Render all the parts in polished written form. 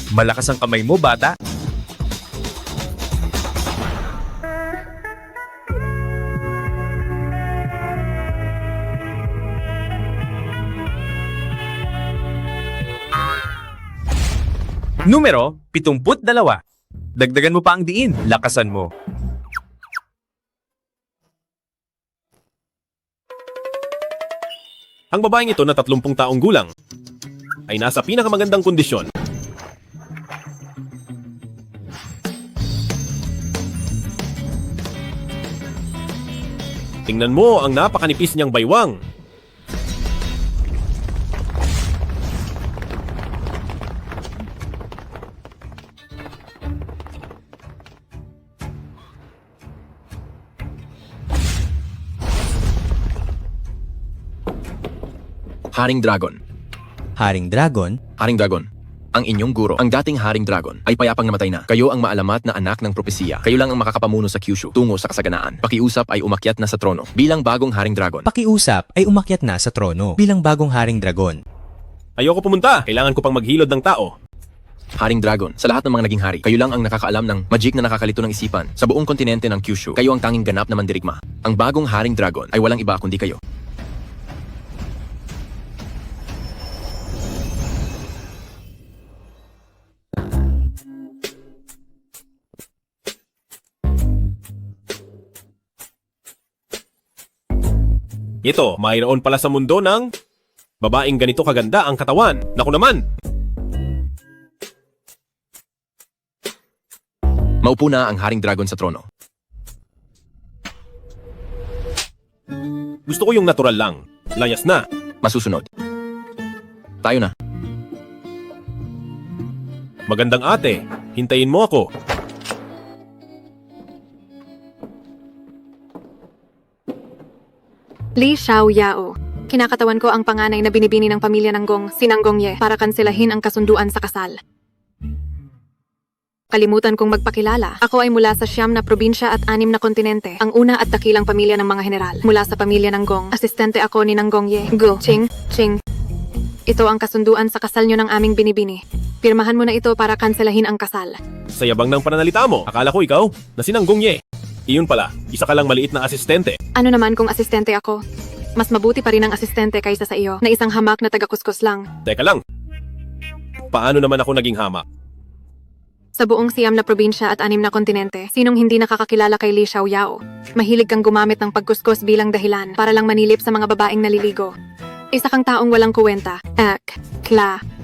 Malakas ang kamay mo, bata. Numero 72. Dagdagan mo pa ang diin. Lakasan mo. Ang babaeng ito na 30 taong gulang ay nasa pinakamagandang kondisyon. Tingnan mo ang napakanipis niyang baywang. Haring Dragon. Haring Dragon? Haring Dragon. Ang inyong guro, ang dating Haring Dragon, ay payapang namatay na. Kayo ang maalamat na anak ng propesiya. Kayo lang ang makakapamuno sa Kyushu tungo sa kasaganaan. Pakiusap ay umakyat na sa trono bilang bagong Haring Dragon. Pakiusap ay umakyat na sa trono bilang bagong Haring Dragon. Ayoko pumunta. Kailangan ko pang maghilod ng tao. Haring Dragon, sa lahat ng mga naging hari, kayo lang ang nakakaalam ng magic na nakakalito ng isipan. Sa buong kontinente ng Kyushu, kayo ang tanging ganap na mandirigma. Ang bagong Haring Dragon ay walang iba kundi kayo. Ito, mayroon pala sa mundo ng babaeng ganito kaganda ang katawan. Naku naman! Maupo na ang Haring Dragon sa trono. Gusto ko yung natural lang. Layas na. Masusunod. Tayo na. Magandang ate. Hintayin mo ako. Li Xiaoyao. Kinakatawan ko ang panganay na binibini ng pamilya ng Gong, Sinang Gongye, para kanselahin ang kasunduan sa kasal. Kalimutan kong magpakilala. Ako ay mula sa 9 na probinsya at 6 na kontinente. Ang una at dakilang pamilya ng mga general. Mula sa pamilya ng Gong, asistente ako ni Nang Gongye. Go, Ching, Ching. Ito ang kasunduan sa kasal nyo ng aming binibini. Pirmahan mo na ito para kanselahin ang kasal. Sa yabang ng pananalita mo, akala ko ikaw na si Nang Gongye. Iyon pala, isa ka lang maliit na asistente. Ano naman kung asistente ako? Mas mabuti pa rin ang asistente kaysa sa iyo, na isang hamak na taga-kuskus lang. Teka lang. Paano naman ako naging hamak? Sa buong 9 na probinsya at 6 na kontinente, sinong hindi nakakakilala kay Li Xiaoyao? Mahilig kang gumamit ng pagkuskus bilang dahilan para lang manilip sa mga babaeng naliligo. Isa kang taong walang kuwenta,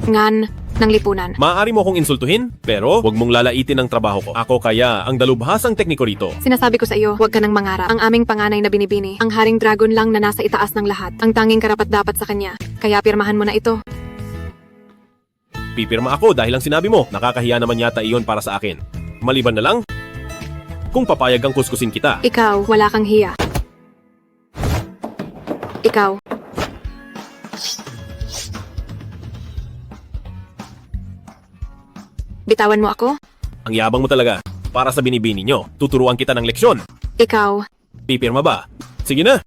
ngan, ng lipunan. Maaari mo akong insultuhin, pero huwag mong lalaitin ang trabaho ko. Ako kaya ang dalubhasang tekniko rito. Sinasabi ko sa iyo, huwag ka nang mangarap. Ang aming panganay na binibini, ang Haring Dragon lang na nasa itaas ng lahat. Ang tanging karapat-dapat sa kanya. Kaya pirmahan mo na ito. Pipirma ako dahil ang sinabi mo. Nakakahiya naman yata iyon para sa akin. Maliban na lang, kung papayag ang kuskusin kita. Ikaw, wala kang hiya. Ikaw. Bitawan mo ako? Ang yabang mo talaga. Para sa binibini nyo, tuturuan kita ng leksyon. Ikaw. Pipirma ba? Sige na.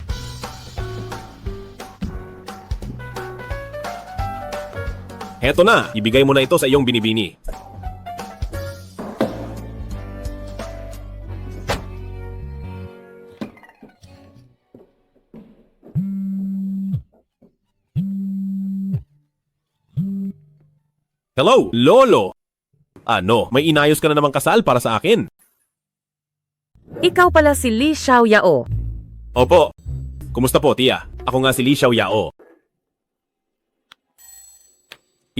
Heto na, ibigay mo na ito sa iyong binibini. Hello, Lolo! Ano, may inayos ka na namang kasal para sa akin? Ikaw pala si Li Xiaoyao. Opo. Kumusta po, tiya? Ako nga si Li Xiaoyao.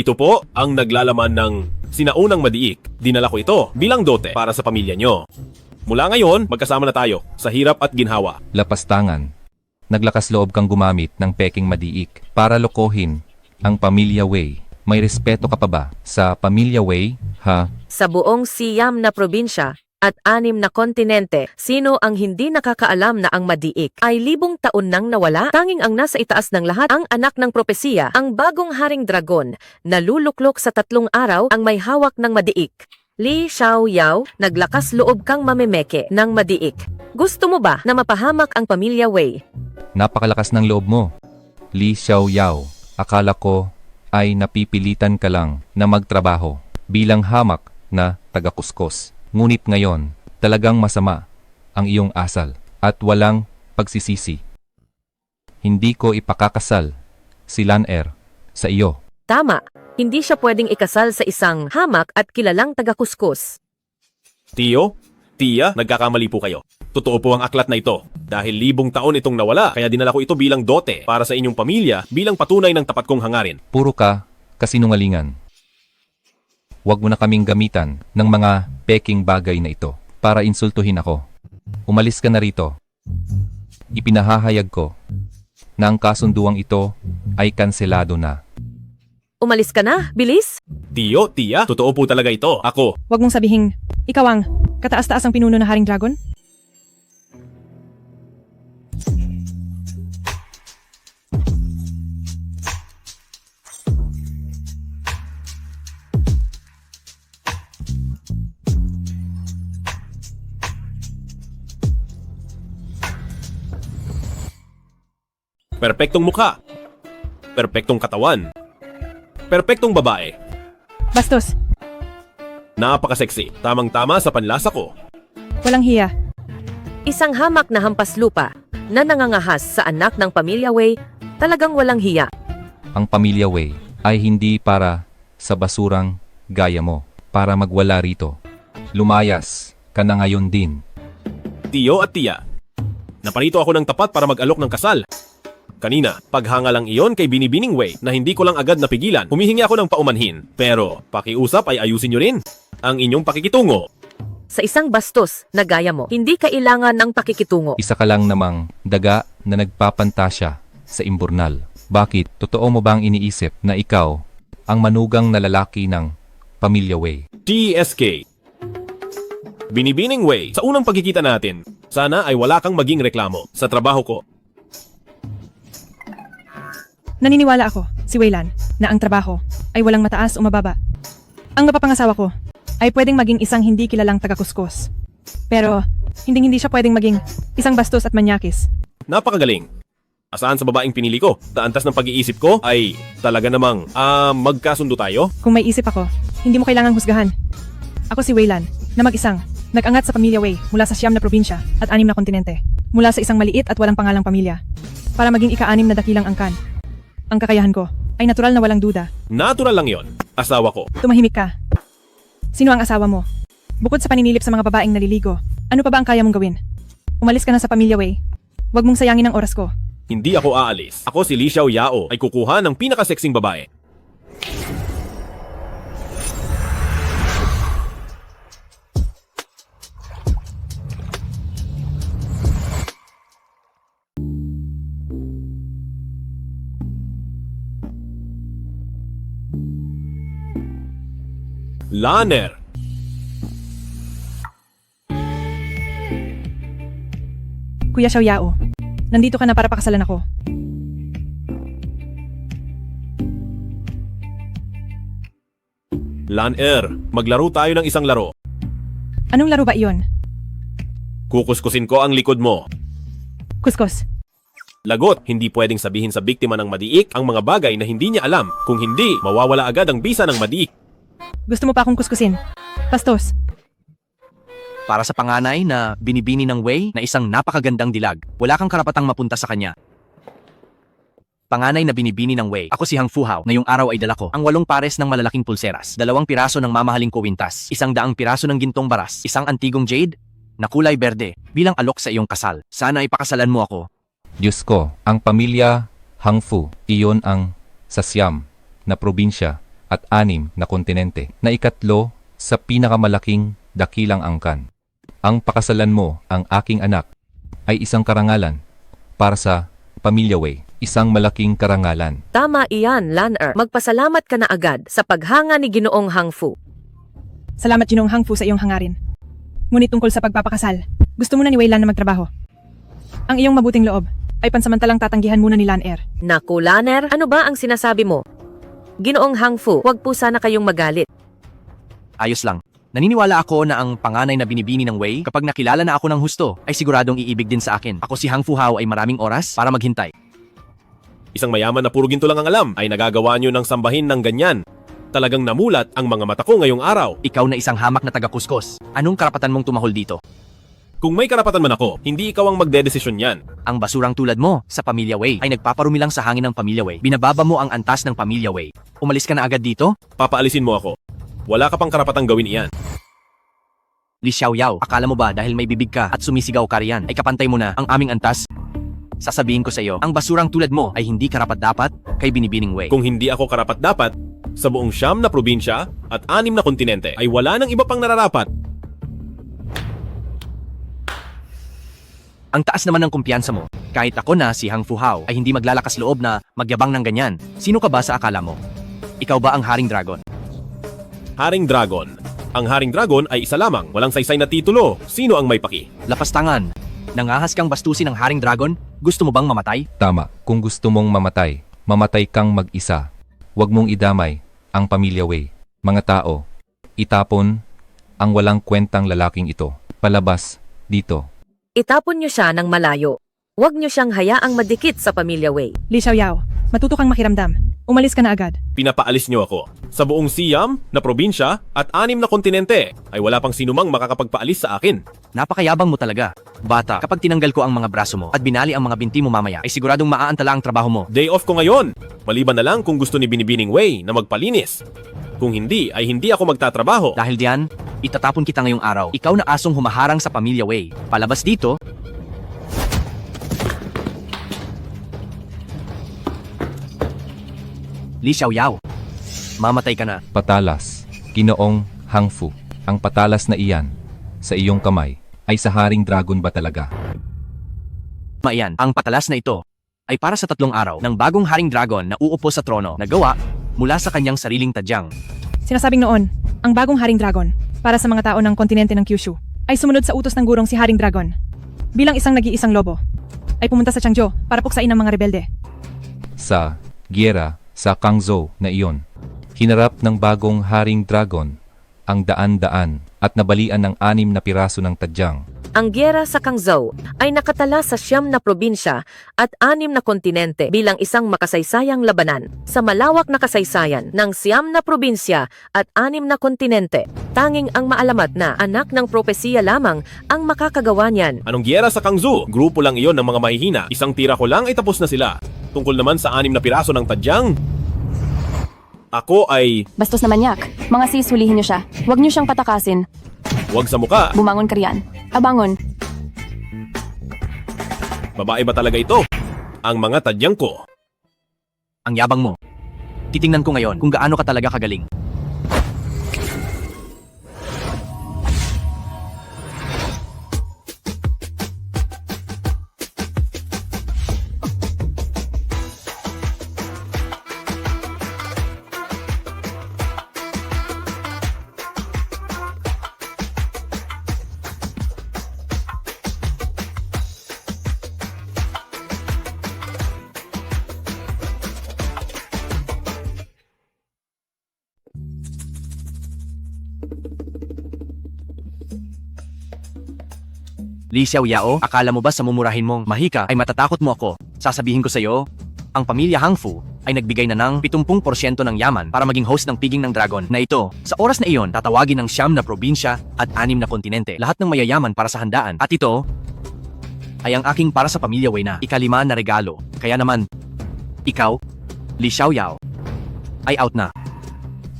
Ito po ang naglalaman ng sinaunang madiik. Dinala ko ito bilang dote para sa pamilya nyo. Mula ngayon, magkasama na tayo sa hirap at ginhawa. Lapastangan. Naglakas loob kang gumamit ng peking madiik para lokohin ang pamilya Wei. May respeto ka pa ba sa pamilya Wei, ha? Sa buong 9 na probinsya at 6 na kontinente, sino ang hindi nakakaalam na ang madiik ay 1000 taon nang nawala? Tanging ang nasa itaas ng lahat, ang anak ng propesiya, ang bagong Haring Dragon, naluluklok sa 3 araw ang may hawak ng madiik. Li Xiaoyao, naglakas loob kang mamemeke ng madiik. Gusto mo ba na mapahamak ang pamilya Wei? Napakalakas ng loob mo. Li Xiaoyao, akala ko ay napipilitan ka lang na magtrabaho. bilang hamak na taga-kuskos. Ngunit ngayon, talagang masama ang iyong asal at walang pagsisisi. Hindi ko ipakakasal si Lan-er sa iyo. Tama, hindi siya pwedeng ikasal sa isang hamak at kilalang taga-kuskus. Tiyo, Tia, nagkakamali po kayo. Totoo po ang aklat na ito. Dahil libong taon itong nawala, kaya dinala ko ito bilang dote para sa inyong pamilya bilang patunay ng tapat kong hangarin. Puro ka kasinungalingan. Huwag mo na kaming gamitan ng mga peking bagay na ito para insultuhin ako. Umalis ka na rito. Ipinahahayag ko na ang kasunduang ito ay kanselado na. Umalis ka na, bilis! Tiyo, Tia, totoo po talaga ito. Ako, Huwag mong sabihing, ikaw ang kataas-taas ang pinuno na Haring Dragon? perpektong mukha, perpektong katawan, perpektong babae, Bastos, napaka-sexy, tamang-tama sa panlasa ko. walang hiya. Isang hamak na hampas lupa na nangangahas sa anak ng pamilya Wei, talagang walang hiya. Ang pamilya Wei ay hindi para sa basurang gaya mo, para magwala rito. Lumayas ka na ngayon din. Tiyo at Tia, naparito ako ng tapat para mag-alok ng kasal. Kanina, paghanga lang iyon kay Binibining Wei na hindi ko lang agad napigilan. Humihingi ako ng paumanhin. Pero, pakiusap ay ayusin nyo rin ang inyong pakikitungo. Sa isang bastos na gaya mo, hindi kailangan ng pakikitungo. Isa ka lang namang daga na nagpapantasya sa imburnal. Bakit? Totoo mo bang iniisip na ikaw ang manugang na lalaki ng pamilya Wei? TSK. Binibining Wei, sa unang pagkikita natin, sana ay wala kang maging reklamo sa trabaho ko. Naniniwala ako, si Weilan, na ang trabaho ay walang mataas o mababa. Ang mapapangasawa ko ay pwedeng maging isang hindi kilalang taga-kuskus. Pero, hindi siya pwedeng maging isang bastos at manyakis. Napakagaling. Asahan sa babaeng pinili ko? Sa antas ng pag-iisip ko ay talaga namang, magkasundo tayo? Kung may isip ako, hindi mo kailangang husgahan. Ako si Weilan, na mag-isang, nag-angat sa pamilya Wei mula sa 9 na probinsya at 6 na kontinente. Mula sa isang maliit at walang pangalang pamilya. Para maging ika-6 na dakilang angkan. Ang kakayahan ko ay natural na walang duda. Natural lang yon. Asawa ko. Tumahimik ka. Sino ang asawa mo? Bukod sa paninilip sa mga babaeng naliligo, ano pa ba ang kaya mong gawin? Umalis ka na sa pamilya Wei. Huwag mong sayangin ang oras ko. Hindi ako aalis. Ako si Li Xiao Yao ay kukuha ng pinakaseksing babae. Lan-er. Kuya Xiao Yao, nandito ka na para pakasalan ako. Lan-er, maglaro tayo ng isang laro. Anong laro ba iyon? Kukuskusin ko ang likod mo. Kuskus. Lagot, hindi pwedeng sabihin sa biktima ng madiik ang mga bagay na hindi niya alam. Kung hindi, mawawala agad ang bisa ng madiik. Gusto mo pa akong kuskusin? Bastos. Para sa panganay na binibini ng Wei na isang napakagandang dilag, wala kang karapatang mapunta sa kanya. Panganay na binibini ng Wei, ako si Hang Fuhao. Ngayong araw ay dala ko ang 8 pares ng malalaking pulseras, 2 piraso ng mamahaling kuwintas, 100 piraso ng gintong baras, 1 antigong jade na kulay berde bilang alok sa iyong kasal. Sana ay pakasalan mo ako. Diyos ko, ang pamilya Hangfu, iyon ang sa 9 na probinsya at 6 na kontinente na ikatlo sa pinakamalaking dakilang angkan. Ang pakasalan mo ang aking anak ay isang karangalan para sa pamilya Wei, isang malaking karangalan. Tama iyan, Lan-er. Magpasalamat ka na agad sa paghanga ni Ginoong Hangfu. Salamat Ginoong Hangfu sa iyong hangarin. Ngunit tungkol sa pagpapakasal, gusto muna ni Weilan na magtrabaho. Ang iyong mabuting loob ay pansamantalang tatanggihan muna ni Lan-er. Naku, Lan-er, ano ba ang sinasabi mo? Ginoong Hangfu, huwag po sana kayong magalit. Ayos lang. Naniniwala ako na ang panganay na binibini ng Wei, kapag nakilala na ako ng husto, ay siguradong iibig din sa akin. Ako si Hang Fuhao ay maraming oras para maghintay. Isang mayaman na puro ginto lang ang alam ay nagagawa nyo ng sambahin ng ganyan. Talagang namulat ang mga mata ko ngayong araw. Ikaw na isang hamak na taga-kuskos. Anong karapatan mong tumahol dito? Kung may karapatan man ako, hindi ikaw ang magdedesisyon yan. Ang basurang tulad mo sa Pamilya Way ay nagpaparumi lang sa hangin ng Pamilya Way. Binababa mo ang antas ng Pamilya Way. Umalis ka na agad dito? Papaalisin mo ako. Wala ka pang karapatang gawin iyan. Li Xiaoyao, akala mo ba dahil may bibig ka at sumisigaw ka riyan ay kapantay mo na ang aming antas? Sasabihin ko sa iyo, ang basurang tulad mo ay hindi karapat-dapat kay Binibining Way. Kung hindi ako karapat-dapat, sa buong 9 na probinsya at 6 na kontinente ay wala nang iba pang nararapat. Ang taas naman ng kumpiyansa mo. Kahit ako na si Hang Fuhao ay hindi maglalakas loob na magyabang ng ganyan. Sino ka ba sa akala mo? Ikaw ba ang Haring Dragon? Haring Dragon. Ang Haring Dragon ay isa lamang, walang saysay na titulo. Sino ang may paki? Lapastangan. Nangahas kang bastusin ng Haring Dragon? Gusto mo bang mamatay? Tama, kung gusto mong mamatay, mamatay kang mag-isa. Huwag mong idamay ang Pamilya Way. Mga tao, itapon ang walang kwentang lalaking ito. Palabas, dito. Itapon niyo siya ng malayo. Huwag niyo siyang hayaang madikit sa Pamilya Way. Li Xiaoyao, matuto kang makiramdam. Umalis ka na agad. Pinapaalis niyo ako. Sa buong Siam na probinsya at 6 na kontinente ay wala pang sinumang makakapagpaalis sa akin. Napakayabang mo talaga. Bata, kapag tinanggal ko ang mga braso mo at binali ang mga binti mo mamaya, ay siguradong maaantala ang trabaho mo. Day off ko ngayon. Maliban na lang kung gusto ni Binibining Way na magpalinis. Kung hindi, ay hindi ako magtatrabaho. Dahil diyan, itatapon kita ngayong araw. Ikaw na asong humaharang sa Pamilya Way. Palabas dito. Li Xiaoyao, mamatay ka na. Patalas, Ginoong Hangfu. Ang patalas na iyan, sa iyong kamay, ay sa Haring Dragon ba talaga? Maiyan, ang patalas na ito ay para sa 3 araw ng bagong Haring Dragon na uupo sa trono na gawa mula sa kanyang sariling tadyang. Sinasabing noon, ang bagong Haring Dragon, para sa mga tao ng kontinente ng Kyushu, ay sumunod sa utos ng gurong si Haring Dragon. Bilang isang nag-iisang lobo, ay pumunta sa Changzhou para puksain ang mga rebelde. Sa giyera sa Kangzhou na iyon, hinarap ng bagong Haring Dragon ang daan-daan at nabalian ng 6 na piraso ng tadyang. Ang giyera sa Kangzhou ay nakatala sa 9 na probinsya at 6 na kontinente bilang isang makasaysayang labanan. Sa malawak na kasaysayan ng 9 na probinsya at 6 na kontinente, tanging ang maalamat na anak ng propesiya lamang ang makakagawa niyan. Anong giyera sa Kangzhou? Grupo lang iyon ng mga mahihina. Isang tira ko lang ay tapos na sila. Tungkol naman sa 6 na piraso ng tadyang, ako ay Bastos na manyak. Mga sis, hulihin niyo siya. Huwag niyo siyang patakasin. wag sa muka. Bumangon ka riyan. Abangon. Babae ba talaga ito? Ang mga tadyang ko. Ang yabang mo. Titingnan ko ngayon kung gaano ka talaga kagaling. Li Xiaoyao, akala mo ba sa mumurahin mong mahika ay matatakot mo ako? Sasabihin ko sa iyo, ang pamilya Hangfu ay nagbigay na ng 70% ng yaman para maging host ng Piging ng Dragon na ito. Sa oras na iyon, tatawagin ng 9 na probinsya at 6 na kontinente. Lahat ng mayayaman para sa handaan. At ito ay ang aking para sa Pamilya Way na ika-5 na regalo. Kaya naman, ikaw, Li Xiaoyao, ay out na.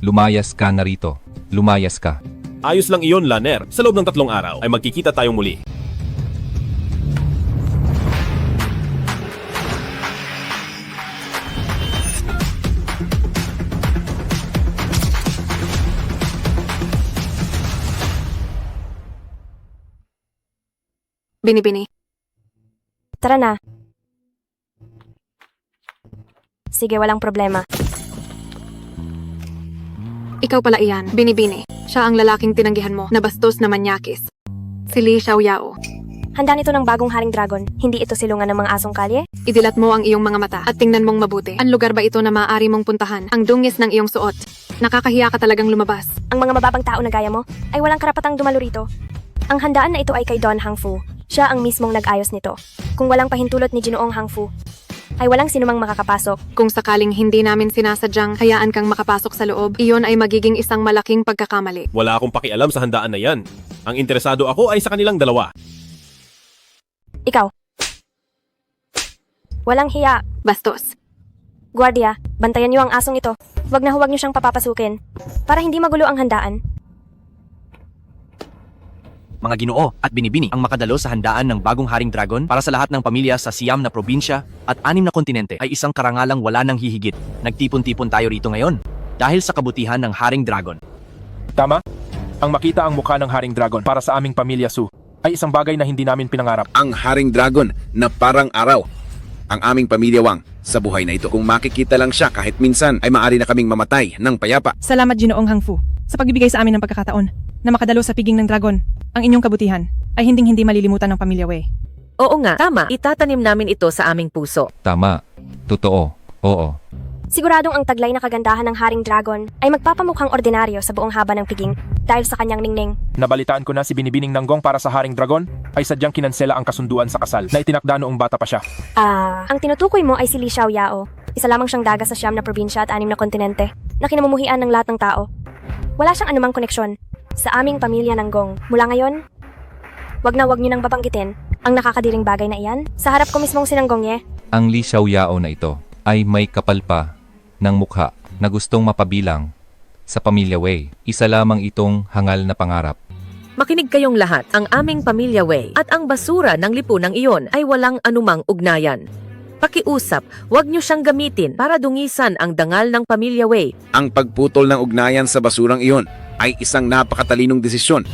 Lumayas ka na rito. Lumayas ka. Ayos lang iyon, Laner. Sa loob ng 3 araw ay magkikita tayong muli. Binibini. Tara na. Sige, walang problema. Ikaw pala iyan, Binibini. Siya ang lalaking tinanggihan mo, na bastos na manyakis. Si Li Xiaoyao. Handa nito ng bagong Haring Dragon. Hindi ito silungan ng mga asong kalye? Idilat mo ang iyong mga mata at tingnan mong mabuti. Ang lugar ba ito na maaari mong puntahan? Ang dungis ng iyong suot. Nakakahiya ka talagang lumabas. Ang mga mababang tao na gaya mo ay walang karapatang dumalo rito. Ang handaan na ito ay kay Don Hangfu. Siya ang mismong nag-ayos nito. Kung walang pahintulot ni Ginoong Hangfu, ay walang sinumang makakapasok. Kung sakaling hindi namin sinasadyang hayaan kang makapasok sa loob, iyon ay magiging isang malaking pagkakamali. Wala akong pakialam sa handaan na yan. Ang interesado ako ay sa kanilang dalawa. Ikaw. Walang hiya. Bastos. Guardia, bantayan niyo ang asong ito. Huwag niyo siyang papapasukin. Para hindi magulo ang handaan. Mga Ginoo at Binibini ang makadalo sa handaan ng bagong Haring Dragon para sa lahat ng pamilya sa siyam na probinsya at 6 na kontinente ay isang karangalang wala nang hihigit. Nagtipon-tipon tayo rito ngayon dahil sa kabutihan ng Haring Dragon. Tama? Ang makita ang mukha ng Haring Dragon para sa aming pamilya Su ay isang bagay na hindi namin pinangarap. Ang Haring Dragon na parang araw. Ang aming pamilya Wang sa buhay na ito. Kung makikita lang siya kahit minsan ay maaari na kaming mamatay ng payapa. Salamat Ginoong Hangfu sa pagbibigay sa amin ng pagkakataon na makadalo sa piging ng dragon. Ang inyong kabutihan ay hindi malilimutan ng pamilya Wei. Oo nga, tama. Itatanim namin ito sa aming puso. Tama. Totoo. Oo. Siguradong ang taglay na kagandahan ng Haring Dragon ay magpapamukhang ordinaryo sa buong haba ng piging dahil sa kanyang ningning. Nabalitaan ko na si Binibining Nanggong para sa Haring Dragon ay sadyang kinansela ang kasunduan sa kasal na itinakda noong bata pa siya. Ang tinutukoy mo ay si Li Xiaoyao. Isa lamang siyang daga sa 9 na probinsya at 6 na kontinente na kinamumuhian ng lahat ng tao. Wala siyang anumang koneksyon sa aming pamilya Nanggong. Mula ngayon, wag niyo nang babanggitin ang nakakadiring bagay na iyan sa harap ko mismong si Nanggong Ye. Ang Li Xiaoyao na ito ay may kapal pa ng mukha na gustong mapabilang sa pamilya Wei. Isa lamang itong hangal na pangarap. Makinig kayong lahat, ang aming pamilya Wei at ang basura ng lipunang iyon ay walang anumang ugnayan. Pakiusap, huwag niyo siyang gamitin para dungisan ang dangal ng pamilya Wei. Ang pagputol ng ugnayan sa basurang iyon ay isang napakatalinong desisyon.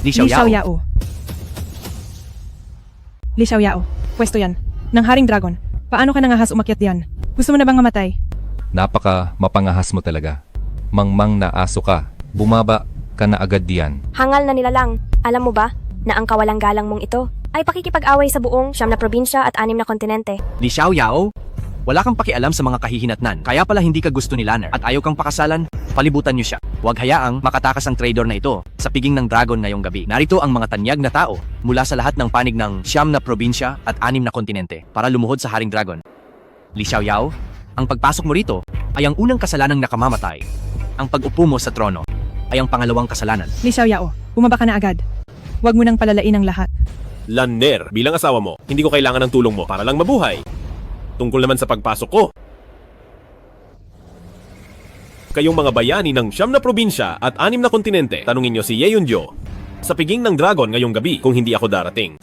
Li Li Xiaoyao. Li Xiaoyao. Pwesto yan. Ng Haring Dragon. Paano ka nangahas umakyat diyan? Gusto mo na bang mamatay? Napaka mapangahas mo talaga. Mangmang na aso ka. Bumaba ka na agad diyan. Hangal na nilalang. Alam mo ba na ang kawalang galang mong ito ay pakikipag-away sa buong 9 na probinsya at 6 na kontinente? Li Xiaoyao, wala kang pakialam sa mga kahihinatnan. Kaya pala hindi ka gusto ni Lanner at ayaw kang pakasalan, palibutan niyo siya. Huwag hayaang makatakas ang trader na ito sa piging ng dragon ngayong gabi. Narito ang mga tanyag na tao mula sa lahat ng panig ng 9 na probinsya at 6 na kontinente para lumuhod sa Haring Dragon. Li Xiaoyao, ang pagpasok mo rito ay ang unang kasalanang nakamamatay. Ang pag-upo mo sa trono ay ang pangalawang kasalanan. Li Xiaoyao, bumaba ka na agad. Huwag mo nang palalain ang lahat. Lanner, bilang asawa mo, hindi ko kailangan ng tulong mo para lang mabuhay. Tungkol naman sa pagpasok ko, kayong mga bayani ng 9 na probinsya at 6 na kontinente, tanungin nyo si Ye Yunjo sa piging ng dragon ngayong gabi kung hindi ako darating.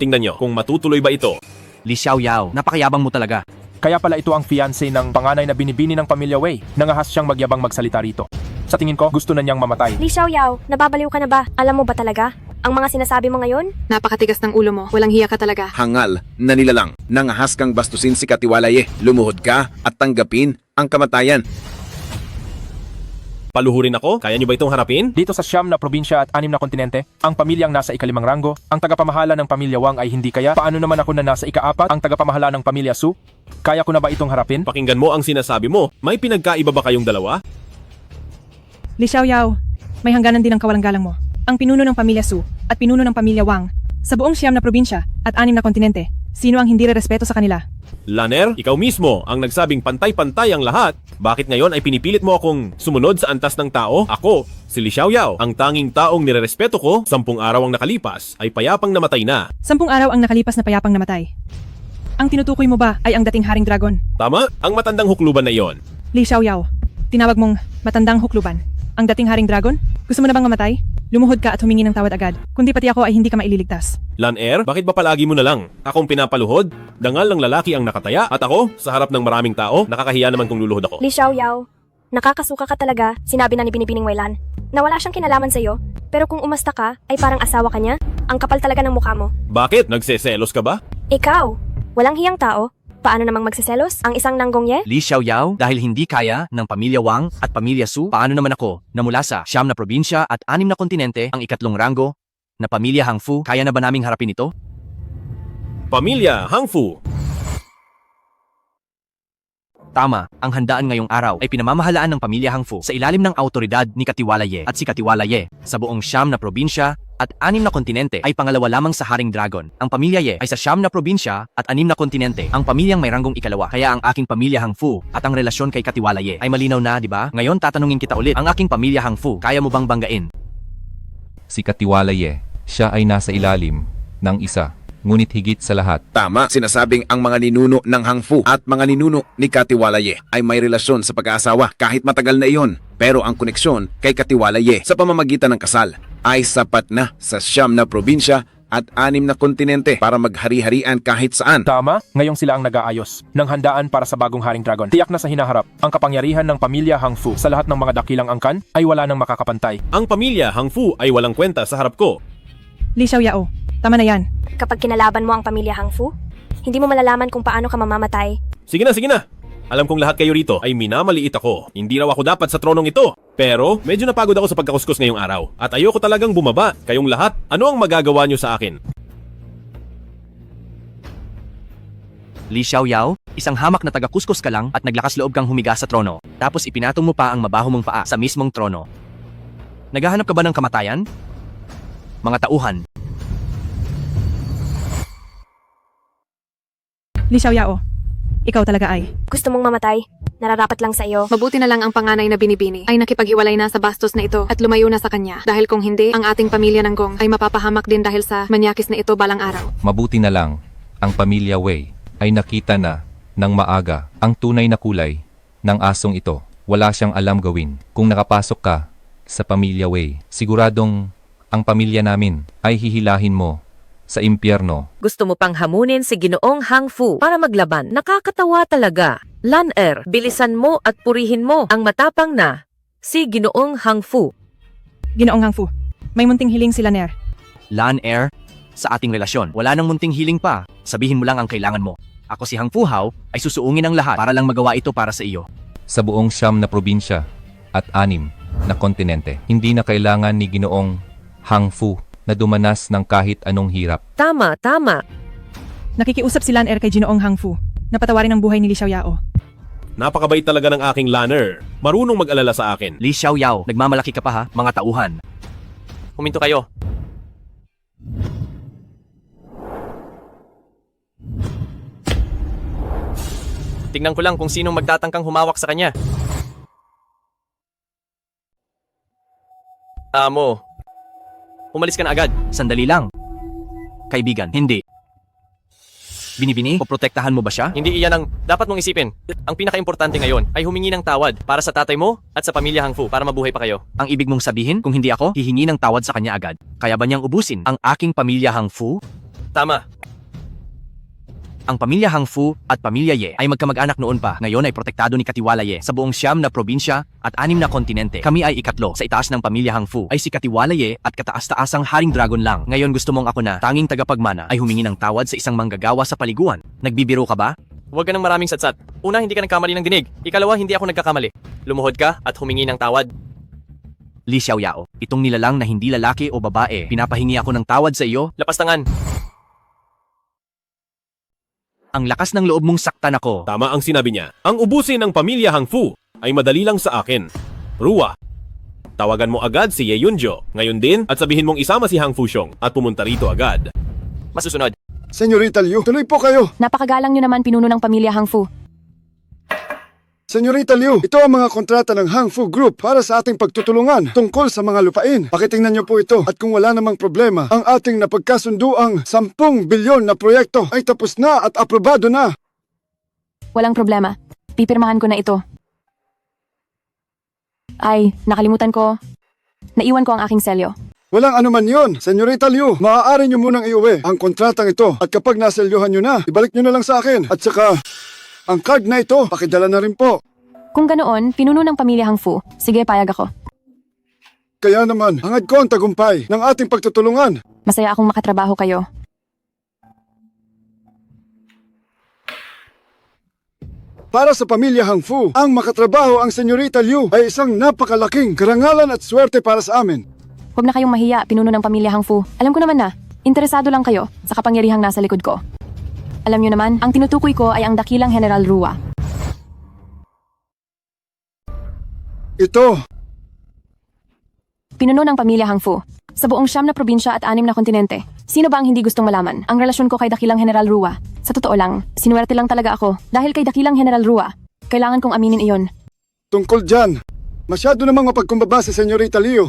Tingnan nyo kung matutuloy ba ito. Li Xiaoyao, napakayabang mo talaga. Kaya pala ito ang fiancé ng panganay na Binibini ng pamilya Wei. Nangahas siyang magyabang magsalita rito. Sa tingin ko, gusto na niyang mamatay. Li Xiaoyao, nababaliw ka na ba? Alam mo ba talaga ang mga sinasabi mo ngayon? Napakatigas ng ulo mo. Walang hiya ka talaga. Hangal na nilalang. Nangahas kang bastusin si Katiwalaye. Lumuhod ka at tanggapin ang kamatayan. Paluhurin ako? Kaya nyo ba itong harapin? Dito sa 9 na probinsya at 6 na kontinente, ang pamilyang nasa ika-5 ranggo, ang tagapamahala ng pamilya Wang ay hindi kaya. Paano naman ako na nasa ika-4, ang tagapamahala ng pamilya Su? Kaya ko na ba itong harapin? Pakinggan mo ang sinasabi mo. May pinagkaiba ba kayong dalawa? Li Xiaoyao, may hangganan din ang kawalang galang mo. Ang pinuno ng pamilya Su at pinuno ng pamilya Wang sa buong 9 na probinsya at 6 na kontinente. Sino ang hindi rerespeto sa kanila? Lanner, ikaw mismo ang nagsabing pantay-pantay ang lahat. Bakit ngayon ay pinipilit mo akong sumunod sa antas ng tao? Ako, si Li Xiaoyao, ang tanging taong nirerespeto ko, 10 araw ang nakalipas, ay payapang namatay na. 10 araw ang nakalipas na payapang namatay. Ang tinutukoy mo ba ay ang dating Haring Dragon? Tama? Ang matandang hukluban na iyon. Li Xiaoyao, tinawag mong matandang hukluban. Ang dating Haring Dragon? Gusto mo na bang mamatay? Lumuhod ka at humingi ng tawad agad. Kundi pati ako ay hindi ka maililigtas. Lanner, bakit ba palagi mo na lang? Akong pinapaluhod? Dangal ng lalaki ang nakataya at ako, sa harap ng maraming tao, nakakahiya naman kung luluhod ako. Li Xiaoyao, nakakasuka ka talaga, sinabi na ni Binibining Weilan, na wala siyang kinalaman sa'yo, pero kung umasta ka, ay parang asawa ka niya, ang kapal talaga ng mukha mo. Bakit? Nagseselos ka ba? Ikaw, walang hiyang tao, paano namang magsiselos ang isang Nanggong Ye? Li Xiaoyao, dahil hindi kaya ng pamilya Wang at pamilya Su, paano naman ako na mula sa 9 na probinsya at 6 na kontinente, ang 2 ranggo, na pamilya Hangfu, kaya na ba naming harapin ito? Pamilya Hangfu. Tama, ang handaan ngayong araw ay pinamamahalaan ng pamilya Hangfu sa ilalim ng autoridad ni Katiwala Ye at si Katiwala Ye. Sa buong 9 na probinsya at 6 na kontinente ay pangalawa lamang sa Haring Dragon. Ang pamilya Ye ay sa 9 na probinsya at 6 na kontinente. Ang pamilyang may ranggong ikalawa. Kaya ang aking pamilya Hangfu at ang relasyon kay Katiwala Ye ay malinaw na, di ba? Ngayon tatanungin kita ulit, ang aking pamilya Hangfu, kaya mo bang banggain? Si Katiwala Ye, siya ay nasa ilalim ng isa. Ngunit higit sa lahat, Tama, sinasabing ang mga ninuno ng Hangfu at mga ninuno ni Katiwala Ye ay may relasyon sa pag-aasawa kahit matagal na iyon. Pero ang koneksyon kay Katiwala Ye sa pamamagitan ng kasal ay sapat na sa 9 na probinsya at 6 na kontinente para maghari-harian kahit saan. Tama, ngayong sila ang nag-aayos ng handaan para sa bagong Haring Dragon. Tiyak na sa hinaharap, ang kapangyarihan ng pamilya Hangfu sa lahat ng mga dakilang angkan ay wala nang makakapantay. Ang pamilya Hangfu ay walang kwenta sa harap ko. Li Xiaoyao, tama na yan. Kapag kinalaban mo ang pamilya Hangfu, hindi mo malalaman kung paano ka mamamatay. Sige na, sige na. Alam kong lahat kayo rito ay minamaliit ako. Hindi raw ako dapat sa tronong ito. Pero medyo napagod ako sa pagkakuskus ngayong araw. At ayoko talagang bumaba. Kayong lahat, ano ang magagawa nyo sa akin? Li Xiaoyao, isang hamak na taga-kuskus ka lang at naglakas loob kang humiga sa trono. Tapos ipinatong mo pa ang mabaho mong paa sa mismong trono. Naghahanap ka ba ng kamatayan? Mga tauhan, Li Xiaoyao, ikaw talaga ay. Gusto mong mamatay? Nararapat lang sa iyo. Mabuti na lang ang panganay na binibini ay nakipaghiwalay na sa bastos na ito at lumayo na sa kanya. Dahil kung hindi, ang ating pamilya ng Gong ay mapapahamak din dahil sa manyakis na ito balang araw. mabuti na lang, ang pamilya Wei ay nakita na ng maaga ang tunay na kulay ng asong ito. Wala siyang alam gawin. Kung nakapasok ka sa pamilya Wei, siguradong ang pamilya namin ay hihilahin mo sa impyerno. Gusto mo pang hamunin si Ginoong Hangfu para maglaban. Nakakatawa talaga. Lan-er, bilisan mo at purihin mo ang matapang na si Ginoong Hangfu. Ginoong Hangfu, may munting hiling sila Ner. Lan Air, sa ating relasyon, wala nang munting hiling pa. Sabihin mo lang ang kailangan mo. Ako si Hangfu Hao ay susuungin ang lahat para lang magawa ito para sa iyo. Sa buong 9 na probinsya at 6 na kontinente, hindi na kailangan ni Ginoong Hangfu na dumanas ng kahit anong hirap. Tama, tama. Nakikiusap si Lan Er kay Ginoong Hangfu na patawarin ang buhay ni Li Xiaoyao. Napakabait talaga ng aking lanner. Marunong mag-alala sa akin. Li Xiaoyao, nagmamalaki ka pa ha, mga tauhan. Huminto kayo. Tingnan ko lang kung sinong magtatangkang humawak sa kanya. Amo, umalis ka na agad. Sandali lang. Kaibigan, hindi. Binibini, poprotektahan mo ba siya? Hindi iyan ang dapat mong isipin. Ang pinakaimportante ngayon ay humingi ng tawad para sa tatay mo at sa pamilya Hangfu para mabuhay pa kayo. Ang ibig mong sabihin, kung hindi ako, hihingi ng tawad sa kanya agad. Kaya ba niyang ubusin ang aking pamilya Hangfu? Tama. Ang pamilya Hangfu at pamilya Ye ay magkamag-anak noon pa. Ngayon ay protektado ni Katiwala Ye sa buong 9 na probinsya at 6 na kontinente. Kami ay ikatlo. Sa itaas ng pamilya Hangfu ay si Katiwala Ye at kataas-taasang Haring Dragon lang. Ngayon gusto mong ako na, tanging tagapagmana, ay humingi ng tawad sa isang manggagawa sa paliguan. Nagbibiro ka ba? Huwag ka ng maraming satsat. Una, hindi ka nagkamali ng dinig. Ikalawa, hindi ako nagkakamali. Lumuhod ka at humingi ng tawad. Li Xiaoyao, itong nilalang na hindi lalaki o babae, pinapahingi ako ng tawad sa iyo. Lapastangan. Ang lakas ng loob mong saktan ako. Tama ang sinabi niya. Ang ubusin ng pamilya Hangfu ay madali lang sa akin. Ruwa, tawagan mo agad si Ye Yunjo. Ngayon din at sabihin mong isama si Hangfu Xiong at pumunta rito agad. Masusunod. Senyorita Liu, tuloy po kayo. Napakagalang nyo naman pinuno ng pamilya Hangfu. Senyorita Liu, ito ang mga kontrata ng Hangfu Group para sa ating pagtutulungan tungkol sa mga lupain. Pakitingnan niyo po ito at kung wala namang problema, ang ating napagkasunduang 10 bilyon na proyekto ay tapos na at aprobado na. Walang problema. Pipirmahan ko na ito. Ay, nakalimutan ko. Naiwan ko ang aking selyo. Walang anuman yon, Senyorita Liu. Maaari niyo munang iuwi ang kontratang ito at kapag naselyuhan niyo na, ibalik niyo na lang sa akin. At saka, ang card na ito, pakidala na rin po. Kung ganoon, pinuno ng pamilya Hangfu. Sige, payag ako. Kaya naman, hangad ko ang tagumpay ng ating pagtutulungan. Masaya akong makatrabaho kayo. Para sa pamilya Hangfu, ang makatrabaho ang Senyorita Liu ay isang napakalaking karangalan at swerte para sa amin. Huwag na kayong mahiya, pinuno ng pamilya Hangfu. Alam ko naman na, interesado lang kayo sa kapangyarihang nasa likod ko. Alam nyo naman, ang tinutukoy ko ay ang dakilang General Ruwa. Ito, Pinuno ng pamilya Hang Fu. Sa buong 9 na probinsya at 6 na kontinente. Sino ba ang hindi gustong malaman ang relasyon ko kay Dakilang General Rua? Sa totoo lang, sinuwerte lang talaga ako dahil kay Dakilang General Rua. Kailangan kong aminin iyon. tungkol dyan. Masyado namang mapagkumbaba si Senyorita Liu.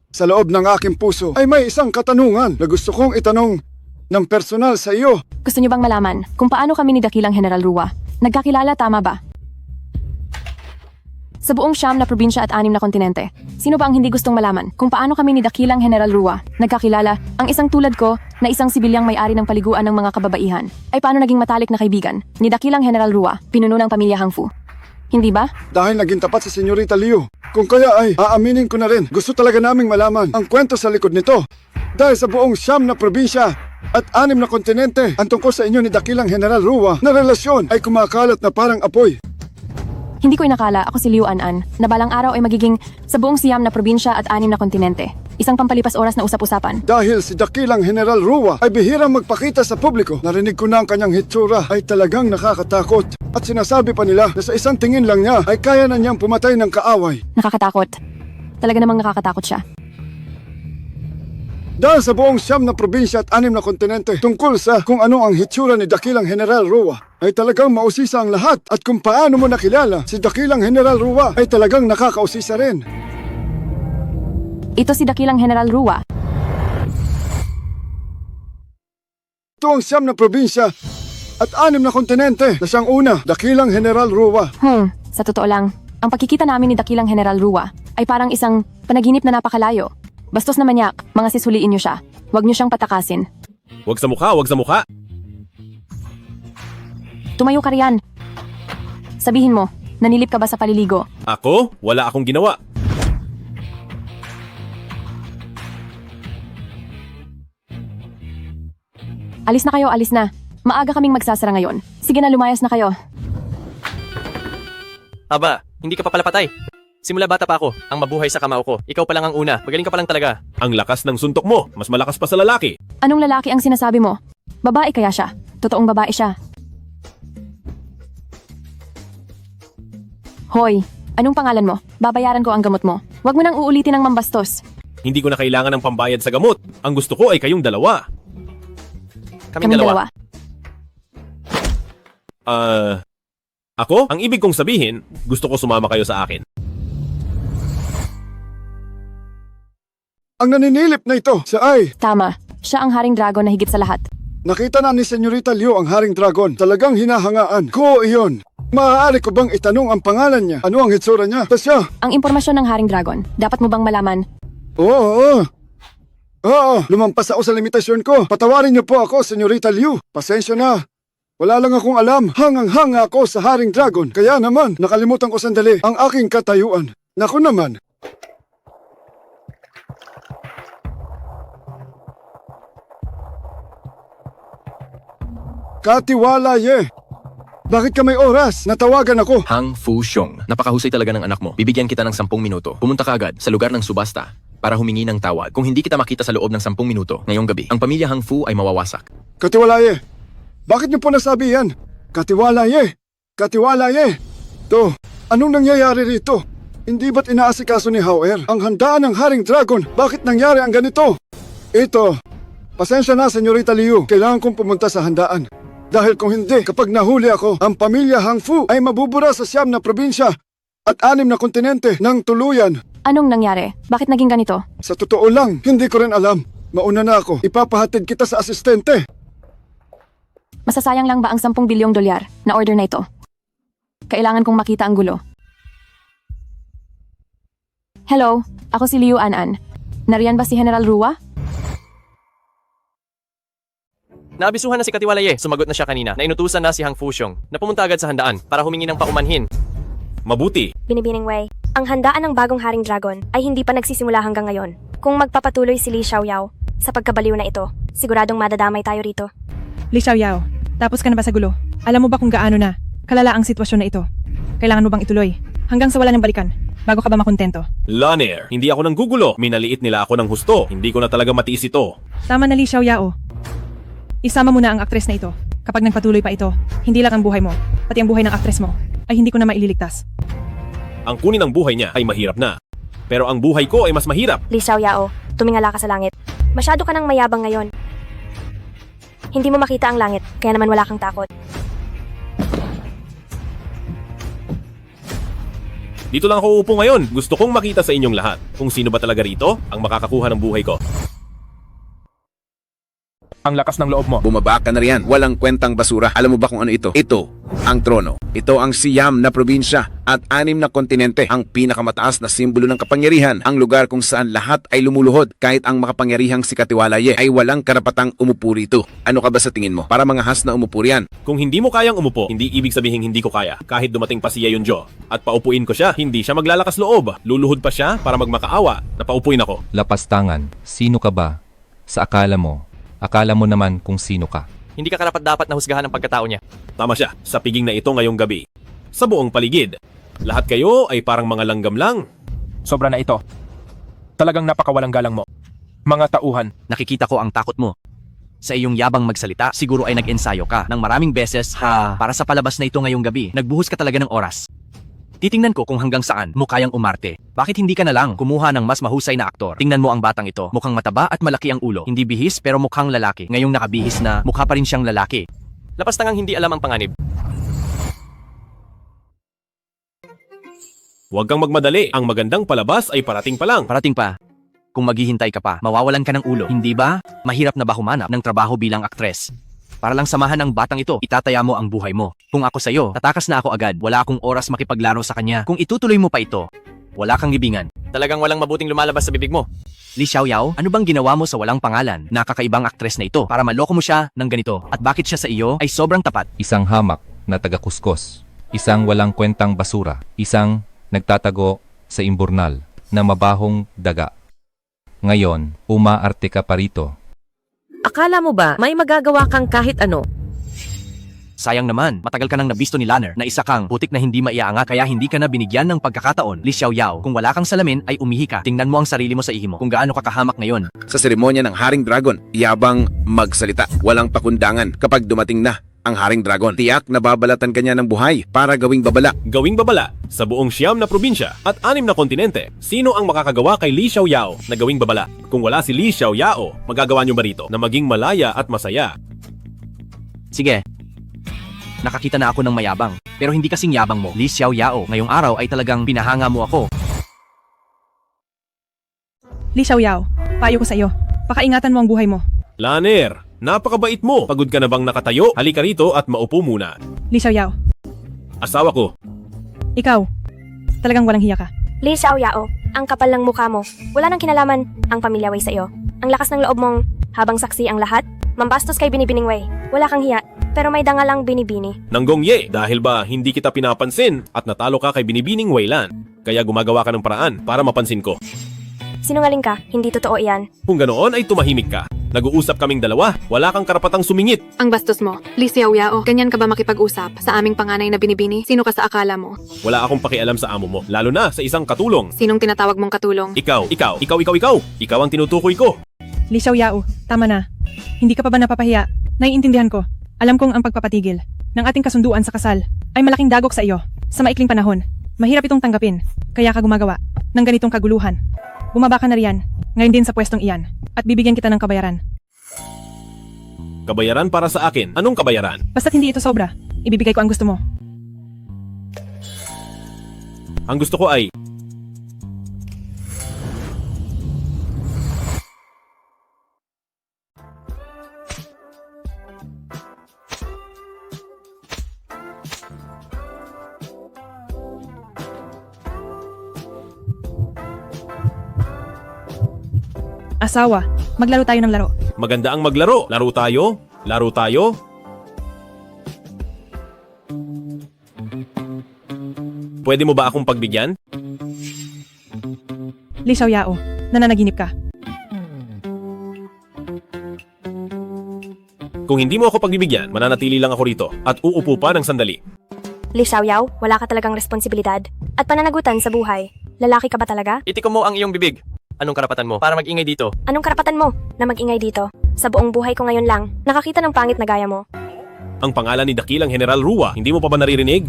Sa loob ng aking puso ay may isang katanungan na gusto kong itanong ng personal sa iyo. Gusto niyo bang malaman kung paano kami ni Dakilang General Rua nagkakilala, tama ba? Sa buong 9 na probinsya at 6 na kontinente, sino ba ang hindi gustong malaman kung paano kami ni Dakilang General Rua nagkakilala? Ang isang tulad ko na isang sibilyang may-ari ng paliguan ng mga kababaihan ay paano naging matalik na kaibigan ni Dakilang General Rua, pinuno ng pamilya Hang Fu. Hindi ba? Dahil naging tapat si Senyorita Liu. Kung kaya ay aaminin ko na rin. Gusto talaga naming malaman ang kwento sa likod nito. Dahil sa buong 9 na probinsya at 6 na kontinente, ang tungkol sa inyo ni Dakilang General Rua na relasyon ay kumakalat na parang apoy. Hindi ko inakala ako si Liu An-an na balang araw ay magiging sa buong 9 na probinsya at 6 na kontinente. Isang pampalipas oras na usap-usapan. Dahil si Dakilang General Rua ay bihirang magpakita sa publiko. Narinig ko na ang kanyang hitsura ay talagang nakakatakot. At sinasabi pa nila na sa isang tingin lang niya ay kaya na niyang pumatay ng kaaway. Nakakatakot. Talaga namang nakakatakot siya. Dahil sa buong 9 na probinsya at 6 na kontinente tungkol sa kung ano ang hitsura ni Dakilang General Rua ay talagang mausisa ang lahat at kung paano mo nakilala si Dakilang General Rua ay talagang nakakausisa rin. Ito si Dakilang General Rua. Ito ang 9 na probinsya at 6 na kontinente na siyang una, Dakilang General Rua. Sa totoo lang, ang pagkikita namin ni Dakilang General Rua ay parang isang panaginip na napakalayo. Bastos na manyak, mga sisuliin niyo siya. Huwag niyo siyang patakasin. Wag sa mukha, wag sa mukha. Tumayo ka riyan. Sabihin mo, nanilip ka ba sa paliligo? Ako? Wala akong ginawa. Alis na kayo, alis na. Maaga kaming magsasara ngayon. Sige na, lumayas na kayo. Aba, hindi ka pa pala patay. Simula bata pa ako, ang mabuhay sa kamao ko. Ikaw pa lang ang una, magaling ka pa lang talaga. Ang lakas ng suntok mo, mas malakas pa sa lalaki. Anong lalaki ang sinasabi mo? Babae kaya siya? Totoong babae siya. Hoy, anong pangalan mo? Babayaran ko ang gamot mo. Huwag mo nang uulitin ng mambastos. Hindi ko na kailangan ng pambayad sa gamot. Ang gusto ko ay kayong dalawa. Kaming dalawa. Ako? Ang ibig kong sabihin, gusto ko sumama kayo sa akin. Ang naninilip na ito, siya ay... Tama, siya ang Haring Dragon na higit sa lahat. Nakita na ni Senyorita Liu ang Haring Dragon. Talagang hinahangaan ko iyon. Maaari ko bang itanong ang pangalan niya? Ano ang hitsura niya? Tasya? Ang impormasyon ng Haring Dragon, dapat mo bang malaman? Oo. Lumampas ako sa limitasyon ko. Patawarin niyo po ako, Senyorita Liu. Pasensya na. Wala lang akong alam. Hangang-hanga ako sa Haring Dragon. Kaya naman, nakalimutan ko sandali ang aking katayuan. Naku naman. Katiwala Ye. Bakit ka may oras? Natawagan ako. Hang Fu Xiong, napakahusay talaga ng anak mo. Bibigyan kita ng 10 minuto. Pumunta ka agad sa lugar ng subasta para humingi ng tawad. Kung hindi kita makita sa loob ng 10 minuto ngayong gabi, ang pamilya Hang Fu ay mawawasak. Katiwala Ye. Bakit niyo po nasabi yan? Katiwala Ye. Katiwala Ye. To, anong nangyayari rito? Hindi ba't inaasikaso ni Hauer ang handaan ng Haring Dragon? Bakit nangyari ang ganito? Ito, pasensya na, Senyorita Liu. Kailangan kong pumunta sa handaan. Dahil kung hindi, kapag nahuli ako, ang pamilya Hang Fu ay mabubura sa 9 na probinsya at 6 na kontinente ng tuluyan. Anong nangyari? Bakit naging ganito? Sa totoo lang, hindi ko rin alam. Mauna na ako. Ipapahatid kita sa asistente. Masasayang lang ba ang 10 bilyong dolyar na order na ito? Kailangan kong makita ang gulo. Hello, ako si Liu An-an. Nariyan ba si General Rua? Naabisuhan na si Katiwala Ye, sumagot na siya kanina na inutusan na si Hang Fu Xiong na pumunta agad sa handaan para humingi ng paumanhin. Mabuti. Binibining Wei, ang handaan ng bagong Haring Dragon ay hindi pa nagsisimula hanggang ngayon. Kung magpapatuloy si Li Xiaoyao sa pagkabaliw na ito, siguradong madadamay tayo rito. Li Xiaoyao, tapos ka na ba sa gulo? Alam mo ba kung gaano na kalala ang sitwasyon na ito? Kailangan mo bang ituloy hanggang sa wala ng balikan bago ka ba makontento? Lanier, hindi ako nang gugulo. Minaliit nila ako ng husto. Hindi ko na talaga matiis ito. Tama na Li Xiaoyao. Isama mo na ang aktres na ito. Kapag nagpatuloy pa ito, hindi lang ang buhay mo, pati ang buhay ng aktres mo, ay hindi ko na maililigtas. Ang kunin ang buhay niya ay mahirap na. Pero ang buhay ko ay mas mahirap. Li Xiaoyao, tumingala ka sa langit. Masyado ka nang mayabang ngayon. Hindi mo makita ang langit, kaya naman wala kang takot. Dito lang ako uupo ngayon. Gusto kong makita sa inyong lahat kung sino ba talaga rito ang makakakuha ng buhay ko. Ang lakas ng loob mo. Bumaba ka na riyan. Walang kwentang basura. Alam mo ba kung ano ito? Ito ang trono. Ito ang Siam na probinsya at 6 na kontinente. Ang pinakamataas na simbolo ng kapangyarihan. Ang lugar kung saan lahat ay lumuluhod. Kahit ang makapangyarihang si Katiwalaye ay walang karapatang umupo rito. Ano ka ba sa tingin mo? Para mga has na umupo riyan. Kung hindi mo kayang umupo, hindi ibig sabihin hindi ko kaya. Kahit dumating pa si Yunjo at paupuin ko siya, hindi siya maglalakas loob. Luluhod pa siya para magmakaawa na paupuin ako. Lapastangan, sino ka ba? Sa akala mo naman kung sino ka. Hindi ka karapat-dapat na husgahan ang pagkatao niya. Tama siya, sa piging na ito ngayong gabi. Sa buong paligid. Lahat kayo ay parang mga langgam lang. Sobra na ito. Talagang napakawalang galang mo. Mga tauhan. Nakikita ko ang takot mo. Sa iyong yabang magsalita, siguro ay nag-ensayo ka ng maraming beses para sa palabas na ito ngayong gabi. Nagbuhos ka talaga ng oras. Titingnan ko kung hanggang saan mo kayang umarte. Bakit hindi ka na lang kumuha ng mas mahusay na aktor? Tingnan mo ang batang ito. Mukhang mataba at malaki ang ulo. Hindi bihis pero mukhang lalaki. Ngayong nakabihis na, mukha pa rin siyang lalaki. Lapastangang hindi alam ang panganib. Huwag kang magmadali. Ang magandang palabas ay parating pa lang. Parating pa. Kung maghihintay ka pa, mawawalan ka ng ulo. Hindi ba? Mahirap na ba humanap ng trabaho bilang aktres? Para lang samahan ng batang ito, itataya mo ang buhay mo. Kung ako sa'yo, tatakas na ako agad. Wala akong oras makipaglaro sa kanya. Kung itutuloy mo pa ito, wala kang libingan. Talagang walang mabuting lumalabas sa bibig mo. Li Xiaoyao, ano bang ginawa mo sa walang pangalan? Nakakaibang aktres na ito para maloko mo siya ng ganito. At bakit siya sa iyo ay sobrang tapat? Isang hamak na taga-kuskos. Isang walang kwentang basura. Isang nagtatago sa imburnal na mabahong daga. Ngayon, umaarte ka pa rito. Akala mo ba may magagawa kang kahit ano? Sayang naman, matagal ka nang nabisto ni Lanner na isa kang putik na hindi maiaangat kaya hindi ka na binigyan ng pagkakataon. Li Xiaoyao, kung wala kang salamin ay umihi ka. Tingnan mo ang sarili mo sa ihi mo kung gaano ka kahamak ngayon. Sa seremonya ng Haring Dragon, yabang magsalita. Walang pakundangan kapag dumating na ang Haring Dragon. Tiyak na babalatan kanya ng buhay para gawing babala. Gawing babala sa buong 9 na probinsya at 6 na kontinente. Sino ang makakagawa kay Li Xiaoyao na gawing babala? Kung wala si Li Xiaoyao, magagawa niyo ba rito na maging malaya at masaya? Sige. Nakakita na ako ng mayabang, pero hindi kasing yabang mo. Li Xiaoyao, ngayong araw ay talagang pinahanga mo ako. Li Xiaoyao, payo ko sa iyo. Pakaingatan mo ang buhay mo. Lanner, napakabait mo. Pagod ka na bang nakatayo? Halika rito at maupo muna. Li Xiaoyao, Asawa ko. ikaw, talagang walang hiya ka. Li Xiaoyao, ang kapal ng mukha mo. Wala nang kinalaman ang pamilya Wei sa iyo. Ang lakas ng loob mong habang saksi ang lahat. Mambastos kay Binibining Wei. Wala kang hiya, pero may dangal ang binibini. Nanggong Ye, dahil ba hindi kita pinapansin at natalo ka kay Binibining Weilan? Kaya gumagawa ka ng paraan para mapansin ko. Sinungaling ka, hindi totoo iyan. Kung ganoon ay tumahimik ka. Nag-uusap kaming dalawa, wala kang karapatang sumingit. Ang bastos mo. Li Xiaoyao, ganyan ka ba makipag-usap sa aming panganay na binibini? Sino ka sa akala mo? Wala akong pakialam sa amo mo, lalo na sa isang katulong. Sinong tinatawag mong katulong? Ikaw Ikaw ang tinutukoy ko. Li Xiaoyao, tama na. Hindi ka pa ba napapahiya? Naiintindihan ko. Alam kong ang pagpapatigil ng ating kasunduan sa kasal ay malaking dagok sa iyo sa maikling panahon. Mahirap itong tanggapin, kaya ka gumagawa ng ganitong kaguluhan. Bumaba ka na riyan, ngayon din sa pwestong iyan, at bibigyan kita ng kabayaran. Kabayaran para sa akin. Anong kabayaran? Basta't hindi ito sobra, ibibigay ko ang gusto mo. Ang gusto ko ay... Asawa, maglaro tayo ng laro. Maganda ang maglaro. Laro tayo? Laro tayo? Pwede mo ba akong pagbigyan? Li Xiaoyao, nananaginip ka. Kung hindi mo ako pagbibigyan, mananatili lang ako rito at uupo pa ng sandali. Li Xiaoyao, wala ka talagang responsibilidad at pananagutan sa buhay. Lalaki ka ba talaga? Itikom mo ang iyong bibig. Anong karapatan mo para mag-ingay dito? Anong karapatan mo na mag-ingay dito? Sa buong buhay ko ngayon lang, nakakita ng pangit na gaya mo. Ang pangalan ni Dakilang General Rua, hindi mo pa ba naririnig?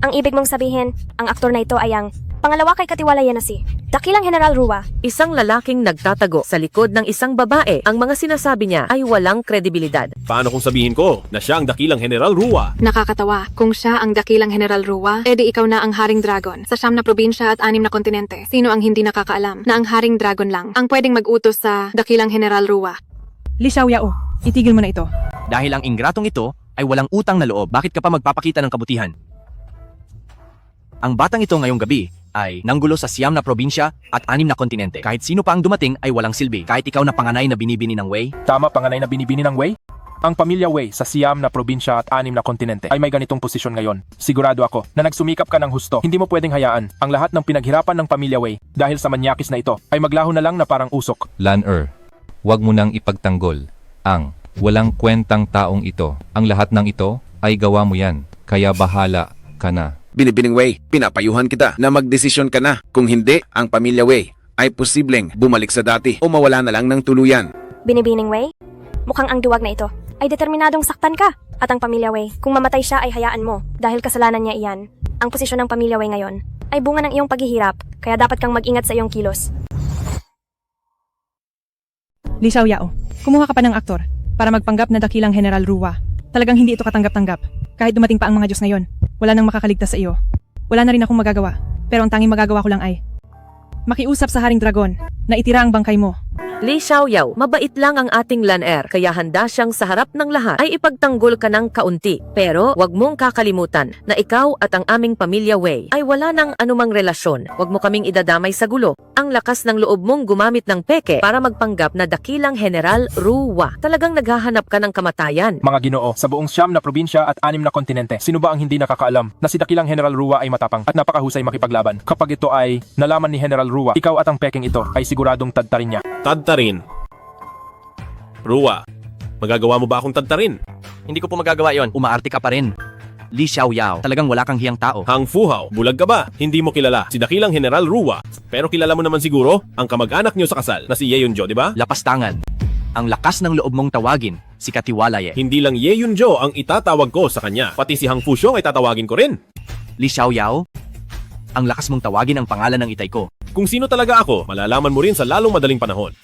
Ang ibig mong sabihin, ang aktor na ito ay ang pangalawa kay Katiwalaye na si Dakilang General Rua. Isang lalaking nagtatago sa likod ng isang babae. Ang mga sinasabi niya ay walang kredibilidad. Paano kung sabihin ko na siya ang dakilang General Rua? Nakakatawa. Kung siya ang dakilang General Rua, edi ikaw na ang Haring Dragon. Sa 9 na probinsya at 6 na kontinente, sino ang hindi nakakaalam na ang Haring Dragon lang ang pwedeng mag-utos sa dakilang General Rua? Li Xiaoyao, itigil mo na ito. Dahil ang ingratong ito ay walang utang na loob, bakit ka pa magpapakita ng kabutihan? Ang batang ito ngayong gabi ay nanggulo sa 9 na probinsya at 6 na kontinente. Kahit sino pa ang dumating ay walang silbi. Kahit ikaw na panganay na binibini ng Wei. Tama, panganay na binibini ng Wei? Ang pamilya Wei sa 9 na probinsya at 6 na kontinente ay may ganitong posisyon ngayon. Sigurado ako na nagsumikap ka ng husto. Hindi mo pwedeng hayaan ang lahat ng pinaghirapan ng pamilya Wei dahil sa manyakis na ito ay maglaho na lang na parang usok. Lan-er, huwag mo nang ipagtanggol ang walang kwentang taong ito. Ang lahat ng ito ay gawa mo yan, kaya bahala ka na. Binibining Wei, pinapayuhan kita na magdesisyon ka na. Kung hindi, ang pamilya Wei ay posibleng bumalik sa dati o mawala na lang ng tuluyan. Binibining Wei? Mukhang ang duwag na ito ay determinadong saktan ka. At ang pamilya Wei, kung mamatay siya ay hayaan mo dahil kasalanan niya iyan. Ang posisyon ng pamilya Wei ngayon ay bunga ng iyong paghihirap, kaya dapat kang mag-ingat sa iyong kilos. Li Xiaoyao, kumuha ka pa ng aktor para magpanggap na dakilang General Rua. Talagang hindi ito katanggap-tanggap. Kahit dumating pa ang mga Diyos ngayon, wala nang makakaligtas sa iyo. Wala na rin akong magagawa, pero ang tanging magagawa ko lang ay makiusap sa Haring Dragon na itira ang bangkay mo. Li Xiaoyao, mabait lang ang ating Lan-er, kaya handa siyang sa harap ng lahat ay ipagtanggol ka ng kaunti. Pero wag mong kakalimutan na ikaw at ang aming pamilya Wei ay wala ng anumang relasyon. Wag mo kaming idadamay sa gulo. Ang lakas ng loob mong gumamit ng peke para magpanggap na dakilang General Rua. Talagang naghahanap ka ng kamatayan. Mga Ginoo, sa buong 9 na probinsya at 6 na kontinente, sino ba ang hindi nakakaalam na si dakilang General Rua ay matapang at napakahusay makipaglaban? Kapag ito ay nalaman ni General Rua, ikaw at ang peking ito ay siguradong tadtarin niya. Tadtarin. Rua, magagawa mo ba akong tadtarin? Hindi ko po magagawa yon. Umaarte ka pa rin. Li Xiaoyao, talagang wala kang hiyang tao. Hang Fuhao, bulag ka ba? Hindi mo kilala si dakilang General Rua. Pero kilala mo naman siguro ang kamag-anak niyo sa kasal na si Ye Yunjo, di ba? Lapastangan. Ang lakas ng loob mong tawagin si Katiwalaye. Hindi lang Ye Yunjo ang itatawag ko sa kanya, pati si Hang Fuxiong ay tatawagin ko rin. Li Xiaoyao, ang lakas mong tawagin ang pangalan ng itay ko. Kung sino talaga ako, malalaman mo rin sa lalong madaling panahon.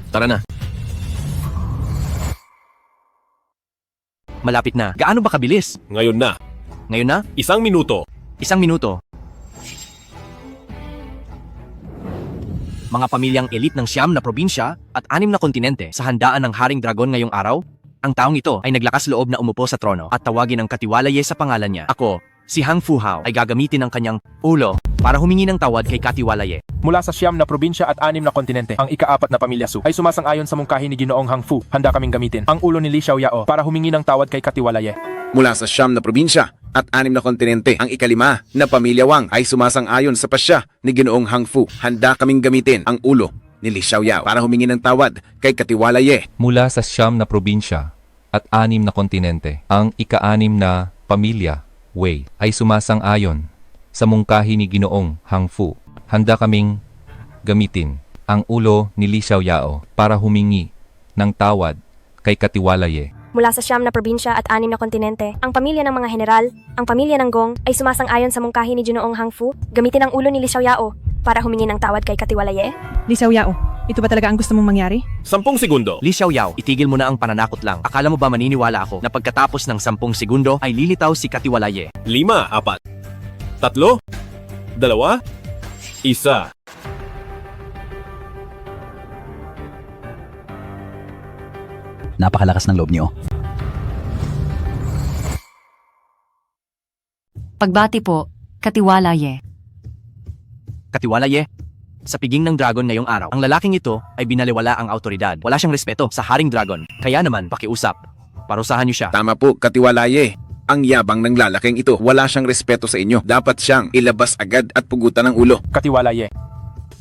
Tara na. Malapit na. Gaano ba kabilis? Ngayon na. Ngayon na? 1 minuto. 1 minuto. Mga pamilyang elite ng 9 na probinsya at 6 na kontinente sa handaan ng Haring Dragon ngayong araw, ang taong ito ay naglakas loob na umupo sa trono at tawagin ang Katiwalaye sa pangalan niya. Ako, si Hang Fuhao, ay gagamitin ang kanyang ulo para humingi ng tawad kay Katiwalaye. Mula sa 9 na probinsya at 6 na kontinente, ang ika-4 na pamilya Su ay sumasang-ayon sa mungkahi ni Ginoong Hang Fu. Handa kaming gamitin ang ulo ni Li Xiaoyao para humingi ng tawad kay Katiwalaye. Mula sa 9 na probinsya at 6 na kontinente, ang ika-5 na pamilya Wang ay sumasang-ayon sa pasya ni Ginoong Hang Fu. Handa kaming gamitin ang ulo ni Li Xiaoyao para humingi ng tawad kay Katiwalaye. Mula sa 9 na probinsya at 6 na kontinente, ang ika-6 na pamilya Wei ay sumasang-ayon sa mungkahi ni Ginoong Hang Fu. Handa kaming gamitin ang ulo ni Li Xiaoyao para humingi ng tawad kay Katiwalaye. Mula sa 9 na probinsya at 6 na kontinente, ang pamilya ng mga general, ang pamilya ng Gong ay sumasang-ayon sa mungkahi ni Ginoong Hang Fu, gamitin ang ulo ni Li Xiaoyao para humingi ng tawad kay Katiwalaye. Li Xiaoyao, ito ba talaga ang gusto mong mangyari? 10 segundo. Li Xiaoyao, itigil mo na ang pananakot lang. Akala mo ba maniniwala ako na pagkatapos ng 10 segundo ay lilitaw si Katiwalaye? 5, 4, 3, 2, 1. Napakalakas ng loob niyo. Pagbati po, Katiwalaye. Katiwalaye, sa piging ng dragon ngayong araw, ang lalaking ito ay binaliwala ang autoridad. Wala siyang respeto sa Haring Dragon. Kaya naman, pakiusap. Parusahan niyo siya. Tama po, Katiwalaye. Ang yabang ng lalaking ito, wala siyang respeto sa inyo. Dapat siyang ilabas agad at pugutan ng ulo. Katiwalaye,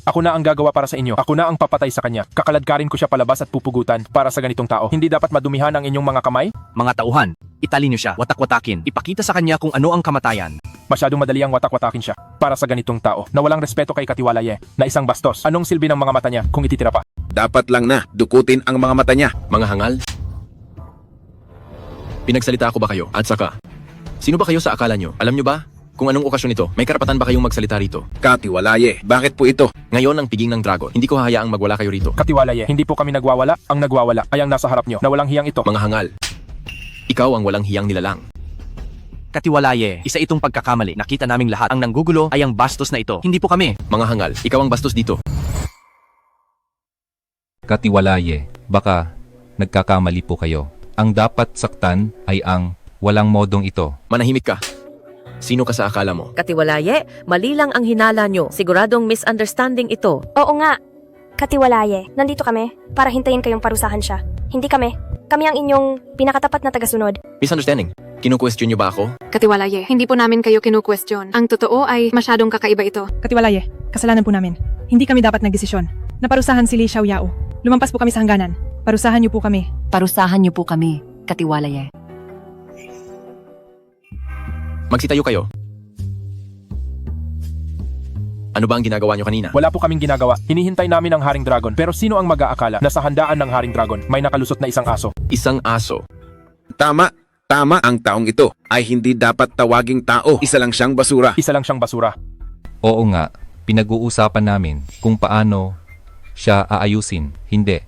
ako na ang gagawa para sa inyo. Ako na ang papatay sa kanya. Kakaladkarin ko siya palabas at pupugutan para sa ganitong tao. Hindi dapat madumihan ang inyong mga kamay? Mga tauhan, italin niyo siya, watak-watakin. Ipakita sa kanya kung ano ang kamatayan. Masyadong madali ang watak-watakin siya para sa ganitong tao na walang respeto kay Katiwalaye na isang bastos. Anong silbi ng mga mata niya kung ititira pa? Dapat lang na dukutin ang mga mata niya. Mga hangal? Pinagsalita ko ba kayo? At saka, sino ba kayo sa akala nyo? Alam nyo ba kung anong okasyon ito? May karapatan ba kayong magsalita rito? Katiwalaye, bakit po ito? Ngayon ang piging ng dragon. Hindi ko hahayaang magwala kayo rito. Katiwalaye, hindi po kami nagwawala. Ang nagwawala ay ang nasa harap niyo na walang hiyang ito. Mga hangal. Ikaw ang walang hiyang nilalang. Katiwalaye, isa itong pagkakamali. Nakita naming lahat. Ang nanggugulo ay ang bastos na ito. Hindi po kami. Mga hangal, ikaw ang bastos dito. Katiwalaye, baka nagkakamali po kayo. Ang dapat saktan ay ang walang modong ito. Manahimik ka. Sino ka sa akala mo? Katiwalaye, mali lang ang hinala nyo. Siguradong misunderstanding ito. Oo nga. Katiwalaye, nandito kami para hintayin kayong parusahan siya. Hindi kami. Kami ang inyong pinakatapat na tagasunod. Misunderstanding. Kinu-question nyo ba ako? Katiwalaye, hindi po namin kayo kinu-question. Ang totoo ay masyadong kakaiba ito. Katiwalaye, kasalanan po namin. Hindi kami dapat nagdesisyon. Naparusahan si Li Xiaoyao. Lumampas po kami sa hangganan. Parusahan niyo po kami. Parusahan niyo po kami, Katiwalaye. Magsitayo kayo. Ano ba ang ginagawa nyo kanina? Wala po kaming ginagawa. Hinihintay namin ang Haring Dragon. Pero sino ang mag-aakala na sa handaan ng Haring Dragon may nakalusot na isang aso? Isang aso. Tama. Tama, ang taong ito ay hindi dapat tawaging tao. Isa lang siyang basura. Isa lang siyang basura. Oo nga, pinag-uusapan namin kung paano siya aayusin. Hindi.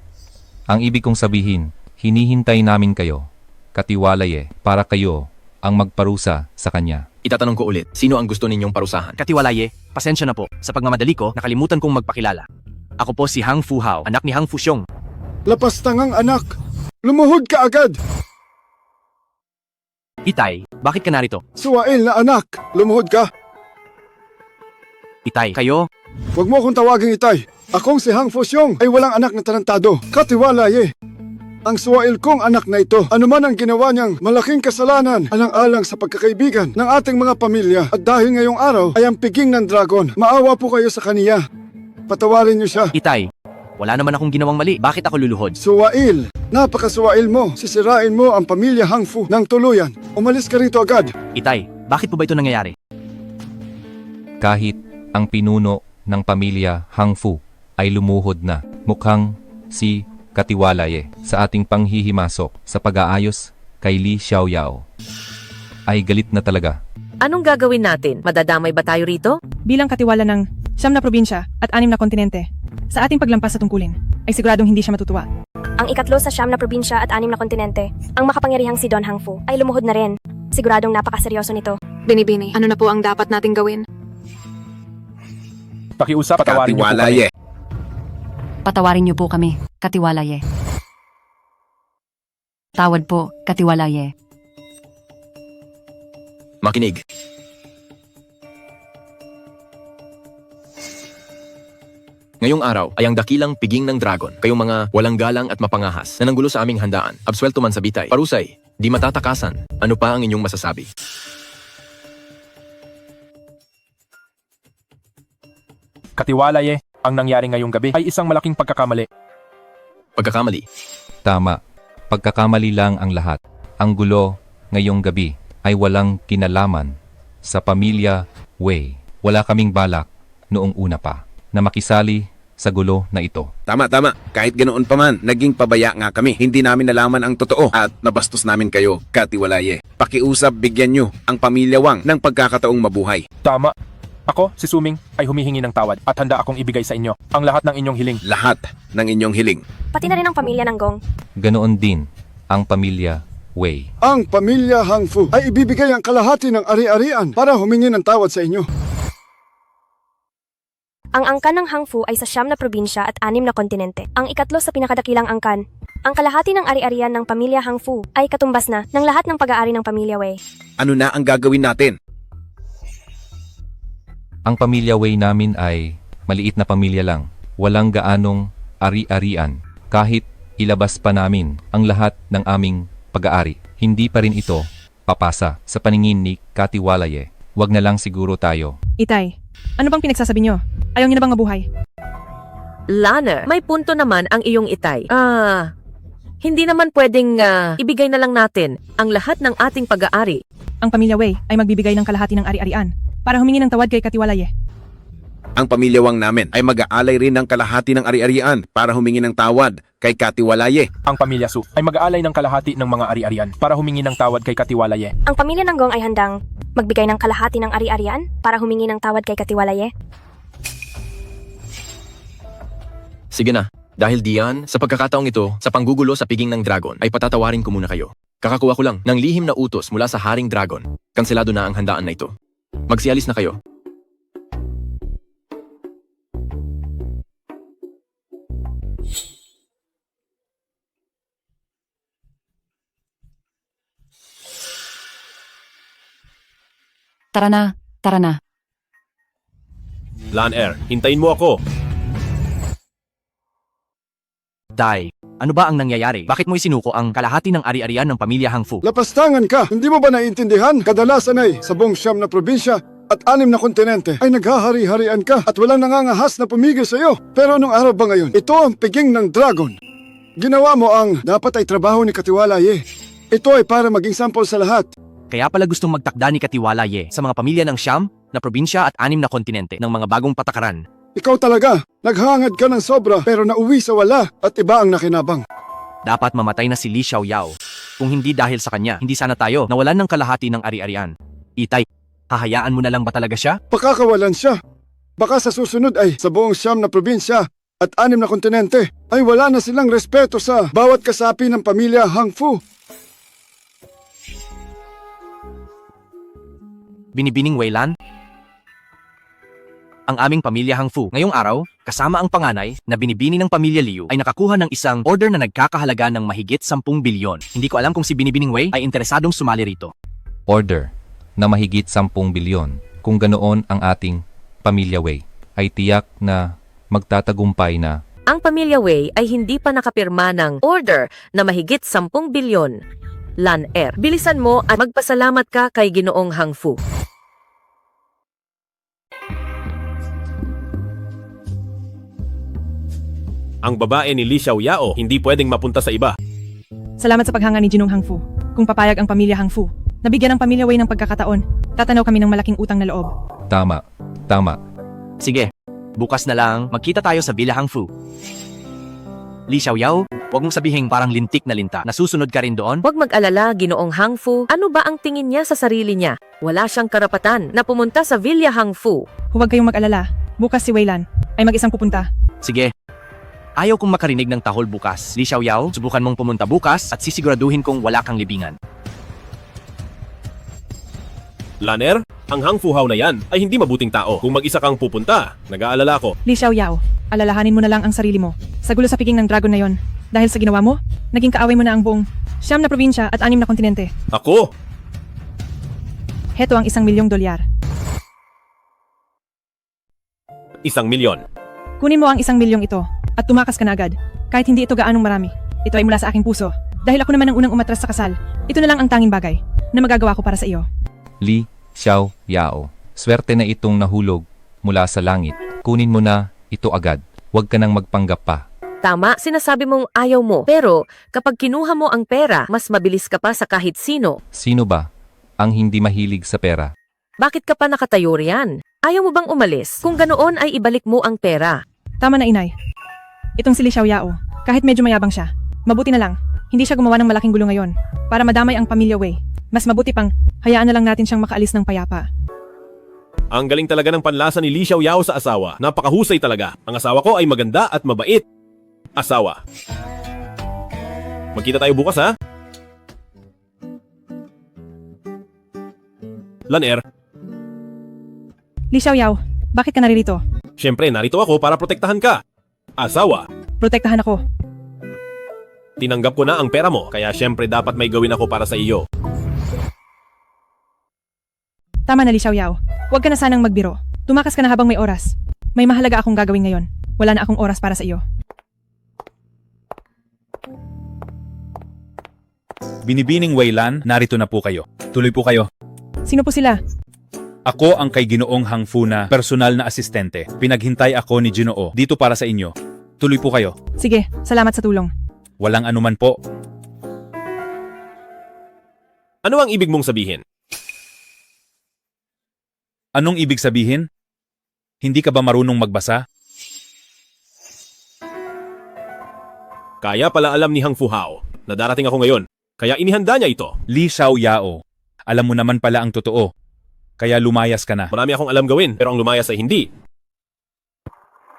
Ang ibig kong sabihin, hinihintay namin kayo, Katiwalaye, para kayo ang magparusa sa kanya. Itatanong ko ulit, sino ang gusto ninyong parusahan? Katiwalaye, pasensya na po. Sa pagmamadali ko, nakalimutan kong magpakilala. Ako po si Hang Fu Hao, anak ni Hang Fu Xiong. Lapastangang anak, lumuhod ka agad! Itay, bakit ka narito? Suwail na anak, lumuhod ka! Itay, kayo? Huwag mo akong tawaging itay. Akong si Hang Fu Xiong ay walang anak na tarantado. Katiwalaye. Ang suwail kong anak na ito, anuman ang ginawa niyang malaking kasalanan, alang-alang sa pagkakaibigan ng ating mga pamilya. At dahil ngayong araw ay ang piging ng dragon, maawa po kayo sa kaniya. Patawarin niyo siya. Itay, wala naman akong ginawang mali. Bakit ako luluhod? Suwail, napakasuwail mo. Sisirain mo ang pamilya Hang Fu ng tuluyan. Umalis ka rito agad. Itay, bakit po ba ito nangyayari? Kahit ang pinuno ng pamilya Hang Fu ay lumuhod na, mukhang si Katiwalaye sa ating panghihimasok sa pag-aayos kay Li Xiaoyao ay galit na talaga. Anong gagawin natin? Madadamay ba tayo rito? Bilang katiwala ng 9 na probinsya at 6 na kontinente, sa ating paglampas sa tungkulin, ay siguradong hindi siya matutuwa. Ang ikatlo sa 9 na probinsya at 6 na kontinente, ang makapangyarihang si Don Hang Fu, ay lumuhod na rin. Siguradong napakaseryoso nito. Binibini, ano na po ang dapat nating gawin? Pakiusap, patawarin niyo po kami. Katiwalaye. Patawarin niyo po kami, Katiwalaye. Tawad po, Katiwalaye. Makinig. Ngayong araw ay ang dakilang piging ng dragon. Kayong mga walang galang at mapangahas na nanggulo sa aming handaan. Absuelto man sa bitay. Parusay, di matatakasan. Ano pa ang inyong masasabi? Katiwalaye, ang nangyari ngayong gabi ay isang malaking pagkakamali. Pagkakamali. Tama, pagkakamali lang ang lahat. Ang gulo ngayong gabi ay walang kinalaman sa pamilya Wei. Wala kaming balak noong una pa na makisali sa gulo na ito. Tama. Kahit ganoon pa man, naging pabaya nga kami. Hindi namin nalaman ang totoo at nabastos namin kayo, Katiwalaye. Pakiusap, bigyan nyo ang pamilya Wang ng pagkakataong mabuhay. Tama. Ako, si Suming, ay humihingi ng tawad at handa akong ibigay sa inyo ang lahat ng inyong hiling. Lahat ng inyong hiling. Pati na rin ang pamilya ng Gong. Ganoon din ang pamilya Wei. Ang pamilya Hang Fu ay ibibigay ang kalahati ng ari-arian para humingi ng tawad sa inyo. Ang angkan ng Hang Fu ay sa 9 na probinsya at 6 na kontinente. Ang ikatlo sa pinakadakilang angkan. Ang kalahati ng ari-arian ng pamilya Hang Fu ay katumbas na ng lahat ng pag-aari ng pamilya Wei. Ano na ang gagawin natin? Ang pamilya Wei namin ay maliit na pamilya lang. Walang gaanong ari-arian. Kahit ilabas pa namin ang lahat ng aming pag-aari, hindi pa rin ito papasa sa paningin ni Katiwalaye. Wag na lang siguro tayo. Itay, ano bang pinagsasabi niyo? Ayaw niyo na bang mabuhay? Lana, may punto naman ang iyong itay. Hindi naman pwedeng ibigay na lang natin ang lahat ng ating pag-aari ang pamilya Wei ay magbibigay ng kalahati ng ari-arian para humingi ng tawad kay Katiwalaye. Ang pamilya Wang namin ay mag-aalay rin ng kalahati ng ari-arian para humingi ng tawad kay Katiwalaye. Ang pamilya Su ay mag-aalay ng kalahati ng mga ari-arian para humingi ng tawad kay Katiwalaye. Ang pamilya ng Gong ay handang magbigay ng kalahati ng ari-arian para humingi ng tawad kay Katiwalaye. Sige na, dahil diyan, sa pagkakataong ito, sa panggugulo sa piging ng dragon, ay patatawarin ko muna kayo. Kakakuha ko lang ng lihim na utos mula sa Haring Dragon. Kanselado na ang handaan na ito. Magsialis na kayo. Tara na, tara na. Lan-er, hintayin mo ako. Dai, ano ba ang nangyayari? Bakit mo isinuko ang kalahati ng ari-arian ng pamilya Hang Fu? Lapastangan ka! Hindi mo ba naiintindihan? Kadalasan ay sa buong 9 na probinsya at 6 na kontinente ay naghahari-harian ka at walang nangangahas na pumigil sa iyo. Pero anong araw ba ngayon? Ito ang piging ng dragon. Ginawa mo ang dapat ay trabaho ni Katiwalaye. Ito ay para maging sample sa lahat. Kaya pala gustong magtakda ni Katiwalaye sa mga pamilya ng 9 na probinsya at 6 na kontinente ng mga bagong patakaran. Ikaw talaga, naghangad ka ng sobra pero nauwi sa wala at iba ang nakinabang. Dapat mamatay na si Li Xiaoyao. Kung hindi dahil sa kanya, hindi sana tayo nawalan ng kalahati ng ari-arian. Itay, hahayaan mo na lang ba talaga siya? Pakakawalan siya. Baka sa susunod ay sa buong 9 na probinsya at 6 na kontinente ay wala na silang respeto sa bawat kasapi ng pamilya Hang Fu. Binibining Weilan? Ang aming pamilya Hang Fu ngayong araw, kasama ang panganay na binibini ng pamilya Liu ay nakakuha ng isang order na nagkakahalaga ng mahigit 10 bilyon. Hindi ko alam kung si Binibining Wei ay interesadong sumali rito. Order na mahigit 10 bilyon. Kung ganoon ang ating pamilya Wei, ay tiyak na magtatagumpay na. Ang pamilya Wei ay hindi pa nakapirma ng order na mahigit 10 bilyon. Lan-er, bilisan mo at magpasalamat ka kay Ginoong Hang Fu. Ang babae ni Li Xiaoyao hindi pwedeng mapunta sa iba. Salamat sa paghanga ni Jinong Hang Fu. Kung papayag ang pamilya Hang Fu, nabigyan ng pamilya Wei ng pagkakataon, tatanaw kami ng malaking utang na loob. Tama, tama. Sige, bukas na lang magkita tayo sa Villa Hang Fu. Li Xiaoyao, huwag mong sabihing parang lintik na linta. Nasusunod ka rin doon? Huwag mag-alala, Ginoong Hang Fu. Ano ba ang tingin niya sa sarili niya? Wala siyang karapatan na pumunta sa Villa Hang Fu. Huwag kayong mag-alala. Bukas si Weilan ay mag-isang pupunta. Sige. Ayaw kong makarinig ng tahol bukas. Li Xiaoyao, subukan mong pumunta bukas at sisiguraduhin kong wala kang libingan. Lan-er, ang Hang Fu Hao na yan ay hindi mabuting tao. Kung mag-isa kang pupunta, nag-aalala ko. Li Xiaoyao, alalahanin mo na lang ang sarili mo. Sa gulo sa piging ng dragon na yon, dahil sa ginawa mo, naging kaaway mo na ang buong 9 na probinsya at 6 na kontinente. Ako? Heto ang $1 milyong. 1 milyon. Kunin mo ang 1 milyong ito at tumakas ka na agad. Kahit hindi ito gaanong marami, ito ay mula sa aking puso. Dahil ako naman ang unang umatras sa kasal, ito na lang ang tanging bagay na magagawa ko para sa iyo. Li Xiaoyao, swerte na itong nahulog mula sa langit. Kunin mo na ito agad. Huwag ka nang magpanggap pa. Tama, sinasabi mong ayaw mo. Pero kapag kinuha mo ang pera, mas mabilis ka pa sa kahit sino. Sino ba ang hindi mahilig sa pera? Bakit ka pa nakatayo riyan? Ayaw mo bang umalis? Kung ganoon ay ibalik mo ang pera. Tama na, inay. Itong si Li Xiaoyao, kahit medyo mayabang siya, mabuti na lang, hindi siya gumawa ng malaking gulo ngayon para madamay ang pamilya Wei. Mas mabuti pang, hayaan na lang natin siyang makaalis ng payapa. Ang galing talaga ng panlasa ni Li Xiaoyao sa asawa. Napakahusay talaga. Ang asawa ko ay maganda at mabait. Asawa. Magkita tayo bukas, ha? Lan-er, Li Xiaoyao, bakit ka naririto? syempre narito ako para protektahan ka. Asawa, Protektahan ako. tinanggap ko na ang pera mo, kaya syempre dapat may gawin ako para sa iyo. Tama na, Li Xiaoyao. Huwag ka na sanang magbiro. Tumakas ka na habang may oras. May mahalaga akong gagawin ngayon. Wala na akong oras para sa iyo. Binibining Weilan, narito na po kayo. Tuloy po kayo. Sino po sila? Ako ang kay Ginoong Hang Fu na personal na asistente. Pinaghintay ako ni Ginoo dito para sa inyo. Tuloy po kayo. Sige, salamat sa tulong. Walang anuman po. Ano ang ibig mong sabihin? Anong ibig sabihin? Hindi ka ba marunong magbasa? Kaya pala alam ni Hang Fuhao na darating ako ngayon. Kaya inihanda niya ito. Li Xiaoyao, alam mo naman pala ang totoo. Kaya lumayas ka na. Marami akong alam gawin, pero ang lumayas ay hindi.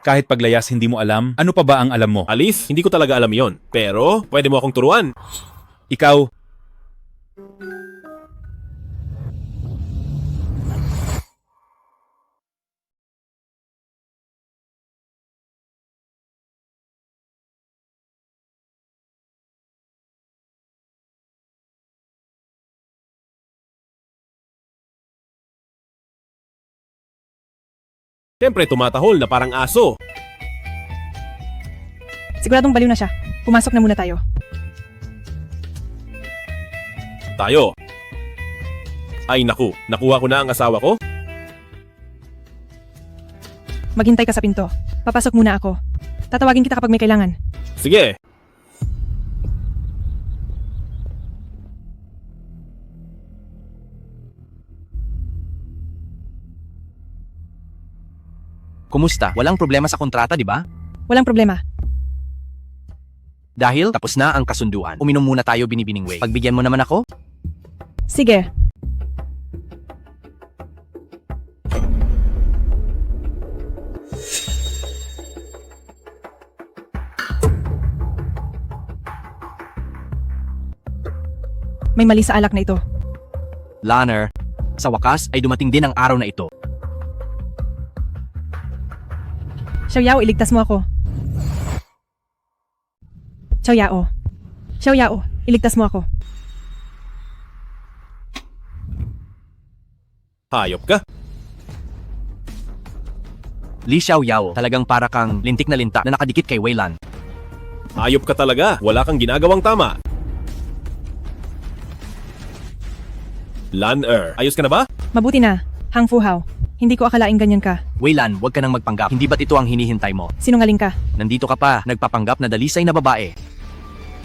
Kahit paglayas hindi mo alam, ano pa ba ang alam mo? Alice, hindi ko talaga alam yon. Pero, pwede mo akong turuan. Ikaw, Siyempre, tumatahol na parang aso. Siguradong baliw na siya. Pumasok na muna tayo. Tayo. Ay naku, nakuha ko na ang asawa ko? Maghintay ka sa pinto. Papasok muna ako. Tatawagin kita kapag may kailangan. Sige. Kumusta? Walang problema sa kontrata, di ba? Walang problema. Dahil tapos na ang kasunduan. Uminom muna tayo binibining way. Pagbigyan mo naman ako? Sige. May mali sa alak na ito. Lanner, sa wakas ay dumating din ang araw na ito. Xiaoyao, iligtas mo ako. Xiaoyao. Xiaoyao, iligtas mo ako. Hayop ka. Li Xiaoyao, talagang para kang lintik na linta na nakadikit kay Weilan. Hayop ka talaga. Wala kang ginagawang tama. Lan-er, ayos ka na ba? Mabuti na, Hang Fuhao. Hindi ko akalaing ganyan ka. Weilan, huwag ka nang magpanggap. Hindi ba't ito ang hinihintay mo? Sinungaling ka. Nandito ka pa, nagpapanggap na dalisay na babae.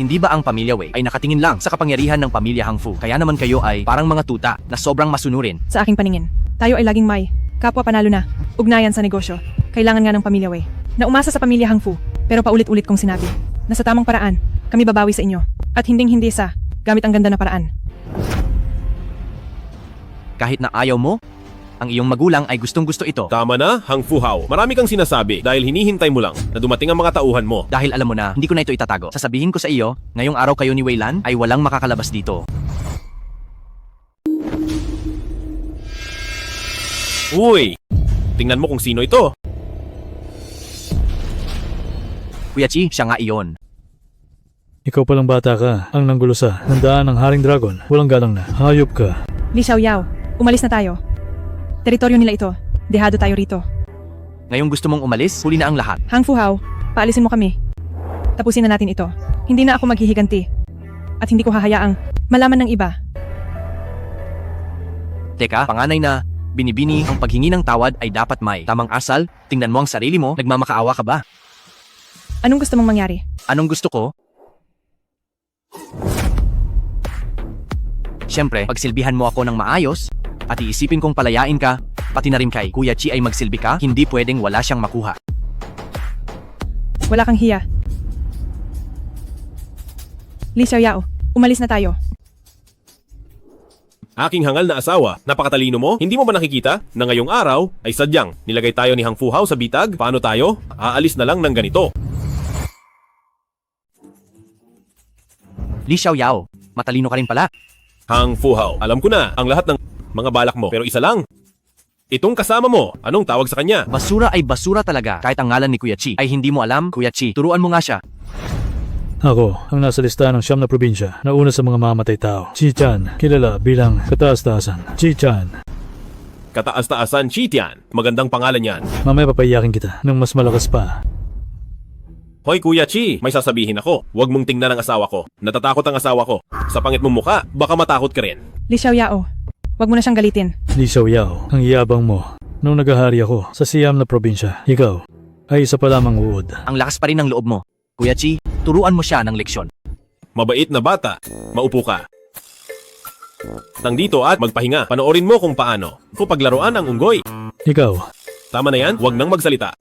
Hindi ba ang pamilya Wei ay nakatingin lang sa kapangyarihan ng pamilya Hang Fu? Kaya naman kayo ay parang mga tuta na sobrang masunurin. Sa aking paningin, tayo ay laging may kapwa panalo na, ugnayan sa negosyo. Kailangan nga ng pamilya Wei na umasa sa pamilya Hang Fu. Pero paulit-ulit kong sinabi na sa tamang paraan, kami babawi sa inyo. At hinding-hindi sa gamit ang ganda na paraan. Kahit na ayaw mo, ang iyong magulang ay gustong-gusto ito. Tama na, Hang Fuhao. Marami kang sinasabi dahil hinihintay mo lang na dumating ang mga tauhan mo. Dahil alam mo na, hindi ko na ito itatago. Sasabihin ko sa iyo, ngayong araw kayo ni Weilan ay walang makakalabas dito. Uy! Tingnan mo kung sino ito. Kuya Chi, siya nga iyon. Ikaw palang bata ka, ang nanggulo sa handaan ng Haring Dragon. Walang galang na, hayop ka. Li Xiaoyao, umalis na tayo. Teritoryo nila ito. Dehado tayo rito. Ngayong gusto mong umalis, huli na ang lahat. Hang Fuhao, paalisin mo kami. Tapusin na natin ito. Hindi na ako maghihiganti. At hindi ko hahayaang malaman ng iba. Teka, panganay na, binibini ang paghingi ng tawad ay dapat may tamang asal. Tingnan mo ang sarili mo, nagmamakaawa ka ba? Anong gusto mong mangyari? Anong gusto ko? Siyempre, pagsilbihan mo ako ng maayos, at iisipin kong palayain ka, pati na rin kay Kuya Chi ay magsilbi ka, hindi pwedeng wala siyang makuha. Wala kang hiya. Li Xiaoyao, umalis na tayo. Aking hangal na asawa, napakatalino mo? Hindi mo ba nakikita na ngayong araw ay sadyang nilagay tayo ni Hang Fuhao sa bitag? Paano tayo? Aalis na lang ng ganito. Li Xiaoyao, matalino ka rin pala. Hang Fuhao, alam ko na ang lahat ng mga balak mo, pero isa lang. Itong kasama mo, anong tawag sa kanya? Basura ay basura talaga. Kahit ang ngalan ni Kuya Chi ay hindi mo alam, Kuya Chi, turuan mo nga siya. Ako, ang nasa listahan ng 9 na probinsya na una sa mga mamatay tao. Chi-chan, kilala bilang kataas-taasan. Chi-chan. Kataas-taasan Chitian. Magandang pangalan yan. Mamaya papayakin kita ng mas malakas pa. Hoy Kuya Chi, may sasabihin ako. Huwag mong tingnan ang asawa ko. Natatakot ang asawa ko. Sa pangit mong mukha, baka matakot ka rin. Li Xiaoyao, wag mo na siyang galitin. Li Xiaoyao, ang iyabang mo. Nung naghahari ako sa Siam na probinsya, ikaw ay isa pa lamang uod. Ang lakas pa rin ng loob mo. Kuya Chi, turuan mo siya ng leksyon. Mabait na bata. Maupo ka. Nandito at magpahinga. Panoorin mo kung paano ko paglaruan ang unggoy. Ikaw, Tama na yan, huwag nang magsalita.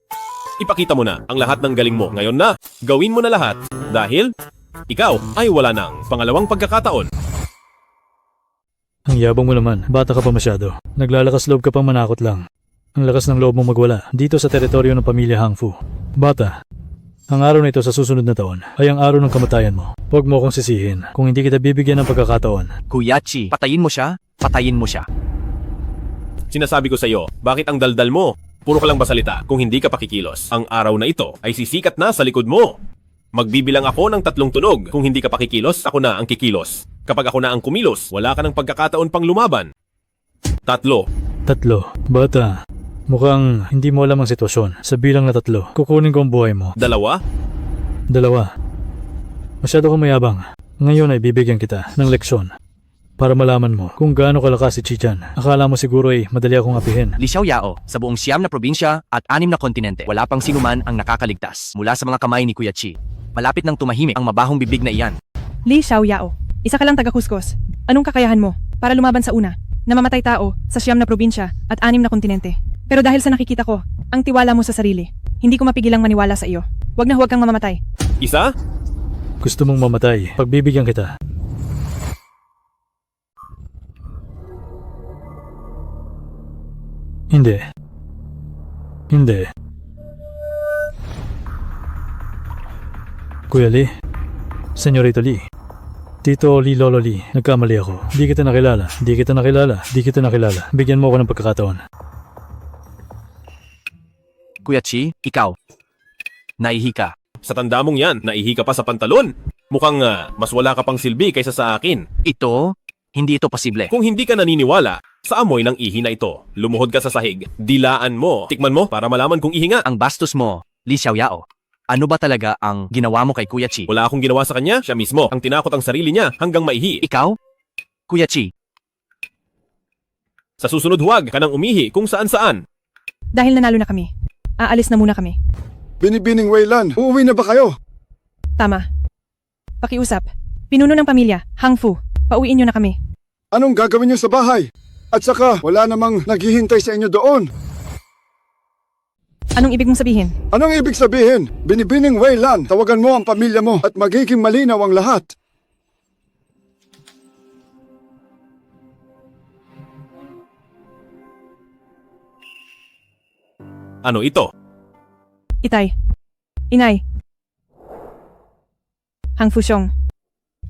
Ipakita mo na ang lahat ng galing mo. Ngayon na, gawin mo na lahat. Dahil, ikaw ay wala ng pangalawang pagkakataon. ang yabang mo naman. Bata ka pa masyado. Naglalakas loob ka pang manakot lang. Ang lakas ng loob mong magwala dito sa teritoryo ng pamilya Hangfu. Bata, ang araw na ito sa susunod na taon ay ang araw ng kamatayan mo. Huwag mo akong sisihin kung hindi kita bibigyan ng pagkakataon. Kuya Chi, patayin mo siya, patayin mo siya. Sinasabi ko sa iyo, bakit ang daldal mo? Puro ka lang basalita kung hindi ka pakikilos. Ang araw na ito ay sisikat na sa likod mo. Magbibilang ako ng 3 tunog. Kung hindi ka pakikilos, ako na ang kikilos. Kapag ako na ang kumilos, wala ka ng pagkakataon pang lumaban. 3. 3. Bata, mukhang hindi mo alam ang sitwasyon. Sa bilang na 3, kukunin ko ang buhay mo. 2. 2. Masyado kang mayabang. Ngayon ay bibigyan kita ng leksyon para malaman mo kung gaano kalakas si Chichan. Akala mo siguro ay madali akong apihin. Li Xiaoyao, sa buong 9 na probinsya at 6 na kontinente, wala pang sinuman ang nakakaligtas mula sa mga kamay ni Kuya Chi. Malapit nang tumahimik ang mabahong bibig na iyan. Li Xiaoyao, isa ka lang taga-Kuskus. Anong kakayahan mo para lumaban sa una, na mamatay tao sa 9 na probinsya at 6 na kontinente? Pero dahil sa nakikita ko, ang tiwala mo sa sarili, hindi ko mapigilang maniwala sa iyo. Huwag kang mamamatay. Isa? Gusto mong mamatay, pagbibigyan kita. Hindi. Kuya Lee, Senyorito Lee, Tito Lee Lolo Lee, nagkamali ako. Di kita nakilala. Bigyan mo ako ng pagkakataon. Kuya Chi, ikaw. Naihi ka. Sa tanda mong yan, naihi ka pa sa pantalon. Mukhang mas wala ka pang silbi kaysa sa akin. Hindi ito posible. Kung hindi ka naniniwala sa amoy ng ihi na ito, lumuhod ka sa sahig, dilaan mo, tikman mo para malaman kung ihi nga. Ang bastos mo, Li Xiaoyao. Ano ba talaga ang ginawa mo kay Kuya Chi? Wala akong ginawa sa kanya, siya mismo ang tinakot ang sarili niya hanggang maihi. Ikaw? Kuya Chi. Sa susunod huwag ka nang umihi kung saan-saan. Dahil nanalo na kami, aalis na muna kami. Binibining Weilan, uuwi na ba kayo? Tama. Pakiusap. Pinuno ng pamilya, Hangfu. Pauwiin niyo na kami. Anong gagawin niyo sa bahay? At saka, wala namang naghihintay sa inyo doon. Anong ibig mong sabihin? Anong ibig sabihin? Binibining Weilan, tawagan mo ang pamilya mo at magiging malinaw ang lahat. Ano ito? Itay. Inay. Hangfu Xiong.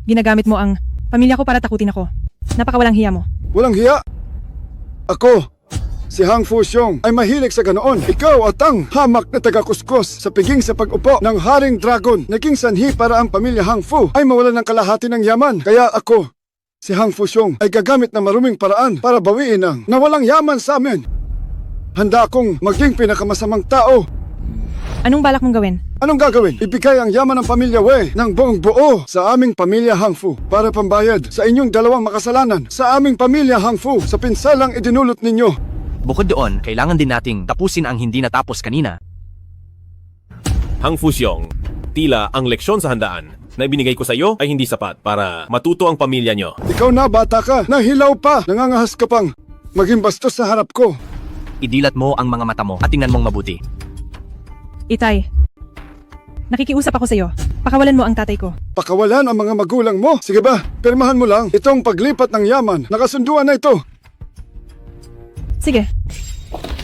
Ginagamit mo ang pamilya ko para takutin ako. Napakawalang hiya mo. Walang hiya? Ako, si Hangfu Xiong ay mahilig sa ganoon. Ikaw at ang hamak na taga-kuskus sa piging sa pag-upo ng Haring Dragon. Naging sanhi para ang pamilya Hangfu ay mawalan ng kalahati ng yaman. Kaya ako, si Hangfu Xiong ay gagamit ng maruming paraan para bawiin ang nawalang yaman sa amin. Handa akong maging pinakamasamang tao. Anong balak mong gawin? Anong gagawin? Ibigay ang yaman ng pamilya Wei ng buong buo sa aming pamilya Hangfu para pambayad sa inyong dalawang makasalanan sa aming pamilya Hangfu sa pinsalang idinulot ninyo. Bukod doon, kailangan din nating tapusin ang hindi natapos kanina. Hangfu Xiong, tila ang leksyon sa handaan na ibinigay ko sa iyo ay hindi sapat para matuto ang pamilya nyo. Ikaw na, bata ka, nahilaw pa, nangangahas ka pang maging bastos sa harap ko. Idilat mo ang mga mata mo at tingnan mong mabuti. Itay. Nakikiusap ako sa iyo. Pakawalan mo ang tatay ko. Pakawalan ang mga magulang mo? Sige ba, pirmahan mo lang itong paglipat ng yaman. Nakasunduan na ito. Sige.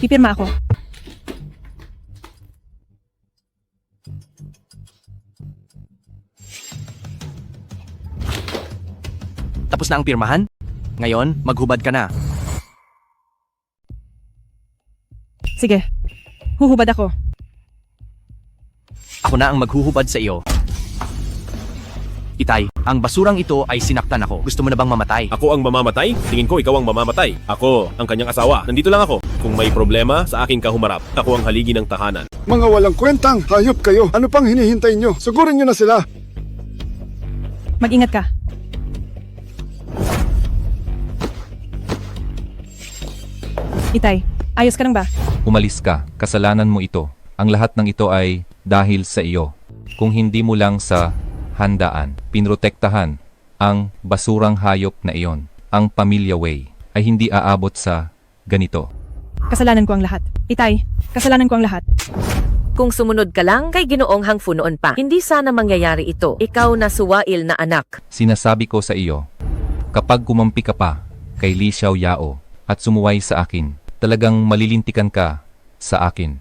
Pipirma ako. Tapos na ang pirmahan? Ngayon, maghubad ka na. Sige. Huhubad ako. Ako na ang maghuhubad sa iyo. Itay, ang basurang ito ay sinaktan ako. Gusto mo na bang mamatay? Ako ang mamamatay? Tingin ko ikaw ang mamamatay. Ako ang kanyang asawa. Nandito lang ako. Kung may problema, sa aking kahumarap. Ako ang haligi ng tahanan. Mga walang kwentang, hayop kayo. Ano pang hinihintay nyo? Sugurin nyo na sila. Mag-ingat ka. Itay, ayos ka lang ba? Umalis ka, kasalanan mo ito. Ang lahat ng ito ay dahil sa iyo. Kung hindi mo lang sa handaan, pinrotektahan ang basurang hayop na iyon, ang pamilya Wei ay hindi aabot sa ganito. Kasalanan ko ang lahat. Itay, kasalanan ko ang lahat. Kung sumunod ka lang kay Ginoong Hangfu noon pa, hindi sana mangyayari ito. Ikaw na suwail na anak. Sinasabi ko sa iyo, kapag kumampi ka pa kay Li Xiaoyao at sumuway sa akin, talagang malilintikan ka sa akin.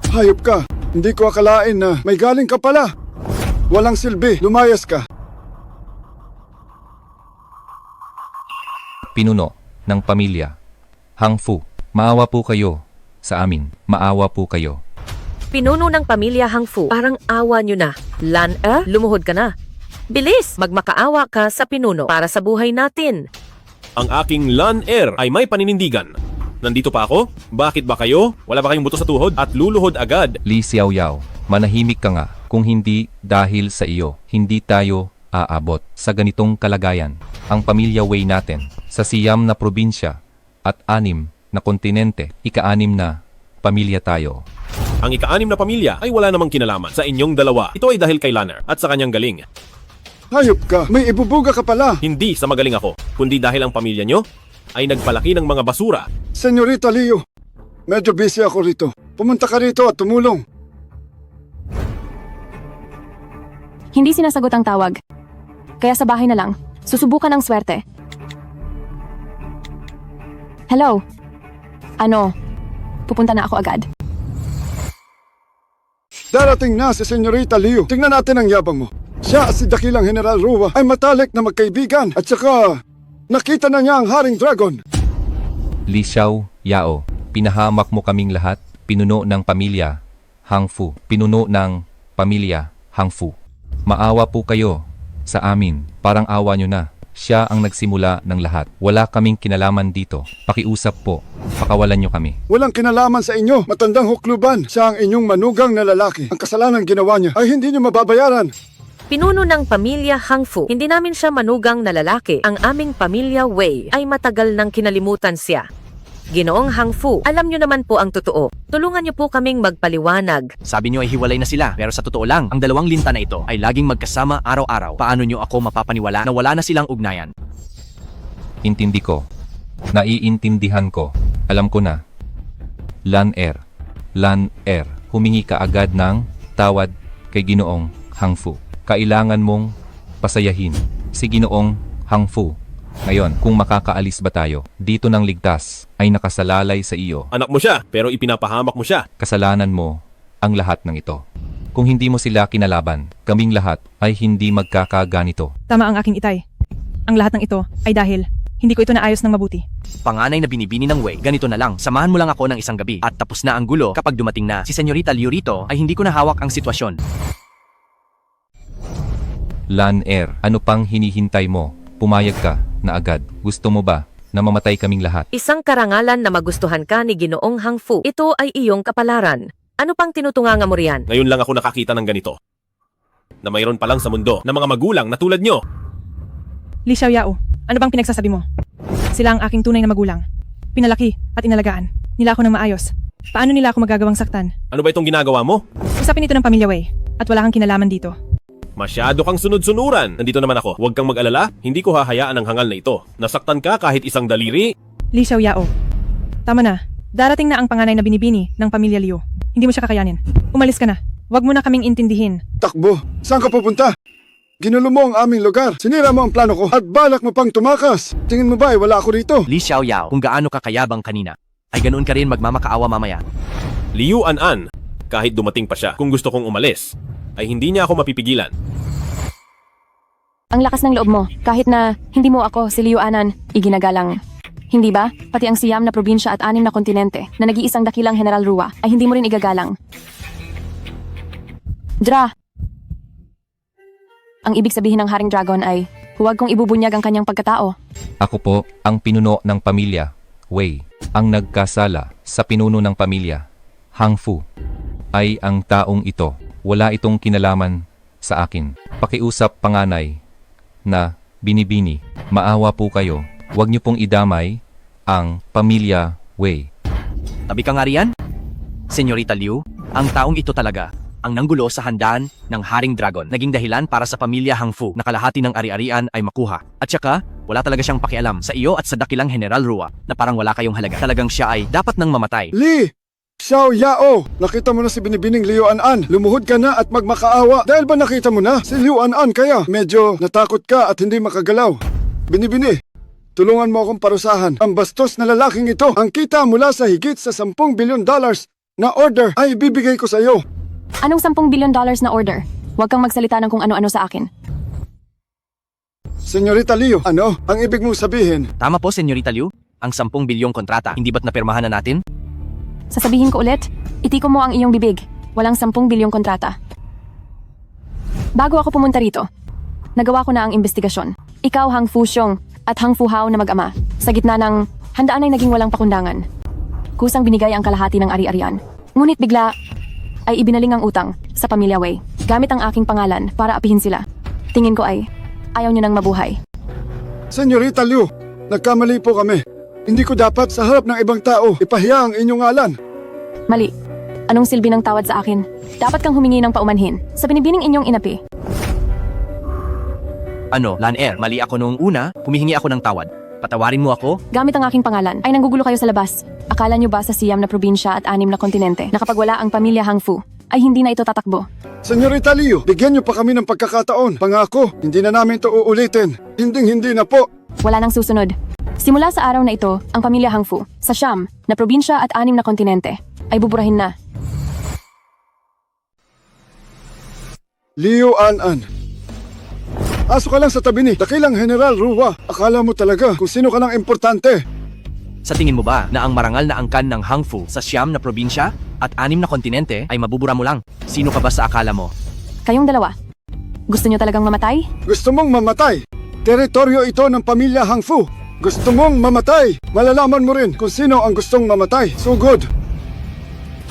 Hayop ka. Hindi ko akalain na may galing ka pala. Walang silbi. Lumayas ka. Pinuno ng pamilya Hangfu, maawa po kayo sa amin. Maawa po kayo. Pinuno ng pamilya Hangfu, parang awa nyo na. Lan lumuhod ka na. Bilis, magmakaawa ka sa pinuno para sa buhay natin. Ang aking Lan ay may paninindigan. Nandito pa ako? Bakit ba kayo? Wala ba kayong buto sa tuhod at luluhod agad? Li Xiaoyao, manahimik ka nga. Kung hindi dahil sa iyo, hindi tayo aabot sa ganitong kalagayan. Ang pamilya Wei natin sa siyam na probinsya at 6 na kontinente, ika-6 na pamilya tayo. Ang ika-6 na pamilya ay wala namang kinalaman sa inyong dalawa. Ito ay dahil kay Lanner at sa kanyang galing. Hayop ka. May ibubuga ka pala. Hindi sa magaling ako, kundi dahil ang pamilya nyo ay nagpalaki ng mga basura. Senyorita Liu, medyo busy ako rito. Pumunta ka rito at tumulong. Hindi sinasagot ang tawag. Kaya sa bahay na lang, susubukan ang swerte. Hello? Ano? Pupunta na ako agad. Darating na si Senyorita Liu. Tingnan natin ang yabang mo. Siya at si dakilang General Ruwa ay matalik na magkaibigan at saka nakita na niya ang Haring Dragon. Li Xiaoyao, pinahamak mo kaming lahat, pinuno ng pamilya Hangfu, pinuno ng pamilya Hangfu. Maawa po kayo sa amin, parang awa nyo na. Siya ang nagsimula ng lahat. Wala kaming kinalaman dito. Pakiusap po, pakawalan nyo kami. Walang kinalaman sa inyo. Matandang hukluban. Siya ang inyong manugang na lalaki. Ang kasalanan ginawa niya ay hindi niyo mababayaran. Pinuno ng pamilya Hangfu, hindi namin siya manugang na lalaki. Ang aming pamilya Wei ay matagal nang kinalimutan siya. Ginoong Hangfu, alam nyo naman po ang totoo. Tulungan nyo po kaming magpaliwanag. Sabi nyo ay hiwalay na sila, pero sa totoo lang, ang dalawang linta na ito ay laging magkasama araw-araw. Paano nyo ako mapapaniwala na wala na silang ugnayan? Intindi ko. Naiintindihan ko. Alam ko na. Lan, humingi ka agad ng tawad kay Ginoong Hangfu. Kailangan mong pasayahin si Ginoong Hangfu. Ngayon, kung makakaalis ba tayo dito ng ligtas ay nakasalalay sa iyo. Anak mo siya, pero ipinapahamak mo siya. Kasalanan mo ang lahat ng ito. Kung hindi mo sila kinalaban, kaming lahat ay hindi magkakaganito. Tama ang aking itay. Ang lahat ng ito ay dahil hindi ko ito naayos ng mabuti. Panganay na binibini ng Wei, ganito na lang. Samahan mo lang ako ng isang gabi at tapos na ang gulo. Kapag dumating na si Senyorita Liu rito ay hindi ko na hawak ang sitwasyon. Lan, ano pang hinihintay mo? Pumayag ka na agad. Gusto mo ba na mamatay kaming lahat? Isang karangalan na magustuhan ka ni Ginoong Hangfu. Ito ay iyong kapalaran. Ano pang tinutunganga mo riyan? Ngayon lang ako nakakita ng ganito. Na mayroon pa lang sa mundo na mga magulang na tulad nyo. Li Xiaoyao, ano bang pinagsasabi mo? Sila ang aking tunay na magulang. Pinalaki at inalagaan. Nila ako ng maayos. Paano nila ako magagawang saktan? Ano ba itong ginagawa mo? Usapin ito ng pamilya Wei at wala kang kinalaman dito. Masyado kang sunod-sunuran. Nandito naman ako. Huwag kang mag-alala. Hindi ko hahayaan ang hangal na ito. Nasaktan ka kahit isang daliri. Li Xiaoyao, tama na. Darating na ang panganay na binibini ng pamilya Liu. Hindi mo siya kakayanin. Umalis ka na. Huwag mo na kaming intindihin. Takbo. Saan ka pupunta? Ginulo mo ang aming lugar. Sinira mo ang plano ko at balak mo pang tumakas. Tingin mo ba ay wala ako rito? Li Xiaoyao, kung gaano ka kayabang kanina, ay ganoon ka rin magmamakaawa mamaya. Liu An, kahit dumating pa siya, kung gusto kong umalis, ay hindi niya ako mapipigilan. Ang lakas ng loob mo, kahit na hindi mo ako, si Liu Anan, iginagalang. Hindi ba? Pati ang siyam na probinsya at 6 na kontinente na nag-iisang dakilang General Ruwa ay hindi mo rin igagalang. Dra! Ang ibig sabihin ng Haring Dragon ay huwag kong ibubunyag ang kanyang pagkatao. Ako po ang pinuno ng pamilya Wei. Ang nagkasala sa pinuno ng pamilya Hangfu ay ang taong ito. Wala itong kinalaman sa akin. Pakiusap panganay na binibini. Maawa po kayo. Huwag niyo pong idamay ang pamilya Wei. Tabi ka nga riyan? Senyorita Liu, ang taong ito talaga ang nanggulo sa handaan ng Haring Dragon. Naging dahilan para sa pamilya Hangfu na kalahati ng ari-arian ay makuha. At saka, wala talaga siyang pakialam sa iyo at sa dakilang General Rua na parang wala kayong halaga. Talagang siya ay dapat nang mamatay. Li! Xiao Yao! Nakita mo na si Binibining Liu An. Lumuhod ka na at magmakaawa. Dahil ba nakita mo na si Liu An kaya medyo natakot ka at hindi makagalaw? Binibini, tulungan mo akong parusahan. Ang bastos na lalaking ito, ang kita mula sa higit sa $10 billion na order ay bibigay ko sa iyo. Anong $10 billion na order? Huwag kang magsalita ng kung ano-ano sa akin. Senyorita Liu, ano ang ibig mong sabihin? Tama po, Senyorita Liu. Ang 10 bilyong kontrata, hindi ba't napirmahan na natin? Sasabihin ko ulit, itiko mo ang iyong bibig. Walang 10 bilyong kontrata. Bago ako pumunta rito, nagawa ko na ang investigasyon. Ikaw, Hang Fu Xiong, at Hang Fu Hao na mag-ama, sa gitna ng handaan ay naging walang pakundangan. Kusang binigay ang kalahati ng ari-arian. Ngunit bigla ay ibinaling ang utang sa pamilya Wei, gamit ang aking pangalan para apihin sila. Tingin ko ay ayaw niyo nang mabuhay. Senyorita Liu, nagkamali po kami. Hindi ko dapat sa harap ng ibang tao ipahiya ang inyong ngalan. Mali. Anong silbi ng tawad sa akin? Dapat kang humingi ng paumanhin sa binibining inyong inapi. Ano, Lan-er, mali ako nung una, humihingi ako ng tawad. Patawarin mo ako? Gamit ang aking pangalan, ay nanggugulo kayo sa labas. Akala niyo ba sa siyam na probinsya at 6 na kontinente na kapag wala ang pamilya Hang Fu, ay hindi na ito tatakbo? Senyorita Liu, bigyan niyo pa kami ng pagkakataon. Pangako, hindi na namin ito uulitin. Hindi na po. Wala nang susunod. Simula sa araw na ito, ang pamilya Hang Fu, sa siyam na probinsya at 6 na kontinente, ay buburahin na. Liu An. Aso ka lang sa tabi ni dakilang General Rua. Akala mo talaga kung sino ka lang importante. Sa tingin mo ba na ang marangal na angkan ng Hang Fu sa siyam na probinsya at 6 na kontinente ay mabubura mo lang? Sino ka ba sa akala mo? Kayong dalawa, gusto niyo talagang mamatay? Gusto mong mamatay? Teritoryo ito ng pamilya Hang Fu. Gusto mong mamatay? Malalaman mo rin kung sino ang gustong mamatay. Sugod!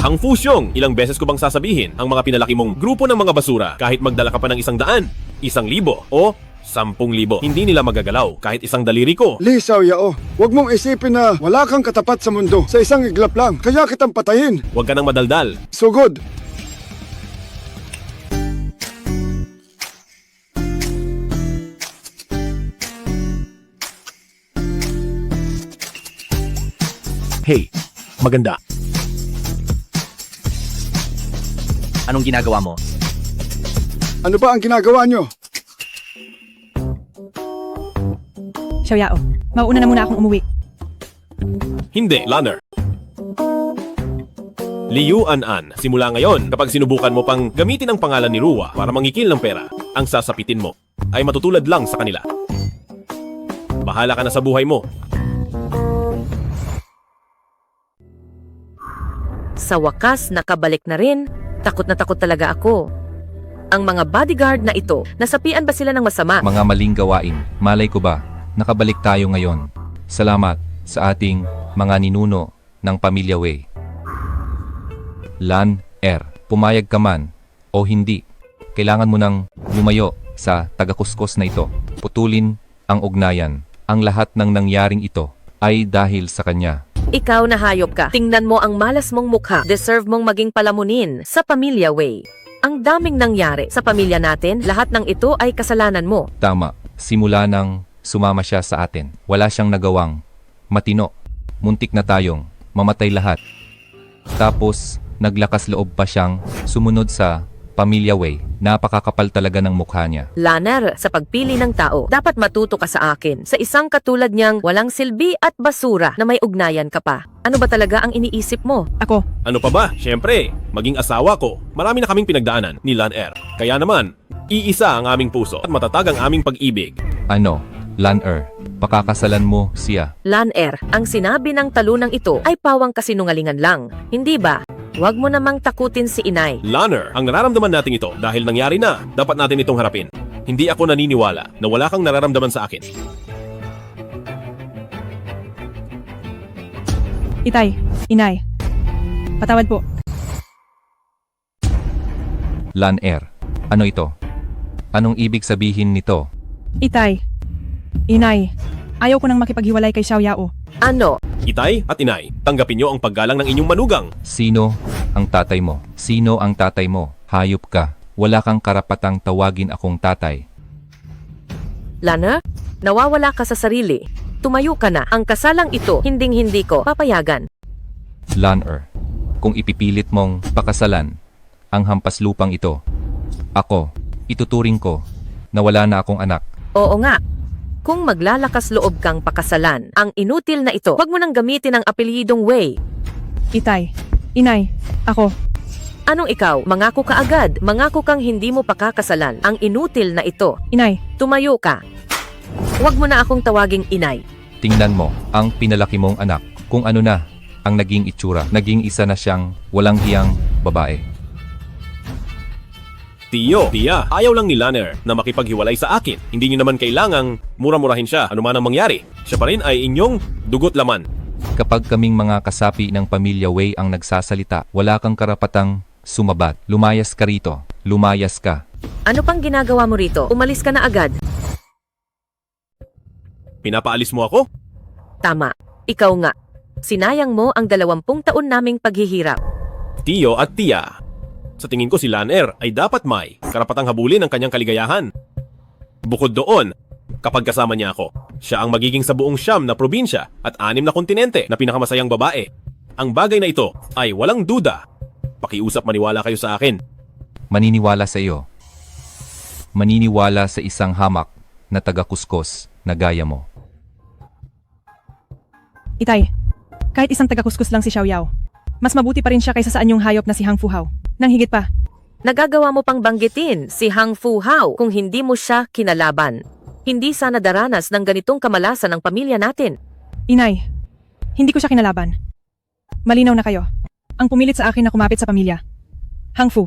Hang Fu Xiong, ilang beses ko bang sasabihin ang mga pinalaki mong grupo ng mga basura kahit magdala ka pa ng 100, 1,000 o 10,000. Hindi nila magagalaw kahit isang daliri ko. Li Xiao Yao, huwag mong isipin na wala kang katapat sa mundo sa isang iglap lang. Kaya kitang patayin. Huwag ka nang madaldal. Sugod! Hey, maganda. Anong ginagawa mo? Ano ba ang ginagawa nyo? Xiao Yao, mauuna na muna akong umuwi. Hindi, Lanner. Liu An, simula ngayon, kapag sinubukan mo pang gamitin ang pangalan ni Rua para mangikil ng pera, ang sasapitin mo ay matutulad lang sa kanila. Bahala ka na sa buhay mo. Sa wakas, nakabalik na rin. Takot na takot talaga ako. Ang mga bodyguard na ito, nasapian ba sila ng masama? Mga maling gawain, malay ko ba, nakabalik tayo ngayon. Salamat sa ating mga ninuno ng pamilya Wei. Lan-er, pumayag ka man o hindi, kailangan mo nang lumayo sa tagakuskus na ito. Putulin ang ugnayan. Ang lahat ng nangyaring ito ay dahil sa kanya. Ikaw na hayop ka. Tingnan mo ang malas mong mukha. Deserve mong maging palamunin sa pamilya Wei. Ang daming nangyari sa pamilya natin, lahat ng ito ay kasalanan mo. Tama, simula nang sumama siya sa atin. Wala siyang nagawang matino. Muntik na tayong mamatay lahat. Tapos, naglakas loob pa siyang sumunod sa pamilya Wei. Napakakapal talaga ng mukha niya. Lanner, sa pagpili ng tao, dapat matuto ka sa akin. Sa isang katulad niyang walang silbi at basura na may ugnayan ka pa. Ano ba talaga ang iniisip mo? Ako. Ano pa ba? Siyempre, maging asawa ko. Marami na kaming pinagdaanan ni Lan-er. Kaya naman, iisa ang aming puso at matatag ang aming pag-ibig. Ano, Lan-er, pakakasalan mo siya. Lan-er, ang sinabi ng talunang ito ay pawang kasinungalingan lang. Hindi ba? Huwag mo namang takutin si inay. Lanner, ang nararamdaman natin ito dahil nangyari na, dapat natin itong harapin. Hindi ako naniniwala na wala kang nararamdaman sa akin. Itay, inay. Patawad po. Lan-er, ano ito? Anong ibig sabihin nito? Itay, inay. Ayaw ko nang makipaghiwalay kay Xiao Yao. Ano? Itay at inay, tanggapin niyo ang paggalang ng inyong manugang. Sino ang tatay mo? Sino ang tatay mo? Hayop ka. Wala kang karapatang tawagin akong tatay. Lana, nawawala ka sa sarili. Tumayo ka na. Ang kasalang ito, hinding-hindi ko papayagan. Lanner, kung ipipilit mong pakasalan ang hampas lupang ito, ako, ituturing ko na wala na akong anak. Oo nga. Kung maglalakas loob kang pakasalan, ang inutil na ito, wag mo nang gamitin ang apelyidong Wei. Itay, inay, ako. Anong ikaw? Mangako ka agad. Mangako kang hindi mo pakakasalan ang inutil na ito. Inay, Tumayo ka. Huwag mo na akong tawaging inay. Tingnan mo ang pinalaki mong anak kung ano na ang naging itsura. Naging isa na siyang walang hiyang babae. Tia, ayaw lang ni Lanner na makipaghiwalay sa akin. Hindi niyo naman kailangang mura-murahin siya ano man ang mangyari. Siya pa rin ay inyong dugot laman. Kapag kaming mga kasapi ng pamilya Wei ang nagsasalita, wala kang karapatang sumabat. Lumayas ka rito. Lumayas ka. Ano pang ginagawa mo rito? Umalis ka na agad. Pinapaalis mo ako? Tama. Ikaw nga. Sinayang mo ang 20 taon naming paghihirap. Tio at Tia. Sa tingin ko si Lanner ay dapat may karapatang habulin ang kanyang kaligayahan. Bukod doon, kapag kasama niya ako, siya ang magiging sa buong Siyam na probinsya at 6 na kontinente na pinakamasayang babae. Ang bagay na ito ay walang duda. Pakiusap maniwala kayo sa akin. Maniniwala sa iyo. Maniniwala sa isang hamak na taga-kuskos na gaya mo. Itay, kahit isang taga-kuskus lang si Xiao Yao, mas mabuti pa rin siya kaysa sa anyong hayop na si Hang Fu Hao. Nang higit pa, Nagagawa mo pang banggitin si Hang Fu Hao kung hindi mo siya kinalaban. Hindi sana daranas ng ganitong kamalasan ng pamilya natin. inay, hindi ko siya kinalaban. Malinaw na kayo. Ang pumilit sa akin na kumapit sa pamilya. Hang Fu.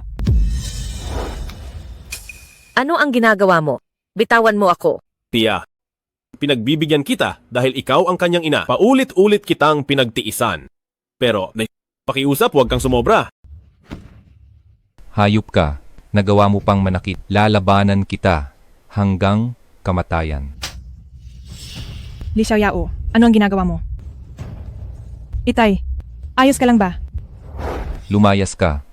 Ano ang ginagawa mo? Bitawan mo ako. Tia, pinagbibigyan kita dahil ikaw ang kanyang ina. Paulit-ulit kitang pinagtiisan. Pero, pakiusap, huwag kang sumobra. Hayop ka. Nagawa mo pang manakit. Lalabanan kita hanggang kamatayan. Li Xiao Yao, ano ang ginagawa mo? Itay, ayos ka lang ba? Lumayas ka.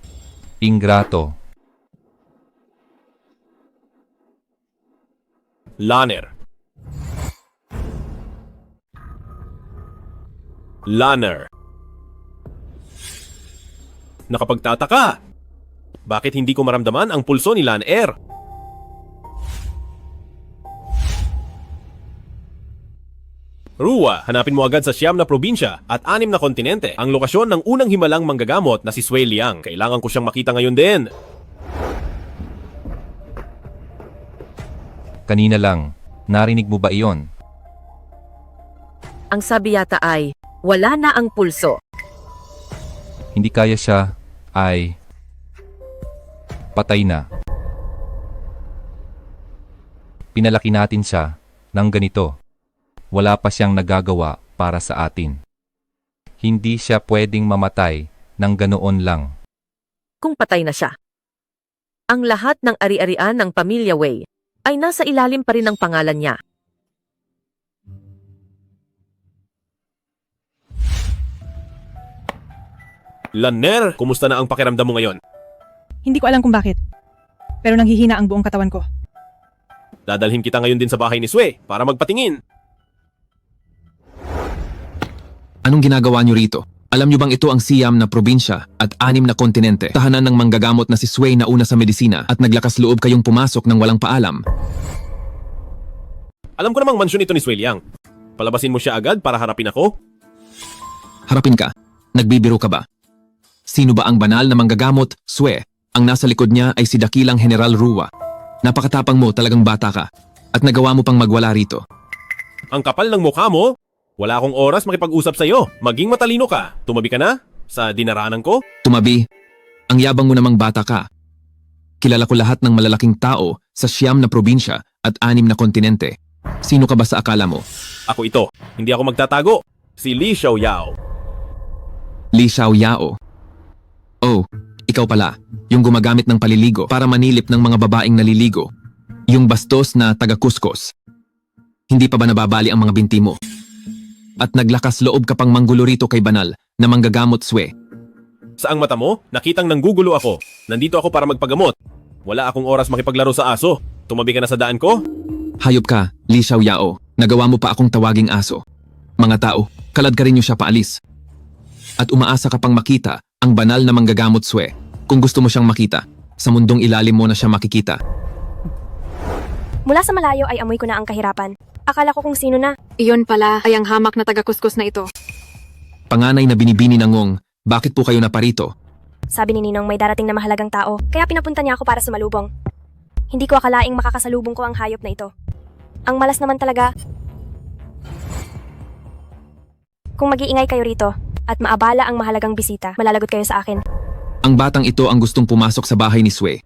Ingrato. Lanner. Nakapagtataka. Bakit hindi ko maramdaman ang pulso ni Lanner? Ruwa, hanapin mo agad sa 9 na probinsya at 6 na kontinente ang lokasyon ng unang himalang manggagamot na si Sui Liang. Kailangan ko siyang makita ngayon din. Kanina lang. Narinig mo ba iyon? Ang sabi yata ay, wala na ang pulso. Hindi kaya siya ay patay na. Pinalaki natin siya ng ganito. Wala pa siyang nagagawa para sa atin. Hindi siya pwedeng mamatay ng ganoon lang. Kung patay na siya. Ang lahat ng ari-arian ng pamilya Wei ay nasa ilalim pa rin ng pangalan niya. Lanner, kumusta na ang pakiramdam mo ngayon? Hindi ko alam kung bakit. Pero nanghihina ang buong katawan ko. Dadalhin kita ngayon din sa bahay ni Sui para magpatingin. Anong ginagawa niyo rito? Alam niyo bang ito ang Siam na probinsya at 6 na kontinente? Tahanan ng manggagamot na si Sui na una sa medisina at naglakas loob kayong pumasok ng walang paalam. Alam ko namang mansyon ito ni Sui Liang. Palabasin mo siya agad para harapin ako? Harapin ka. Nagbibiro ka ba? Sino ba ang banal na manggagamot? Sui. Ang nasa likod niya ay si Dakilang General Ruwa. Napakatapang mo, talagang bata ka. At nagawa mo pang magwala rito. Ang kapal ng mukha mo? Wala akong oras makipag-usap sa'yo. Maging matalino ka. Tumabi ka na? Sa dinaranan ko? Tumabi. Ang yabang mo namang bata ka. Kilala ko lahat ng malalaking tao sa 9 na probinsya at 6 na kontinente. Sino ka ba sa akala mo? Ako ito. Hindi ako magtatago. Si Li Xiao Yao. Li Xiao Yao. Oh, ikaw pala. Yung gumagamit ng paliligo para manilip ng mga babaeng naliligo. Yung bastos na taga-kuskos. Hindi pa ba nababali ang mga binti mo? At naglakas loob ka pang manggulo rito kay banal na manggagamot Sui. Saang mata mo? Nakitang nanggugulo ako. Nandito ako para magpagamot. Wala akong oras makipaglaro sa aso. Tumabi ka na sa daan ko? Hayop ka, Li Xiaoyao. Nagawa mo pa akong tawaging aso. Mga tao, kalad ka rin niyo siya paalis. At umaasa ka pang makita ang banal na manggagamot Sue. Kung gusto mo siyang makita, sa mundong ilalim mo na siya makikita. Mula sa malayo ay amoy ko na ang kahirapan. Akala ko kung sino na. Iyon pala ay ang hamak na taga-kuskus na ito. Panganay na binibini ng Ngong, bakit po kayo naparito? Sabi ni Ninong may darating na mahalagang tao, kaya pinapunta niya ako para sumalubong. Hindi ko akalaing makakasalubong ko ang hayop na ito. Ang malas naman talaga. Kung mag-iingay kayo rito at maabala ang mahalagang bisita, malalagot kayo sa akin. Ang batang ito ang gustong pumasok sa bahay ni Sue.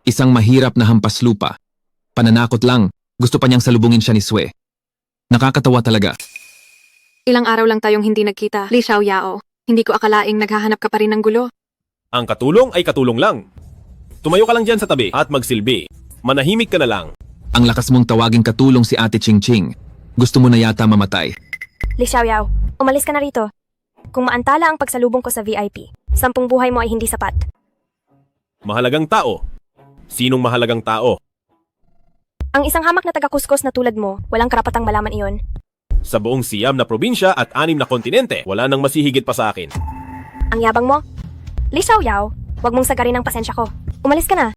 Isang mahirap na hampas lupa. Pananakot lang, gusto pa niyang salubungin siya ni Sue. Nakakatawa talaga. Ilang araw lang tayong hindi nagkita, Li Xiaoyao. Hindi ko akalaing naghahanap ka pa rin ng gulo. Ang katulong ay katulong lang. Tumayo ka lang dyan sa tabi at magsilbi. Manahimik ka na lang. Ang lakas mong tawaging katulong si Ate Ching Ching. Gusto mo na yata mamatay. Li Xiaoyao, umalis ka na rito. Kung maantala ang pagsalubong ko sa VIP, 10 buhay mo ay hindi sapat. Mahalagang tao. Sinong mahalagang tao? Ang isang hamak na taga-kuskus na tulad mo, walang karapatang malaman iyon. Sa buong siyam na probinsya at 6 na kontinente, wala nang masihigit pa sa akin. Ang yabang mo? Li Xiaoyao, wag mong sagarin ang pasensya ko. Umalis ka na.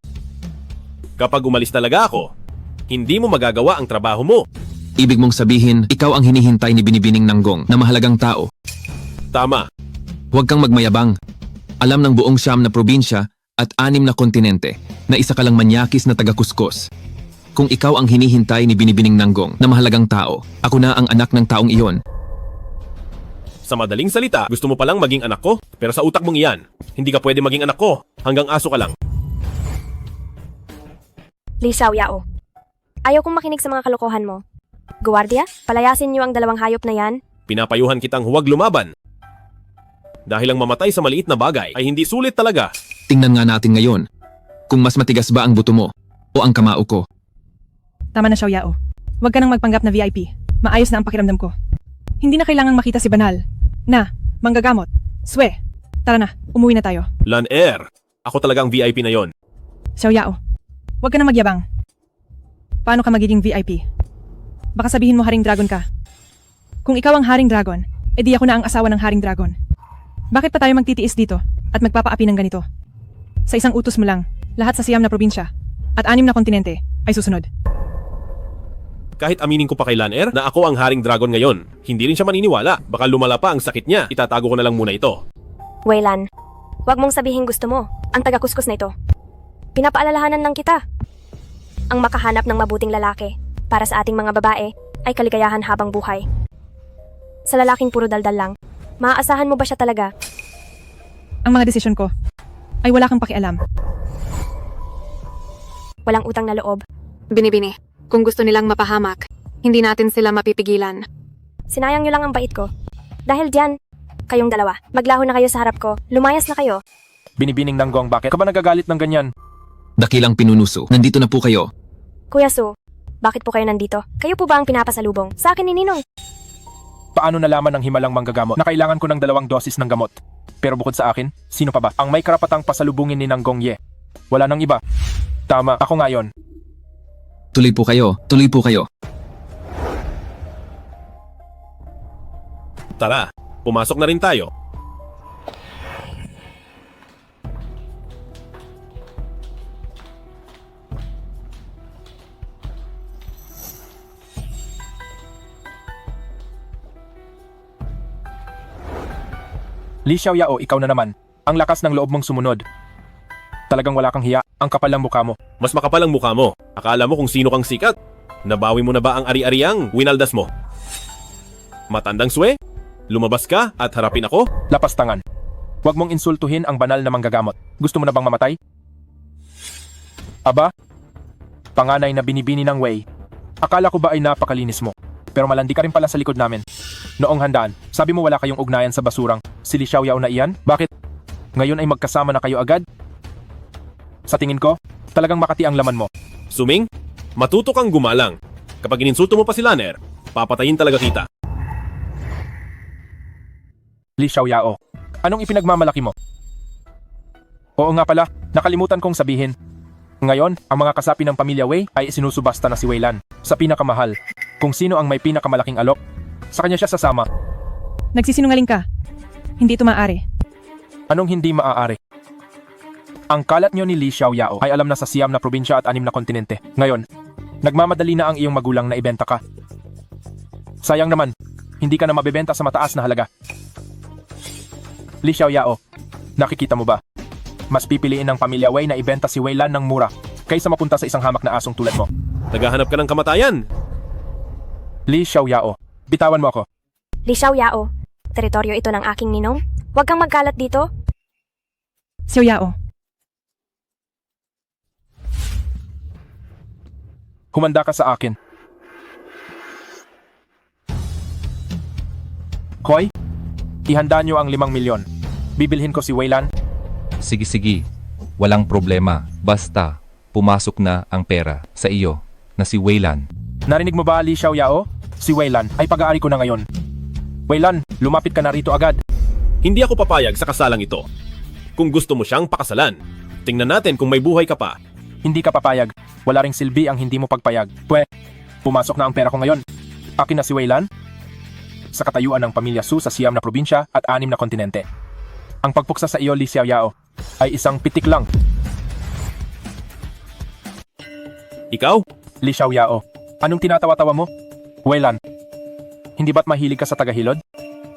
Kapag umalis talaga ako, hindi mo magagawa ang trabaho mo. Ibig mong sabihin, ikaw ang hinihintay ni Binibining Nanggong na mahalagang tao. Tama. Huwag kang magmayabang. Alam ng buong 9 na probinsya at 6 na kontinente na isa ka lang manyakis na taga-kuskus. Kung ikaw ang hinihintay ni Binibining Nanggong na mahalagang tao, ako na ang anak ng taong iyon. Sa madaling salita, gusto mo palang maging anak ko? Pero sa utak mong iyan, hindi ka pwede maging anak ko. Hanggang aso ka lang. Li Xiaoyao, ayaw kong makinig sa mga kalokohan mo. Guwardiya, palayasin niyo ang 2 hayop na yan. Pinapayuhan kitang huwag lumaban. Dahil ang mamatay sa maliit na bagay ay hindi sulit talaga. Tingnan nga natin ngayon kung mas matigas ba ang buto mo o ang kamao ko. Tama na, Xiaoyao. Huwag ka nang magpanggap na VIP. Maayos na ang pakiramdam ko. Hindi na kailangang makita si Banal. Na, manggagamot. Sue, tara na, umuwi na tayo. Lan-er, ako talaga ang VIP na yon. Xiaoyao, huwag ka na magyabang. Paano ka magiging VIP? Baka sabihin mo Haring Dragon ka. Kung ikaw ang Haring Dragon, edi ako na ang asawa ng Haring Dragon. Bakit pa tayo magtitiis dito at magpapaapi ng ganito? Sa isang utos mo lang, lahat sa 9 na probinsya at 6 na kontinente ay susunod. Kahit aminin ko pa kay Lan-er na ako ang Haring Dragon ngayon, hindi rin siya maniniwala. Baka lumala pa ang sakit niya. Itatago ko na lang muna ito. Weilan, wag mong sabihin gusto mo, ang taga-kuskus na ito. Pinapaalalahanan lang kita. Ang makahanap ng mabuting lalaki para sa ating mga babae ay kaligayahan habang buhay. Sa lalaking puro daldal lang, maaasahan mo ba siya talaga? Ang mga desisyon ko ay wala kang pakialam. Walang utang na loob. Binibini, kung gusto nilang mapahamak, hindi natin sila mapipigilan. Sinayang niyo lang ang bait ko. Dahil diyan, kayong dalawa, maglaho na kayo sa harap ko, lumayas na kayo. Binibining Nanggong, bakit ka ba nagagalit ng ganyan? Dakilang pinunuso, nandito na po kayo. Kuya Su, bakit po kayo nandito? Kayo po ba ang pinapasalubong? Sa akin ni Ninong. Paano nalaman ng himalang manggagamot na kailangan ko ng 2 dosis ng gamot? Pero bukod sa akin, sino pa ba ang may karapatang pasalubungin ni Nanggong Ye? Wala nang iba. Tama, ako nga yon. Tuloy po kayo, tuloy po kayo. Tara, pumasok na rin tayo. Li Xiaoyao, ikaw na naman. Ang lakas ng loob mong sumunod. Talagang wala kang hiya, ang kapal ng mukha mo. Mas makapal ang mukha mo. Akala mo kung sino kang sikat. Nabawi mo na ba ang ari-ariang winaldas mo? Matandang Sue? Lumabas ka at harapin ako? Lapastangan. Huwag mong insultuhin ang banal na manggagamot. Gusto mo na bang mamatay? Aba? Panganay na binibini ng Wei. Akala ko ba ay napakalinis mo? Pero malandi ka rin pala sa likod namin. Noong handaan, sabi mo wala kayong ugnayan sa basurang si Li Xiaoyao na iyan? Bakit? Ngayon ay magkasama na kayo agad? Sa tingin ko, talagang makati ang laman mo. Suming, matuto kang gumalang. Kapag ininsulto mo pa si Lan-er, papatayin talaga kita. Li Xiaoyao, anong ipinagmamalaki mo? Oo nga pala, nakalimutan kong sabihin. Ngayon, ang mga kasapi ng pamilya Wei ay sinusubasta na si Weilan sa pinakamahal. Kung sino ang may pinakamalaking alok, sa kanya siya sasama. Nagsisinungaling ka. Hindi ito maaari. Anong hindi maaari? Ang kalat niyo ni Li Xiaoyao ay alam na sa siyam na probinsya at 6 na kontinente. Ngayon, nagmamadali na ang iyong magulang na ibenta ka. Sayang naman, hindi ka na mabebenta sa mataas na halaga. Li Xiaoyao, nakikita mo ba? Mas pipiliin ng pamilya Wei na ibenta si Weilan ng mura kaysa mapunta sa isang hamak na asong tulad mo. Naghahanap ka ng kamatayan. Li Xiaoyao, bitawan mo ako. Li Xiaoyao, teritoryo ito ng aking ninong. Huwag kang magkalat dito. Xiaoyao, Humanda ka sa akin. Hoy, ihanda niyo ang 5 milyon. Bibilhin ko si Weilan. Sige. Walang problema. Basta, pumasok na ang pera sa iyo na si Weilan. Narinig mo ba, Li Xiaoyao? Si Weilan ay pag-aari ko na ngayon. Weilan, lumapit ka na rito agad. Hindi ako papayag sa kasalang ito. Kung gusto mo siyang pakasalan, tingnan natin kung may buhay ka pa. Hindi ka papayag. Wala ring silbi ang hindi mo pagpayag. Pumasok na ang pera ko ngayon. Akin na si Weilan sa katayuan ng pamilya Su sa 6 na probinsya at 6 na kontinente. Ang pagpuksa sa iyo, Li Xiaoyao, ay isang pitik lang. Ikaw? Li Xiaoyao, anong tinatawa-tawa mo? Weilan, hindi ba't mahilig ka sa tagahilod?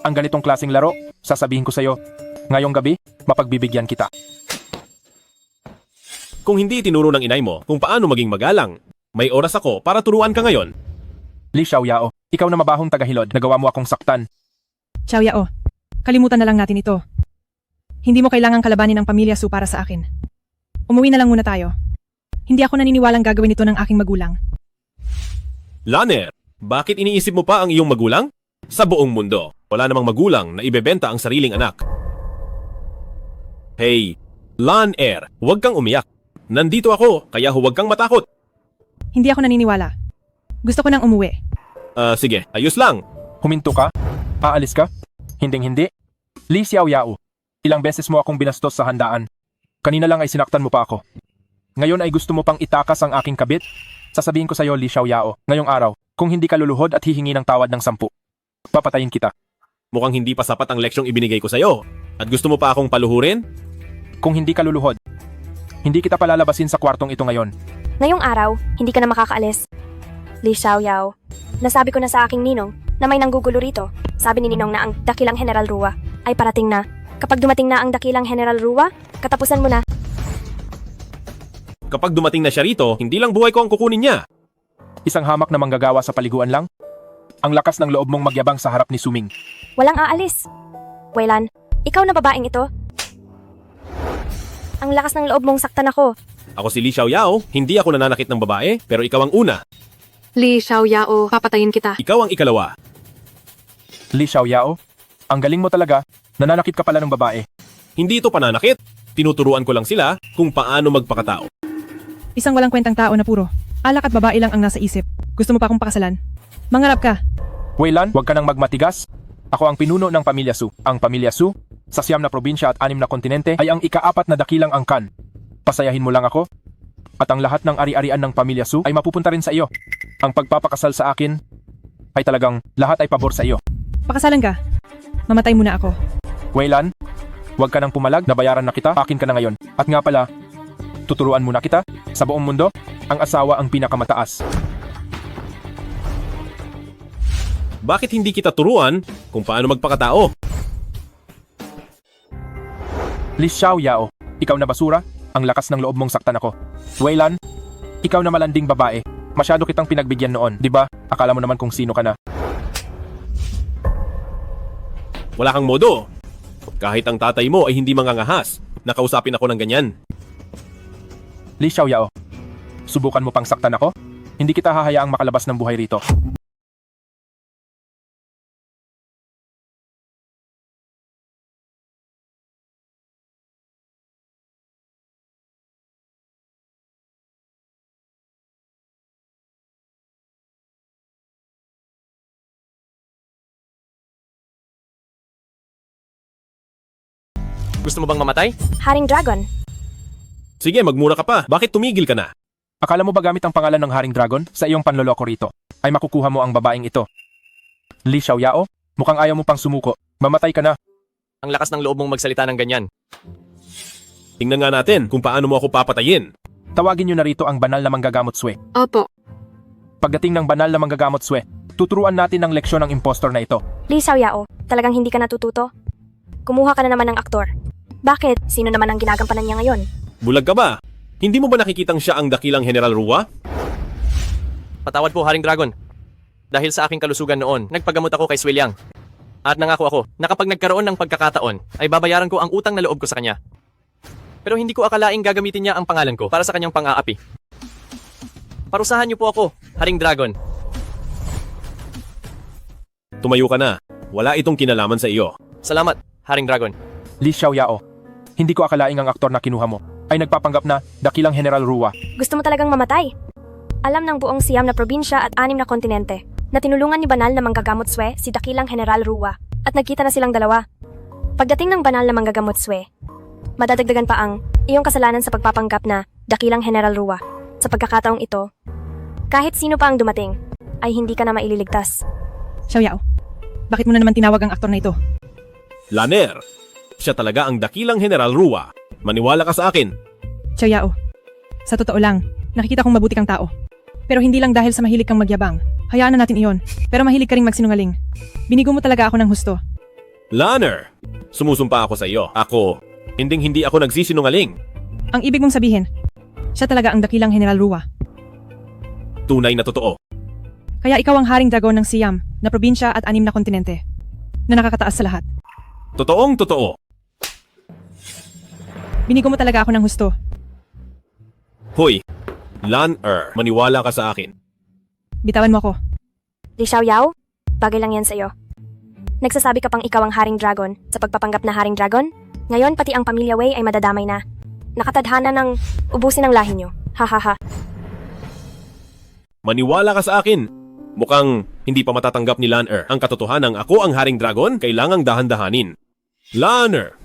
Ang ganitong klaseng laro, sasabihin ko sa iyo, ngayong gabi, mapagbibigyan kita. Kung hindi tinuro ng inay mo kung paano maging magalang, may oras ako para turuan ka ngayon. Li Xiaoyao, ikaw na mabahong tagahilod, nagawa mo akong saktan. Xiaoyao, kalimutan na lang natin ito. Hindi mo kailangang kalabanin ang pamilya Su para sa akin. Umuwi na lang muna tayo. Hindi ako naniniwalang gagawin ito ng aking magulang. Laner, bakit iniisip mo pa ang iyong magulang? Sa buong mundo, wala namang magulang na ibebenta ang sariling anak. Hey, Laner, huwag kang umiyak. Nandito ako, kaya huwag kang matakot. Hindi ako naniniwala. Gusto ko nang umuwi. Sige, ayos lang. Huminto ka? Aalis ka? Hinding-hindi? Li Xiaoyao, ilang beses mo akong binastos sa handaan. Kanina lang ay sinaktan mo pa ako. Ngayon ay gusto mo pang itakas ang aking kabit? Sasabihin ko sa iyo, Li Xiaoyao, ngayong araw, kung hindi ka luluhod at hihingi ng tawad ng 10, papatayin kita. Mukhang hindi pa sapat ang leksyong ibinigay ko sa iyo. At gusto mo pa akong paluhurin? Kung hindi ka luluhod, hindi kita palalabasin sa kwartong ito ngayon. Ngayong araw, hindi ka na makakaalis. Li Xiaoyao, nasabi ko na sa aking ninong na may nanggugulo rito. Sabi ni ninong na ang dakilang General Rua ay parating na. Kapag dumating na ang dakilang General Rua, katapusan mo na. Kapag dumating na siya rito, hindi lang buhay ko ang kukunin niya. Isang hamak na manggagawa sa paliguan lang? Ang lakas ng loob mong magyabang sa harap ni Suming. Walang aalis. Weilan, ikaw na babaeng ito. Ang lakas ng loob mong saktan ako. Ako si Li Xiaoyao, hindi ako nananakit ng babae, pero ikaw ang una. Li Xiaoyao, papatayin kita. Ikaw ang ikalawa. Li Xiaoyao, ang galing mo talaga. Nananakit ka pala ng babae. Hindi ito pananakit. Tinuturuan ko lang sila kung paano magpakatao. Isang walang kwentang tao na puro alak at babae lang ang nasa isip. Gusto mo pa akong pakasalan? Mangarap ka. Weilan, huwag ka nang magmatigas. Ako ang pinuno ng pamilya Su. Ang pamilya Su, sa 6 na probinsya at 6 na kontinente, ay ang ika-4 na dakilang angkan. Pasayahin mo lang ako. At ang lahat ng ari-arian ng pamilya Su ay mapupunta rin sa iyo. Ang pagpapakasal sa akin ay talagang lahat ay pabor sa iyo. Pakasalan ka. Mamatay muna ako. Weilan, huwag ka nang pumalag, nabayaran na kita, akin ka na ngayon. At nga pala, tuturuan muna kita, sa buong mundo, ang asawa ang pinakamataas. Bakit hindi kita turuan kung paano magpakatao? Li Xiaoyao, ikaw na basura, ang lakas ng loob mong saktan ako. Weilan, ikaw na malanding babae, masyado kitang pinagbigyan noon, di ba? Akala mo naman kung sino ka na. Wala kang modo. Kahit ang tatay mo ay hindi mangangahas, nakausapin ako ng ganyan. Li Xiaoyao, subukan mo pang saktan ako? Hindi kita hahayaang makalabas ng buhay rito. Gusto mo bang mamatay? Haring Dragon, Sige, magmura ka pa. Bakit tumigil ka na? Akala mo ba gamit ang pangalan ng Haring Dragon sa iyong panloloko rito ay makukuha mo ang babaeng ito? Li Xiaoyao, mukhang ayaw mo pang sumuko. Mamatay ka na. Ang lakas ng loob mong magsalita ng ganyan. Tingnan nga natin kung paano mo ako papatayin. Tawagin niyo na rito ang banal na manggagamot Swe. Opo. Pagdating ng banal na manggagamot Swe, tuturuan natin ng leksyon ng impostor na ito. Li Xiaoyao, talagang hindi ka natututo? Kumuha ka na naman ng aktor. Bakit? Sino naman ang ginagampanan niya ngayon? Bulag ka ba? Hindi mo ba nakikitang siya ang dakilang General Rua? Patawad po, Haring Dragon. Dahil sa aking kalusugan noon, nagpagamot ako kay Swiliang. At nangako ako na kapag nagkaroon ng pagkakataon, ay babayaran ko ang utang na loob ko sa kanya. Pero hindi ko akalaing gagamitin niya ang pangalan ko para sa kanyang pang-aapi. Parusahan niyo po ako, Haring Dragon. Tumayo ka na. Wala itong kinalaman sa iyo. Salamat, Haring Dragon. Li Xiaoyao, hindi ko akalaing ang aktor na kinuha mo ay nagpapanggap na dakilang General Rua. Gusto mo talagang mamatay? Alam ng buong Siam na probinsya at 6 na kontinente na tinulungan ni banal na manggagamot Swe si dakilang General Rua at nagkita na silang dalawa. Pagdating ng banal na manggagamot Swe, madadagdagan pa ang iyong kasalanan sa pagpapanggap na dakilang General Rua. Sa pagkakataong ito, kahit sino pa ang dumating, ay hindi ka na maililigtas. Xiaoyao, bakit mo na naman tinawag ang aktor na ito? Laner, siya talaga ang dakilang General Rua. Maniwala ka sa akin. Xiaoyao, sa totoo lang, nakikita kong mabuti kang tao. Pero hindi lang dahil sa mahilig kang magyabang. Hayaan na natin iyon. Pero mahilig ka ring magsinungaling. Binigo mo talaga ako ng husto. Laner, sumusumpa ako sa iyo. Hindi ako nagsisinungaling. Ang ibig mong sabihin, siya talaga ang dakilang General Rua. Tunay na totoo. Kaya ikaw ang Haring Dragon ng Siam, na probinsya at 6 na kontinente, na nakakataas sa lahat. Totoong totoo. Binigo mo talaga ako ng husto. Hoy, Laner, maniwala ka sa akin. Bitawan mo ako. Li Xiaoyao, bagay lang yan sa'yo. Nagsasabi ka pang ikaw ang Haring Dragon sa pagpapanggap na Haring Dragon? Ngayon pati ang pamilya Wei ay madadamay na. Nakatadhana ng ubusin ang lahi nyo. Hahaha. Maniwala ka sa akin. Mukhang hindi pa matatanggap ni Laner ang katotohanan ako ang Haring Dragon, kailangang dahan-dahanin. Laner,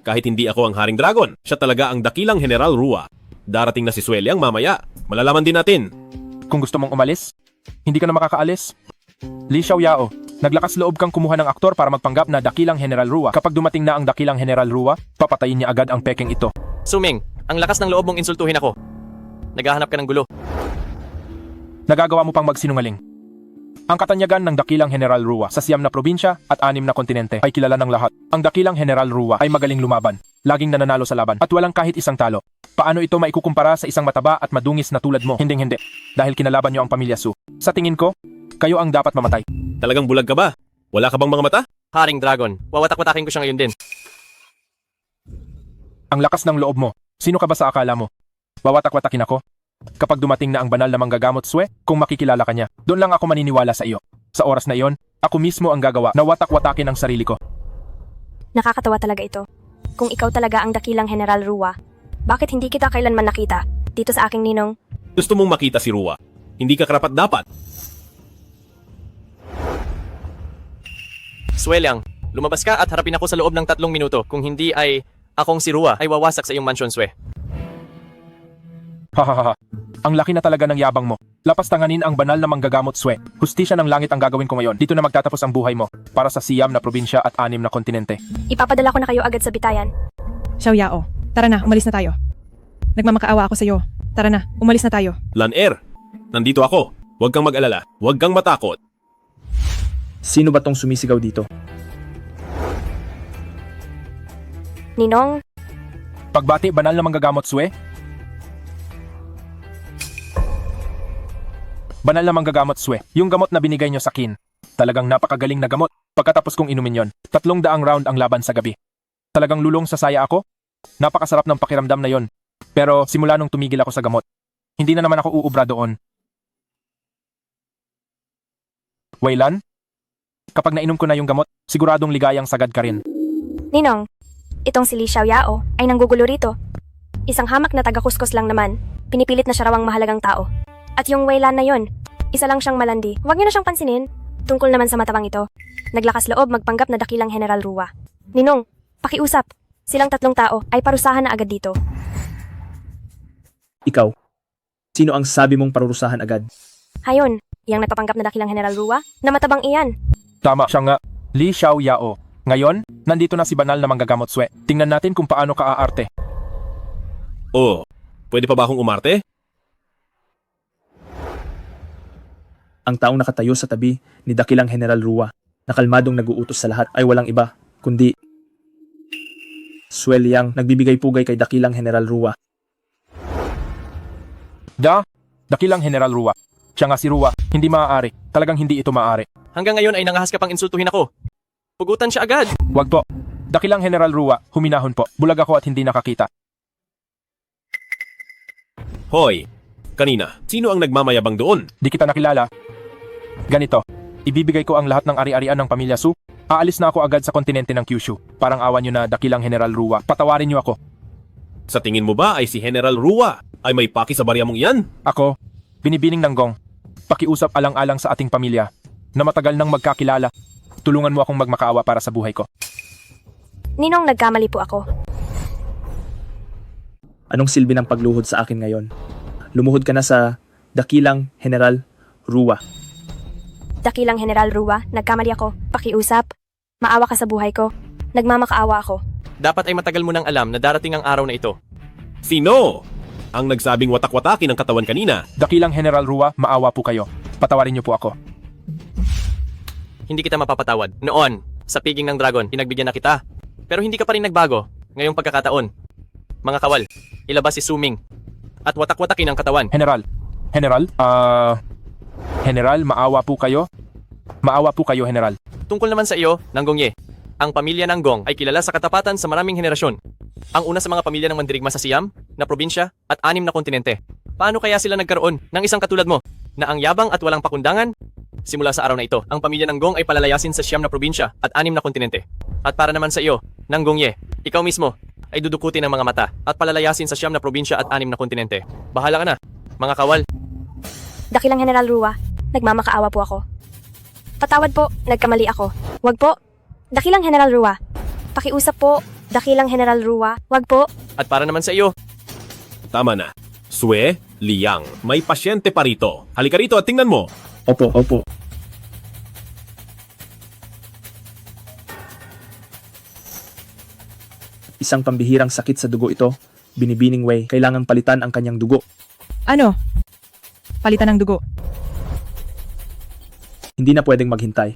kahit hindi ako ang Haring Dragon, siya talaga ang dakilang General Rua. Darating na si Sweliang mamaya. Malalaman din natin. Kung gusto mong umalis, hindi ka na makakaalis. Li Xiaoyao, naglakas loob kang kumuha ng aktor para magpanggap na dakilang General Rua. Kapag dumating na ang dakilang General Rua, papatayin niya agad ang pekeng ito. Suming, ang lakas ng loob mong insultuhin ako. Naghahanap ka ng gulo. Nagagawa mo pang magsinungaling. Ang katanyagan ng dakilang General Rua sa 6 na probinsya at 6 na kontinente ay kilala ng lahat. Ang dakilang General Rua ay magaling lumaban, laging nananalo sa laban at walang kahit isang talo. Paano ito maikukumpara sa isang mataba at madungis na tulad mo? Hinding-hindi. Dahil kinalaban niyo ang pamilya Su. Sa tingin ko, kayo ang dapat mamatay. Talagang bulag ka ba? Wala ka bang mga mata? Haring Dragon, wawatak-watakin ko siya ngayon din. Ang lakas ng loob mo. Sino ka ba sa akala mo? Wawatak-watakin ako? Kapag dumating na ang banal na manggagamot Swe, kung makikilala ka niya, doon lang ako maniniwala sa iyo. Sa oras na iyon, ako mismo ang gagawa na watak-watakin ang sarili ko. Nakakatawa talaga ito. Kung ikaw talaga ang dakilang General Rua, bakit hindi kita kailanman nakita dito sa aking ninong? Gusto mong makita si Rua. Hindi ka karapat-dapat. Sweliang, lumabas ka at harapin ako sa loob ng 3 minuto. Kung hindi ay akong si Rua ay wawasak sa iyong mansyon, Swe. Hahaha. Ang laki na talaga ng yabang mo. Lapas tanganin ang banal na manggagamot Swe. Hustisya ng langit ang gagawin ko ngayon. Dito na magtatapos ang buhay mo para sa 6 na probinsya at 6 na kontinente. Ipapadala ko na kayo agad sa bitayan. Xiaoyao, tara na, umalis na tayo. Nagmamakaawa ako sa iyo. Tara na, umalis na tayo. Laner, nandito ako. Huwag kang mag-alala. Huwag kang matakot. Sino ba tong sumisigaw dito? Ninong, Pagbati banal na manggagamot Swe? Banal na manggagamot Swe, yung gamot na binigay nyo sa kin. Talagang napakagaling na gamot. Pagkatapos kong inumin yon, 300 round ang laban sa gabi. Talagang lulong sa saya ako. Napakasarap ng pakiramdam na yon. Pero simula nung tumigil ako sa gamot, hindi na naman ako uubra doon. Waylan, kapag nainom ko na yung gamot, siguradong ligayang sagad ka rin. Ninong, itong si Li Xiaoyao ay nanggugulo rito. Isang hamak na taga-kuskus lang naman, pinipilit na siya raw ang mahalagang tao. At yung Waylan na yon, isa lang siyang malandi. Huwag niyo na siyang pansinin. Tungkol naman sa matabang ito, naglakas loob magpanggap na dakilang General Rua. Ninong, pakiusap. Silang 3 tao ay parusahan na agad dito. Ikaw, sino ang sabi mong parurusahan agad? Hayon, iyang nagpapanggap na dakilang General Rua, na matabang iyan. Tama siya nga. Li Xiao Yao. Ngayon, nandito na si banal na manggagamot Swe. Tingnan natin kung paano ka aarte. Oh, pwede pa ba akong umarte? Ang taong nakatayo sa tabi ni dakilang General Rua, na kalmadong nag-uutos sa lahat ay walang iba, kundi Swe Liang nagbibigay pugay kay dakilang General Rua. Dakilang General Rua. Siya nga si Rua. Hindi maaari. Talagang hindi ito maaari. Hanggang ngayon ay nangahas ka pang insultuhin ako. Pugutan siya agad. Wag po. Dakilang General Rua, huminahon po. Bulag ako at hindi nakakita. Hoy, kanina, sino ang nagmamayabang doon? Di kita nakilala. Ganito, ibibigay ko ang lahat ng ari-arian ng pamilya Su. Aalis na ako agad sa kontinente ng Kyushu. Parang awan nyo na dakilang General Rua. Patawarin nyo ako. Sa tingin mo ba ay si General Rua ay may paki sa barya mong iyan? Ako, binibining ng Gong. Pakiusap alang-alang sa ating pamilya na matagal nang magkakilala. Tulungan mo akong magmakaawa para sa buhay ko. Ninong, nagkamali po ako. Anong silbi ng pagluhod sa akin ngayon? Lumuhod ka na sa dakilang General Rua. Dakilang General Rua, nagkamali ako. Pakiusap. Maawa ka sa buhay ko. Nagmamakaawa ako. Dapat ay matagal mo nang alam na darating ang araw na ito. Sino? Ang nagsabing watak-watakin ng katawan kanina. Dakilang General Rua, maawa po kayo. Patawarin niyo po ako. Hindi kita mapapatawad. Noon, sa piging ng dragon, pinagbigyan na kita. Pero hindi ka pa rin nagbago. Ngayong pagkakataon. Mga kawal, ilabas si Suming. At watak-watakin ang katawan. General, maawa po kayo? Maawa po kayo, General. Tungkol naman sa iyo, Nanggong Ye. Ang pamilya ng Gong ay kilala sa katapatan sa maraming henerasyon. Ang una sa mga pamilya ng mandirigma sa Siam, na probinsya, at 6 na kontinente. Paano kaya sila nagkaroon ng isang katulad mo, na ang yabang at walang pakundangan? Simula sa araw na ito, ang pamilya ng Gong ay palalayasin sa 9 na probinsya at 6 na kontinente. At para naman sa iyo, Nanggong Ye, ikaw mismo, ay dudukutin ng mga mata at palalayasin sa 9 na probinsya at 6 na kontinente. Bahala ka na, mga kawal. Dakilang General Rua, nagmamakaawa po ako. Patawad po, nagkamali ako. Wag po. Dakilang General Rua. Pakiusap po, Dakilang General Rua. Wag po. At para naman sa iyo. Tama na. Swe Liang, may pasyente pa rito. Halika rito at tingnan mo. Opo. Isang pambihirang sakit sa dugo ito. Binibining Wei, kailangang palitan ang kanyang dugo. Ano? Palitan ng dugo. Hindi na pwedeng maghintay.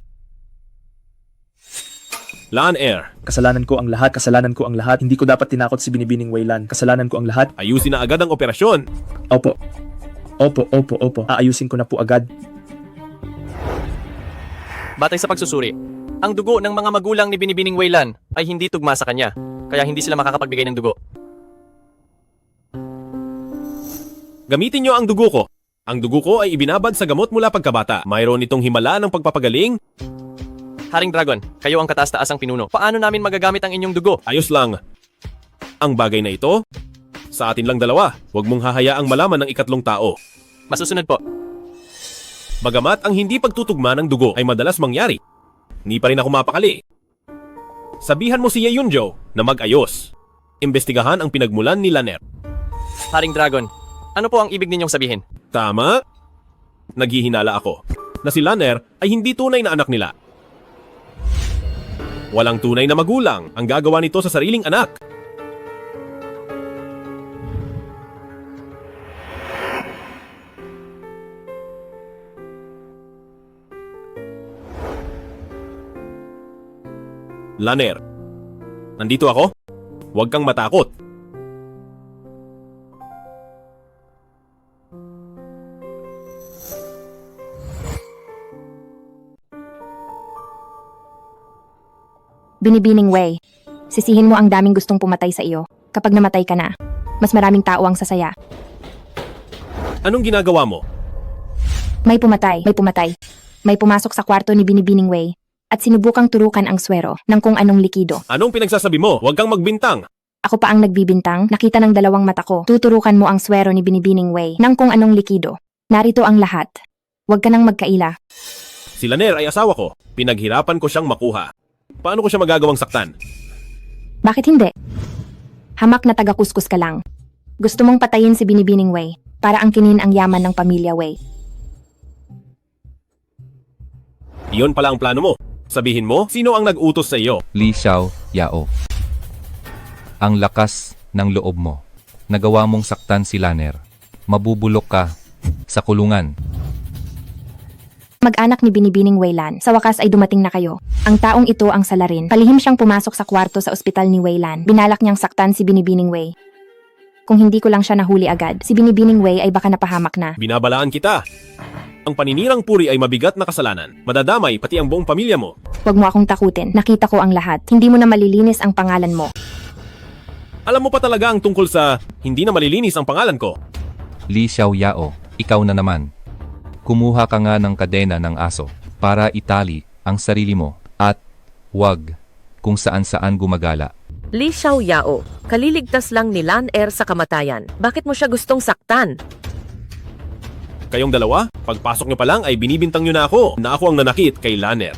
Lan Air, Kasalanan ko ang lahat. Hindi ko dapat tinakot si Binibining Weilan. Kasalanan ko ang lahat. ayusin na agad ang operasyon. Opo. Aayusin ko na po agad. Batay sa pagsusuri, ang dugo ng mga magulang ni Binibining Weilan ay hindi tugma sa kanya, kaya hindi sila makakapagbigay ng dugo. Gamitin nyo ang dugo ko. Ang dugo ko ay ibinabad sa gamot mula pagkabata. Mayroon itong himala ng pagpapagaling. Haring Dragon, kayo ang kataas-taasang pinuno. Paano namin magagamit ang inyong dugo? Ayos lang. Ang bagay na ito, sa atin lang dalawa. Huwag mong hahayaang malaman ng ikatlong tao. Masusunod po. Bagamat ang hindi pagtutugma ng dugo ay madalas mangyari, hindi pa rin ako mapakali. Sabihan mo si Ye Yunjo na mag-ayos. Imbestigahan ang pinagmulan ni Laner. Haring Dragon, ano po ang ibig ninyong sabihin? Tama? Naghihinala ako na si Laner ay hindi tunay na anak nila. Walang tunay na magulang ang gagawa nito sa sariling anak. Laner, nandito ako. Huwag kang matakot. Binibining Wei, sisihin mo ang daming gustong pumatay sa iyo. Kapag namatay ka na, mas maraming tao ang sasaya. Anong ginagawa mo? May pumatay. May pumasok sa kwarto ni Binibining Wei at sinubukang turukan ang swero ng kung anong likido. Anong pinagsasabi mo? Huwag kang magbintang. Ako pa ang nagbibintang, nakita ng 2 mata ko. Tuturukan mo ang swero ni Binibining Wei ng kung anong likido. Narito ang lahat. Huwag ka nang magkaila. Si Laner ay asawa ko. Pinaghirapan ko siyang makuha. Paano ko siya magagawang saktan? Bakit hindi? Hamak na taga-kuskus ka lang. Gusto mong patayin si Binibining Wei para angkinin ang yaman ng pamilya Wei. Iyon pala ang plano mo. Sabihin mo, sino ang nag-utos sa iyo? Li Xiao Yao. Ang lakas ng loob mo. Nagawa mong saktan si Lanner. Mabubulok ka sa kulungan. Mag-anak ni Binibining Weilan, sa wakas ay dumating na kayo. Ang taong ito ang salarin. Palihim siyang pumasok sa kwarto sa ospital ni Weilan. Binalak niyang saktan si Binibining Wei. Kung hindi ko lang siya nahuli agad, si Binibining Wei ay baka napahamak na. Binabalaan kita. Ang paninirang puri ay mabigat na kasalanan. Madadamay pati ang buong pamilya mo. Huwag mo akong takutin. Nakita ko ang lahat. Hindi mo na malilinis ang pangalan mo. Alam mo pa talaga ang tungkol sa hindi na malilinis ang pangalan ko. Li Xiao Yao, ikaw na naman. Kumuha ka nga ng kadena ng aso para itali ang sarili mo at wag kung saan-saan gumagala. Li Xiao Yao, kaliligtas lang ni Lanner sa kamatayan. Bakit mo siya gustong saktan? Kayong dalawa, pagpasok nyo pa lang ay binibintang nyo na ako ang nanakit kay Lanner.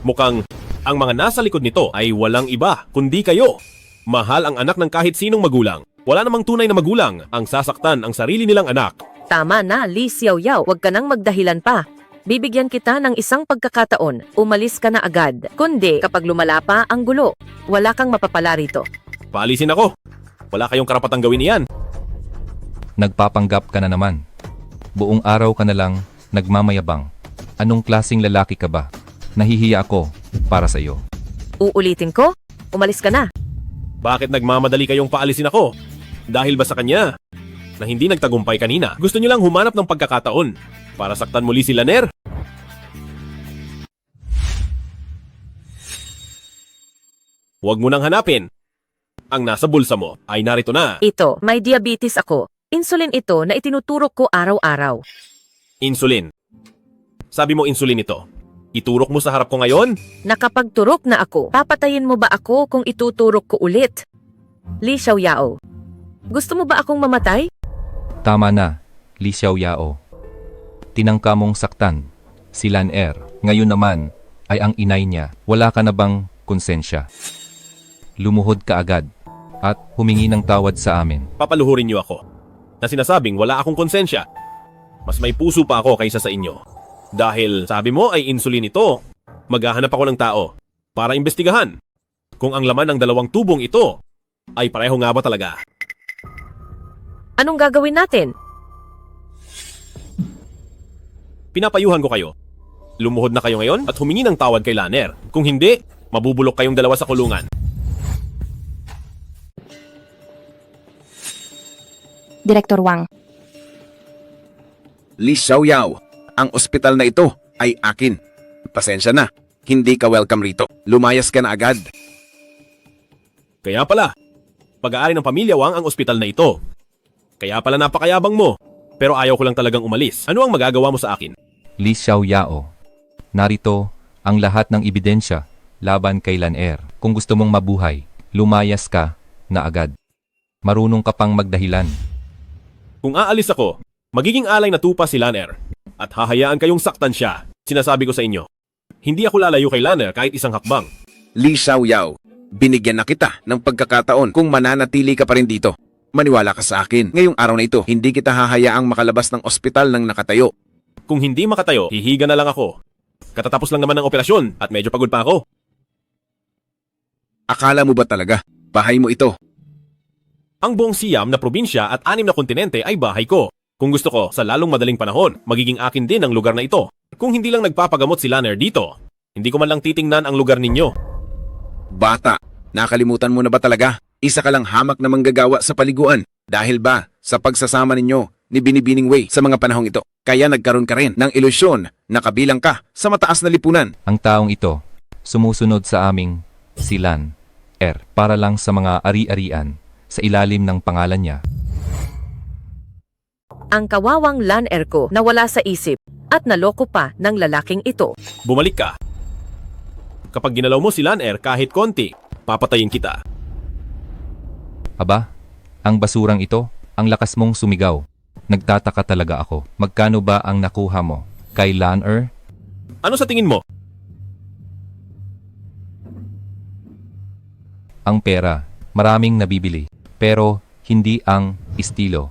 Mukhang ang mga nasa likod nito ay walang iba kundi kayo. Mahal ang anak ng kahit sinong magulang. Wala namang tunay na magulang ang sasaktan ang sarili nilang anak. Tama na, Li Xiao Yao, huwag ka nang magdahilan pa. Bibigyan kita ng isang pagkakataon, umalis ka na agad. Kundi kapag lumala pa ang gulo, wala kang mapapala rito. Paalisin ako. Wala kayong karapatang gawin iyan. Nagpapanggap ka na naman. Buong araw ka na lang nagmamayabang. Anong klaseng lalaki ka ba? Nahihiya ako para sa iyo. Uulitin ko, umalis ka na. Bakit nagmamadali kayong paalisin ako? Dahil ba sa kanya na hindi nagtagumpay kanina? Gusto niyo lang humanap ng pagkakataon para saktan muli si Lanner? Huwag mo nang hanapin. Ang nasa bulsa mo ay narito na. Ito, may diabetes ako. Insulin ito na itinuturok ko araw-araw. Insulin. Sabi mo insulin ito. Iturok mo sa harap ko ngayon? Nakapagturok na ako. Papatayin mo ba ako kung ituturok ko ulit? Li Xiao Yao, gusto mo ba akong mamatay? Tama na, Li Xiao Yao. Tinangka mong saktan si Lanner. Ngayon naman ay ang inay niya. Wala ka na bang konsensya? Lumuhod ka agad at humingi ng tawad sa amin. Papaluhurin niyo ako na sinasabing wala akong konsensya. Mas may puso pa ako kaysa sa inyo. Dahil sabi mo ay insulin ito, maghahanap ako ng tao para imbestigahan kung ang laman ng 2 tubong ito ay pareho nga ba talaga. Anong gagawin natin? Pinapayuhan ko kayo. Lumuhod na kayo ngayon at humingi ng tawad kay Lanner. Kung hindi, mabubulok kayong dalawa sa kulungan. Direktor Wang. Li Xiaoyao, ang ospital na ito ay akin. Pasensya na, hindi ka welcome rito. Lumayas ka na agad. Kaya pala, pag-aari ng pamilya Wang ang ospital na ito. Kaya pala napakayabang mo, pero ayaw ko lang talagang umalis. Ano ang magagawa mo sa akin? Li Xiao Yao, narito ang lahat ng ebidensya laban kay Lanner. Kung gusto mong mabuhay, lumayas ka na agad. Marunong ka pang magdahilan. Kung aalis ako, magiging alay na tupa si Lanner at hahayaan kayong saktan siya. Sinasabi ko sa inyo, hindi ako lalayo kay Lanner kahit isang hakbang. Li Xiaoyao, binigyan na kita ng pagkakataon kung mananatili ka pa rin dito. Maniwala ka sa akin, ngayong araw na ito, hindi kita hahayaang makalabas ng ospital ng nakatayo. Kung hindi makatayo, hihiga na lang ako. Katatapos lang naman ng operasyon at medyo pagod pa ako. Akala mo ba talaga, bahay mo ito? Ang buong Siam na probinsya at 6 na kontinente ay bahay ko. Kung gusto ko, sa lalong madaling panahon, magiging akin din ang lugar na ito. Kung hindi lang nagpapagamot si Lanner dito, hindi ko man lang titingnan ang lugar ninyo. Bata, nakalimutan mo na ba talaga? Isa ka lang hamak na manggagawa sa paliguan. Dahil ba sa pagsasama ninyo ni Binibining Wei sa mga panahong ito, kaya nagkaroon ka rin ng ilusyon na kabilang ka sa mataas na lipunan. Ang taong ito, sumusunod sa aming si Lanner para lang sa mga ari-arian sa ilalim ng pangalan niya. Ang kawawang Lanner ko nawala sa isip at naloko pa ng lalaking ito. Bumalik ka. Kapag ginalaw mo si Lanner kahit konti, papatayin kita. Aba, ang basurang ito, ang lakas mong sumigaw. Nagtataka talaga ako. Magkano ba ang nakuha mo kay Lanner? Ano sa tingin mo? Ang pera, maraming nabibili. Pero hindi ang estilo.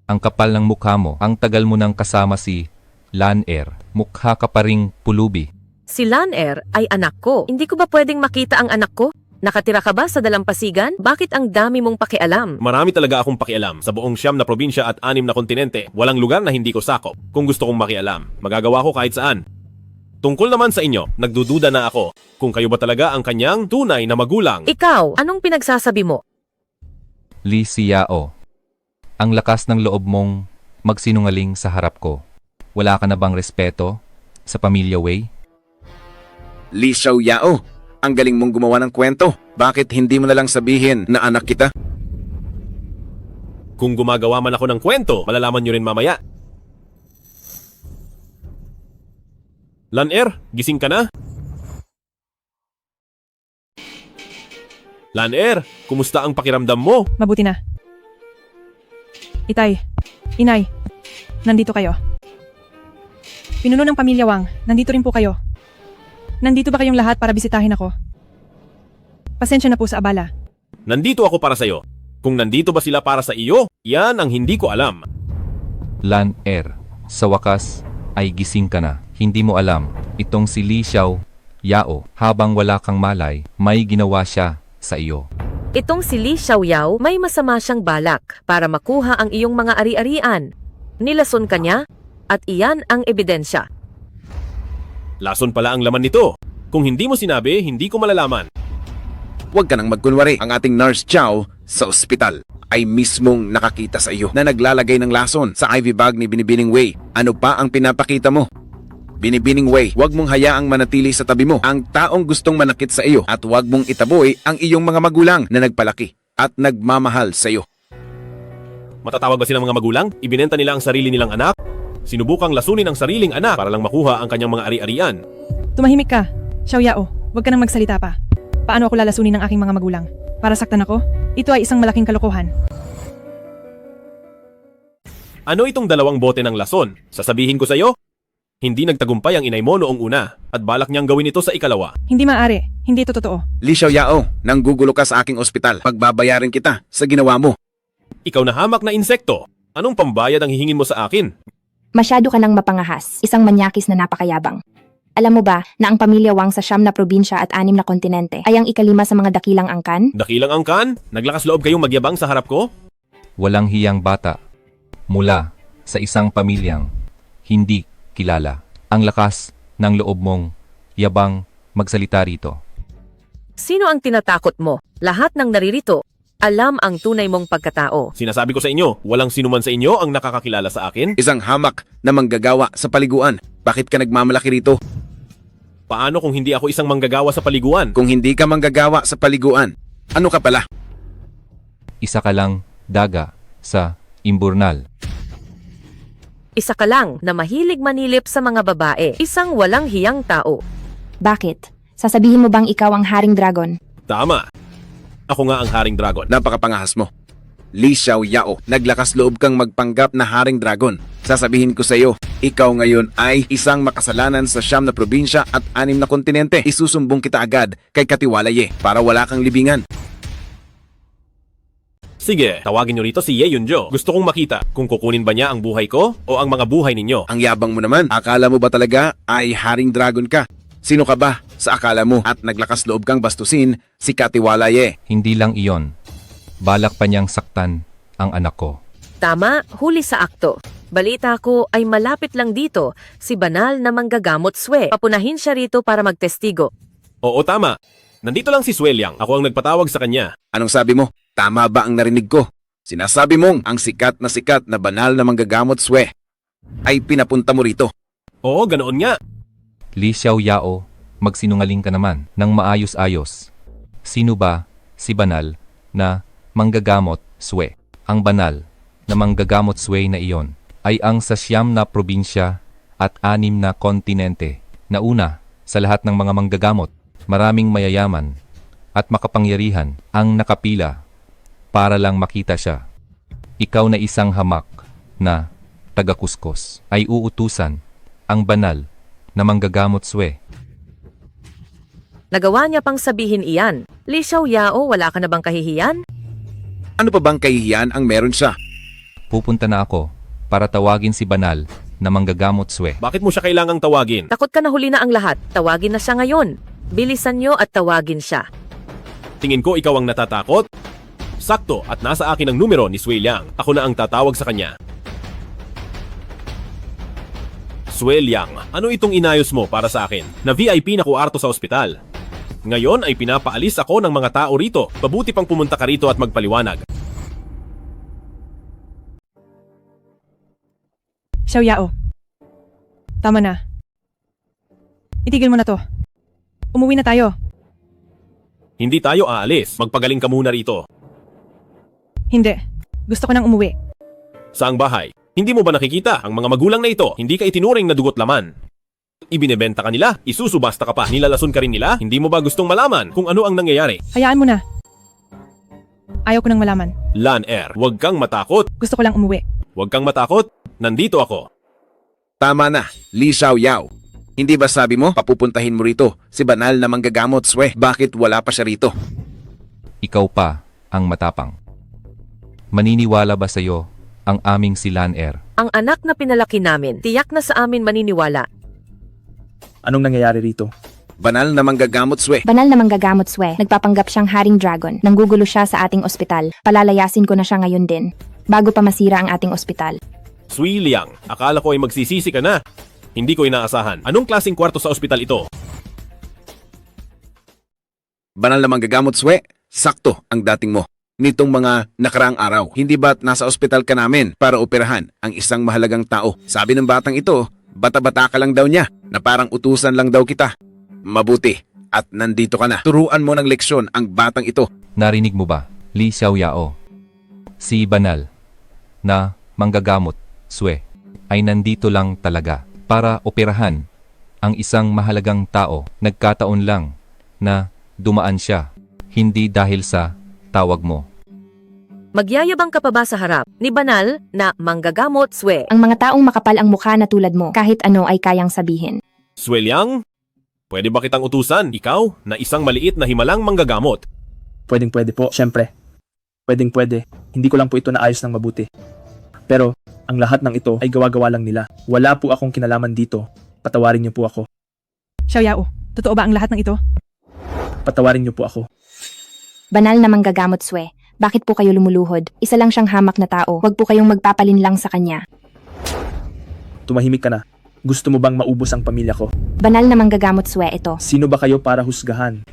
Ang kapal ng mukha mo, ang tagal mo nang kasama si Lan-er, mukha ka pa ring pulubi. Si Lan-er ay anak ko. Hindi ko ba pwedeng makita ang anak ko? Nakatira ka ba sa dalampasigan? Bakit ang dami mong pakialam? Marami talaga akong pakialam. Sa buong 9 na probinsya at 6 na kontinente, walang lugar na hindi ko sakop. Kung gusto kong makialam, magagawa ko kahit saan. Tungkol naman sa inyo, nagdududa na ako kung kayo ba talaga ang kanyang tunay na magulang. Ikaw, anong pinagsasabi mo? Li Xiao, ang lakas ng loob mong magsinungaling sa harap ko. Wala ka na bang respeto sa pamilya Wei? Li Xiaoyao, ang galing mong gumawa ng kwento. Bakit hindi mo na lang sabihin na anak kita? Kung gumagawa man ako ng kwento, malalaman nyo rin mamaya. Lan-er, gising ka na? Lan-er, kumusta ang pakiramdam mo? Mabuti na. Itay, inay, nandito kayo. Pinuno ng pamilya Wang, nandito rin po kayo. Nandito ba kayong lahat para bisitahin ako? Pasensya na po sa abala. Nandito ako para sa'yo. Kung nandito ba sila para sa iyo, yan ang hindi ko alam. Lan-er, sa wakas ay gising ka na. Hindi mo alam, itong si Li Xiaoyao, habang wala kang malay, may ginawa siya sa iyo. Itong si Li Xiaoyao may masama siyang balak para makuha ang iyong mga ari-arian. Nilason ka niya at iyan ang ebidensya. Lason pala ang laman nito. Kung hindi mo sinabi, hindi ko malalaman. Huwag ka nang magkunwari. Ang ating nurse Chow sa ospital ay mismong nakakita sa iyo na naglalagay ng lason sa IV bag ni Binibining Wei. Ano pa ang pinapakita mo? Binibining Wei, huwag mong hayaang manatili sa tabi mo ang taong gustong manakit sa iyo at huwag mong itaboy ang iyong mga magulang na nagpalaki at nagmamahal sa iyo. Matatawag ba silang mga magulang? Ibinenta nila ang sarili nilang anak? Sinubukang lasunin ang sariling anak para lang makuha ang kanyang mga ari-arian. Tumahimik ka, Xiaoyao, huwag ka nang magsalita pa. Paano ako lalasunin ng aking mga magulang? Para saktan ako? Ito ay isang malaking kalokohan. Ano itong 2 bote ng lason? Sasabihin ko sa iyo? Hindi nagtagumpay ang inay mo noong una at balak niyang gawin ito sa ikalawa. Hindi maaari, hindi ito totoo. Li Xiaoyao, nanggugulo ka sa aking ospital. Pagbabayarin kita sa ginawa mo. Ikaw na hamak na insekto. Anong pambayad ang hihingin mo sa akin? Masyado ka nang mapangahas, isang manyakis na napakayabang. Alam mo ba na ang pamilya Wang sa 9 na probinsya at 6 na kontinente ay ang ika-5 sa mga dakilang angkan? Dakilang angkan? Naglakas loob kayong magyabang sa harap ko? Walang hiyang bata. Mula sa isang pamilyang hindi kilala. Ang lakas ng loob mong yabang magsalita rito. Sino ang tinatakot mo? Lahat ng naririto, alam ang tunay mong pagkatao. Sinasabi ko sa inyo, walang sinuman sa inyo ang nakakakilala sa akin. Isang hamak na manggagawa sa paliguan. Bakit ka nagmamalaki rito? Paano kung hindi ako isang manggagawa sa paliguan? Kung hindi ka manggagawa sa paliguan, ano ka pala? Isa ka lang daga sa imburnal. Isa ka lang na mahilig manilip sa mga babae. Isang walang hiyang tao. Bakit? Sasabihin mo bang ikaw ang Haring Dragon? Tama. Ako nga ang Haring Dragon. Napakapangahas mo. Li Xiaoyao, naglakas loob kang magpanggap na Haring Dragon. Sasabihin ko sa iyo, ikaw ngayon ay isang makasalanan sa 9 na probinsya at 6 na kontinente. Isusumbong kita agad kay Katiwala Ye para wala kang libingan. Sige, tawagin nyo rito si Ye Yunjo. Gusto kong makita kung kukunin ba niya ang buhay ko o ang mga buhay ninyo. Ang yabang mo naman. Akala mo ba talaga ay Haring Dragon ka? Sino ka ba sa akala mo at naglakas loob kang bastusin si Katiwala Ye? Hindi lang iyon. Balak pa niyang saktan ang anak ko. Tama, huli sa akto. Balita ko ay malapit lang dito si banal na manggagamot Swe. Papunahin siya rito para magtestigo. Oo, tama. Nandito lang si Swelyang. Ako ang nagpatawag sa kanya. Anong sabi mo? Tama ba ang narinig ko? Sinasabi mong ang sikat na banal na manggagamot Swe ay pinapunta mo rito. Oo, ganoon nga. Li Xiaoyao, magsinungaling ka naman ng maayos-ayos. Sino ba si banal na manggagamot Swe? Ang banal na manggagamot Swe na iyon ay ang sa 9 na probinsya at 6 na kontinente. Na una sa lahat ng mga manggagamot, maraming mayayaman at makapangyarihan ang nakapila para lang makita siya. Ikaw na isang hamak na taga-kuskos ay uutusan ang banal na manggagamot Swe. Nagawa niya pang sabihin iyan. Li Xiaoyao, wala ka na bang kahihiyan? Ano pa bang kahihiyan ang meron siya? Pupunta na ako para tawagin si Banal na manggagamot Swe. Bakit mo siya kailangang tawagin? Takot ka na huli na ang lahat. Tawagin na siya ngayon. Bilisan nyo at tawagin siya. Tingin ko ikaw ang natatakot? Sakto at nasa akin ang numero ni Sui Liang. Ako na ang tatawag sa kanya. Sui Liang, ano itong inayos mo para sa akin? Na VIP na kuwarto sa ospital. Ngayon ay pinapaalis ako ng mga tao rito. Mabuti pang pumunta ka rito at magpaliwanag. Xiao Yao. Tama na. Itigil mo na to. Umuwi na tayo. Hindi tayo aalis. Magpagaling ka muna rito. Hindi. Gusto ko nang umuwi. Saang bahay? Hindi mo ba nakikita? Ang mga magulang na ito, hindi ka itinuring na dugot laman. Ibinebenta ka nila, isusubasta ka pa, nilalason ka rin nila, hindi mo ba gustong malaman kung ano ang nangyayari? Hayaan mo na. Ayaw ko nang malaman. Lan Er, huwag kang matakot. Gusto ko lang umuwi. Huwag kang matakot, nandito ako. Tama na, Li Xiaoyao. Hindi ba sabi mo, papupuntahin mo rito si Banal na manggagamot Swe? Bakit wala pa siya rito? Ikaw pa ang matapang. Maniniwala ba sa'yo ang aming si Lan Er? Ang anak na pinalaki namin, tiyak na sa amin maniniwala. Anong nangyayari rito? Banal na manggagamot Swe. Banal na manggagamot Swe. Nagpapanggap siyang Haring Dragon. Nanggugulo siya sa ating ospital. Palalayasin ko na siya ngayon din. Bago pa masira ang ating ospital. Sui Liang, akala ko ay magsisisi ka na. Hindi ko inaasahan. Anong klaseng kwarto sa ospital ito? Banal na manggagamot Swe. Sakto ang dating mo. Nitong mga nakaraang araw, hindi ba't nasa ospital ka namin para operahan ang isang mahalagang tao? Sabi ng batang ito, bata-bata ka lang daw niya, na parang utusan lang daw kita. Mabuti, at nandito ka na. Turuan mo ng leksyon ang batang ito. Narinig mo ba, Li Xiaoyao? Si Banal na manggagamot Swe ay nandito lang talaga para operahan ang isang mahalagang tao. Nagkataon lang na dumaan siya, hindi dahil sa tawag mo. Magyayabang ka pa ba sa harap ni Banal na manggagamot Swe? Ang mga taong makapal ang mukha na tulad mo, kahit ano ay kayang sabihin. Sui Liang, pwede ba kitang utusan? Ikaw na isang maliit na himalang manggagamot. Pwedeng-pwede po, syempre. Pwedeng-pwede. Hindi ko lang po ito naayos ng mabuti. Pero, ang lahat ng ito ay gawa-gawa lang nila. Wala po akong kinalaman dito. Patawarin niyo po ako. Xiao Yao, totoo ba ang lahat ng ito? Patawarin niyo po ako. Banal na manggagamot Swe. Bakit po kayo lumuluhod? Isa lang siyang hamak na tao. Huwag po kayong magpapalinlang sa kanya. Tumahimik ka na. Gusto mo bang maubos ang pamilya ko? Banal na manggagamot Swe ito. Sino ba kayo para husgahan?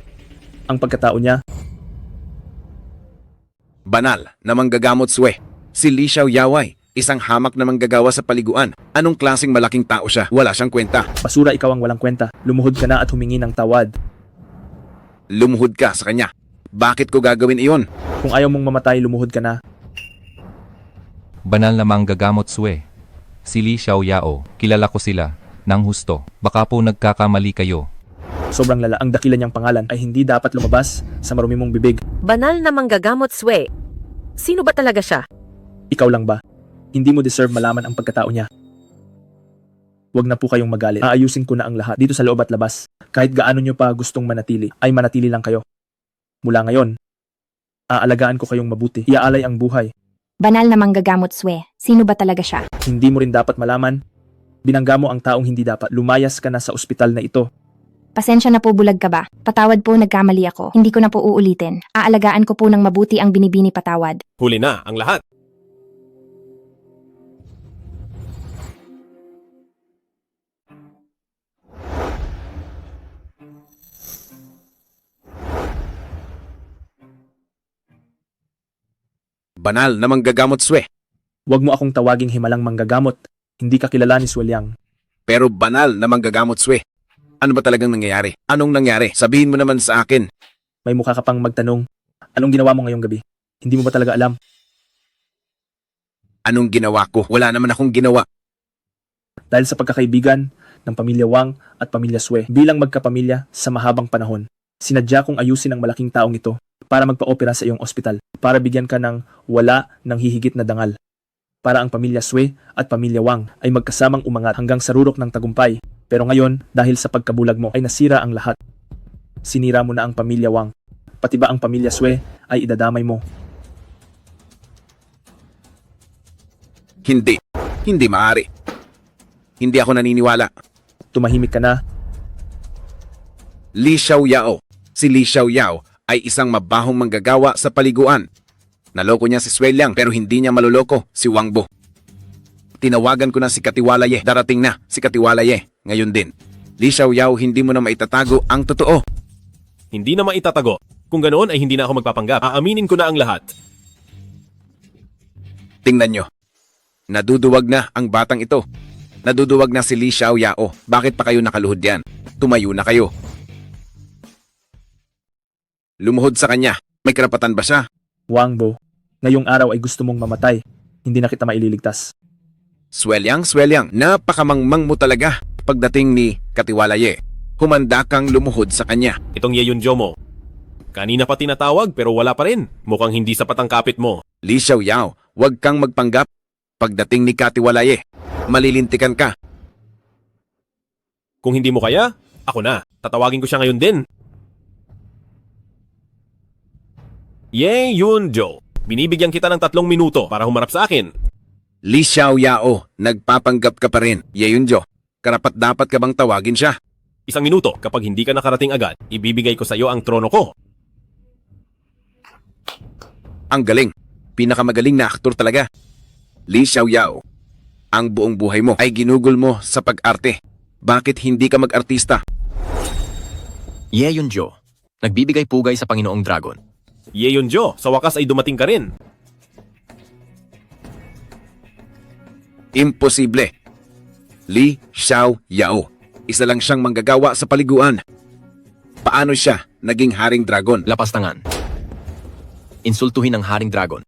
Ang pagkatao niya? Banal na manggagamot Swe. Si Li Xiaoyao ay isang hamak na manggagawa sa paliguan. Anong klaseng malaking tao siya? Wala siyang kwenta. Basura, ikaw ang walang kwenta. Lumuhod ka na at humingi ng tawad. Lumuhod ka sa kanya. Bakit ko gagawin iyon? Kung ayaw mong mamatay, lumuhod ka na. Banal na manggagamot Swe. Si Li Xiaoyao, kilala ko sila nang husto. Baka po nagkakamali kayo. Sobrang lala. Ang dakilan niyang pangalan ay hindi dapat lumabas sa marumi mong bibig. Banal na manggagamot Swe. Sino ba talaga siya? Ikaw lang ba? Hindi mo deserve malaman ang pagkatao niya. Huwag na po kayong magalit. Aayusin ko na ang lahat dito sa loob at labas. Kahit gaano niyo pa gustong manatili, ay manatili lang kayo. Mula ngayon, aalagaan ko kayong mabuti. Iaalay ang buhay. Banal na manggagamot Swe. Sino ba talaga siya? Hindi mo rin dapat malaman. Binangga mo ang taong hindi dapat. Lumayas ka na sa ospital na ito. Pasensya na po, bulag ka ba? Patawad po, nagkamali ako. Hindi ko na po uulitin. Aalagaan ko po ng mabuti ang binibini patawad. Huli na ang lahat. Banal na manggagamot Swe. Huwag mo akong tawaging himalang manggagamot. Hindi ka kilala ni Sui Liang. Pero banal na manggagamot Swe. Ano ba talagang nangyayari? Anong nangyari? Sabihin mo naman sa akin. May mukha ka pang magtanong. Anong ginawa mo ngayong gabi? Hindi mo ba talaga alam? Anong ginawa ko? Wala naman akong ginawa. Dahil sa pagkakaibigan ng pamilya Wang at pamilya Sui bilang magkapamilya sa mahabang panahon, sinadya kong ayusin ang malaking taong ito para magpa-opera sa iyong ospital, para bigyan ka ng wala ng hihigit na dangal. Para ang pamilya Sui at pamilya Wang ay magkasamang umangat hanggang sa rurok ng tagumpay. Pero ngayon, dahil sa pagkabulag mo ay nasira ang lahat. Sinira mo na ang pamilya Wang. Pati ba ang pamilya Sui ay idadamay mo? Hindi. Hindi maaari. Hindi ako naniniwala. Tumahimik ka na. Li Xiaoyao. Si Li Xiaoyao ay isang mabahong manggagawa sa paliguan. Naloko niya si Sui Liang pero hindi niya maloloko si Wang Bo. Tinawagan ko na si Katiwala Ye. Darating na si Katiwala Ye. Ngayon din. Li Xiaoyao, hindi mo na maitatago ang totoo. Hindi na maitatago. Kung ganoon ay hindi na ako magpapanggap. Aaminin ko na ang lahat. Tingnan nyo. Naduduwag na ang batang ito. Naduduwag na si Li Xiaoyao. Bakit pa kayo nakaluhod yan? Tumayo na kayo. Lumuhod sa kanya. May karapatan ba siya? Wang Bo, ngayong araw ay gusto mong mamatay. Hindi na kita maililigtas. Sui Liang, napakamangmang mo talaga. Pagdating ni Katiwala Ye, humanda kang lumuhod sa kanya. Itong Ye Yunjo mo. Kanina pa tinatawag pero wala pa rin. Mukhang hindi sapat ang kapit mo. Li Xiaoyao, huwag kang magpanggap. Pagdating ni Katiwala Ye, malilintikan ka. Kung hindi mo kaya, ako na. Tatawagin ko siya ngayon din. Ye Yunjo, binibigyan kita ng 3 minuto para humarap sa akin. Li Xiaoyao, nagpapanggap ka pa rin. Ye Yunjo, karapat dapat ka bang tawagin siya? 1 minuto, kapag hindi ka nakarating agad, ibibigay ko sa iyo ang trono ko. Ang galing. Pinakamagaling na aktor talaga. Li Xiaoyao, ang buong buhay mo ay ginugol mo sa pag-arte. Bakit hindi ka mag-artista? Ye Yunjo, nagbibigay pugay sa Panginoong Dragon. Ye Yunjo, sa wakas ay dumating ka rin. Imposible. Li Xiaoyao, isa lang siyang manggagawa sa paliguan. Paano siya naging Haring Dragon? Lapastangan. Insultuhin ang Haring Dragon.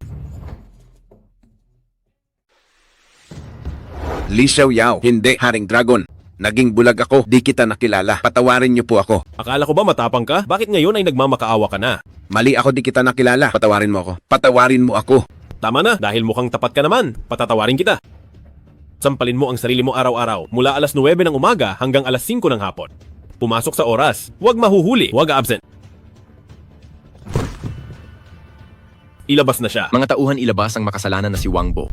Li Xiaoyao, hindi Haring Dragon. Naging bulag ako, di kita nakilala. Patawarin niyo po ako. Akala ko ba matapang ka? Bakit ngayon ay nagmamakaawa ka na? Mali ako, di kita nakilala. Patawarin mo ako. Patawarin mo ako. Tama na, dahil mukhang tapat ka naman. Patatawarin kita. Sampalin mo ang sarili mo araw-araw mula alas 9 ng umaga hanggang alas 5 ng hapon. Pumasok sa oras. Huwag mahuhuli. Huwag absent. Ilabas na siya. Mga tauhan ilabas ang makasalanan na si Wang Bo.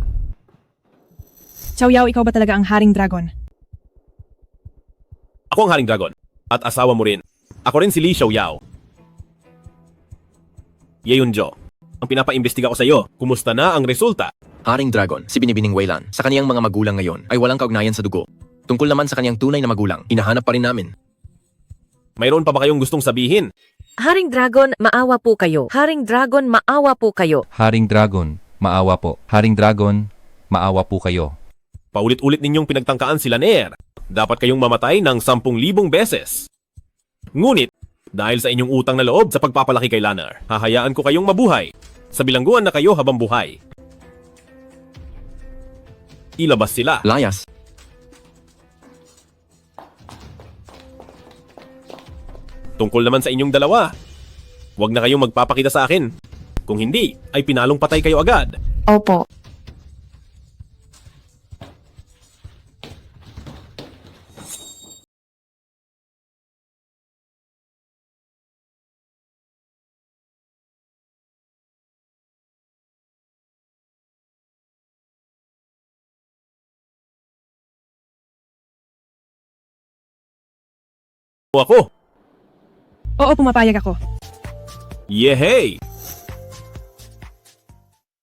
Xiaoyao, ikaw ba talaga ang Haring Dragon? Ako ang Haring Dragon. At asawa mo rin. Ako rin si Li Xiaoyao. Ye Yunjo, ang pinapaimbestiga ko sa iyo, kumusta na ang resulta? Haring Dragon, si Binibining Weilan, sa kaniyang mga magulang ngayon ay walang kaugnayan sa dugo. Tungkol naman sa kaniyang tunay na magulang, hinahanap pa rin namin. Mayroon pa ba kayong gustong sabihin? Haring Dragon, maawa po kayo. Haring Dragon, maawa po kayo. Haring Dragon, maawa po. Haring Dragon, maawa po kayo. Paulit-ulit ninyong pinagtangkaan sila Nair. Dapat kayong mamatay ng 10,000 beses. Ngunit, dahil sa inyong utang na loob sa pagpapalaki kay Lanner, hahayaan ko kayong mabuhay. Sa bilangguan na kayo habang buhay. Ilabas sila. Layas. Tungkol naman sa inyong dalawa, huwag na kayong magpapakita sa akin. Kung hindi, ay pinalong patay kayo agad. Opo. Ako. Oo, pumapayag ako. Yehey!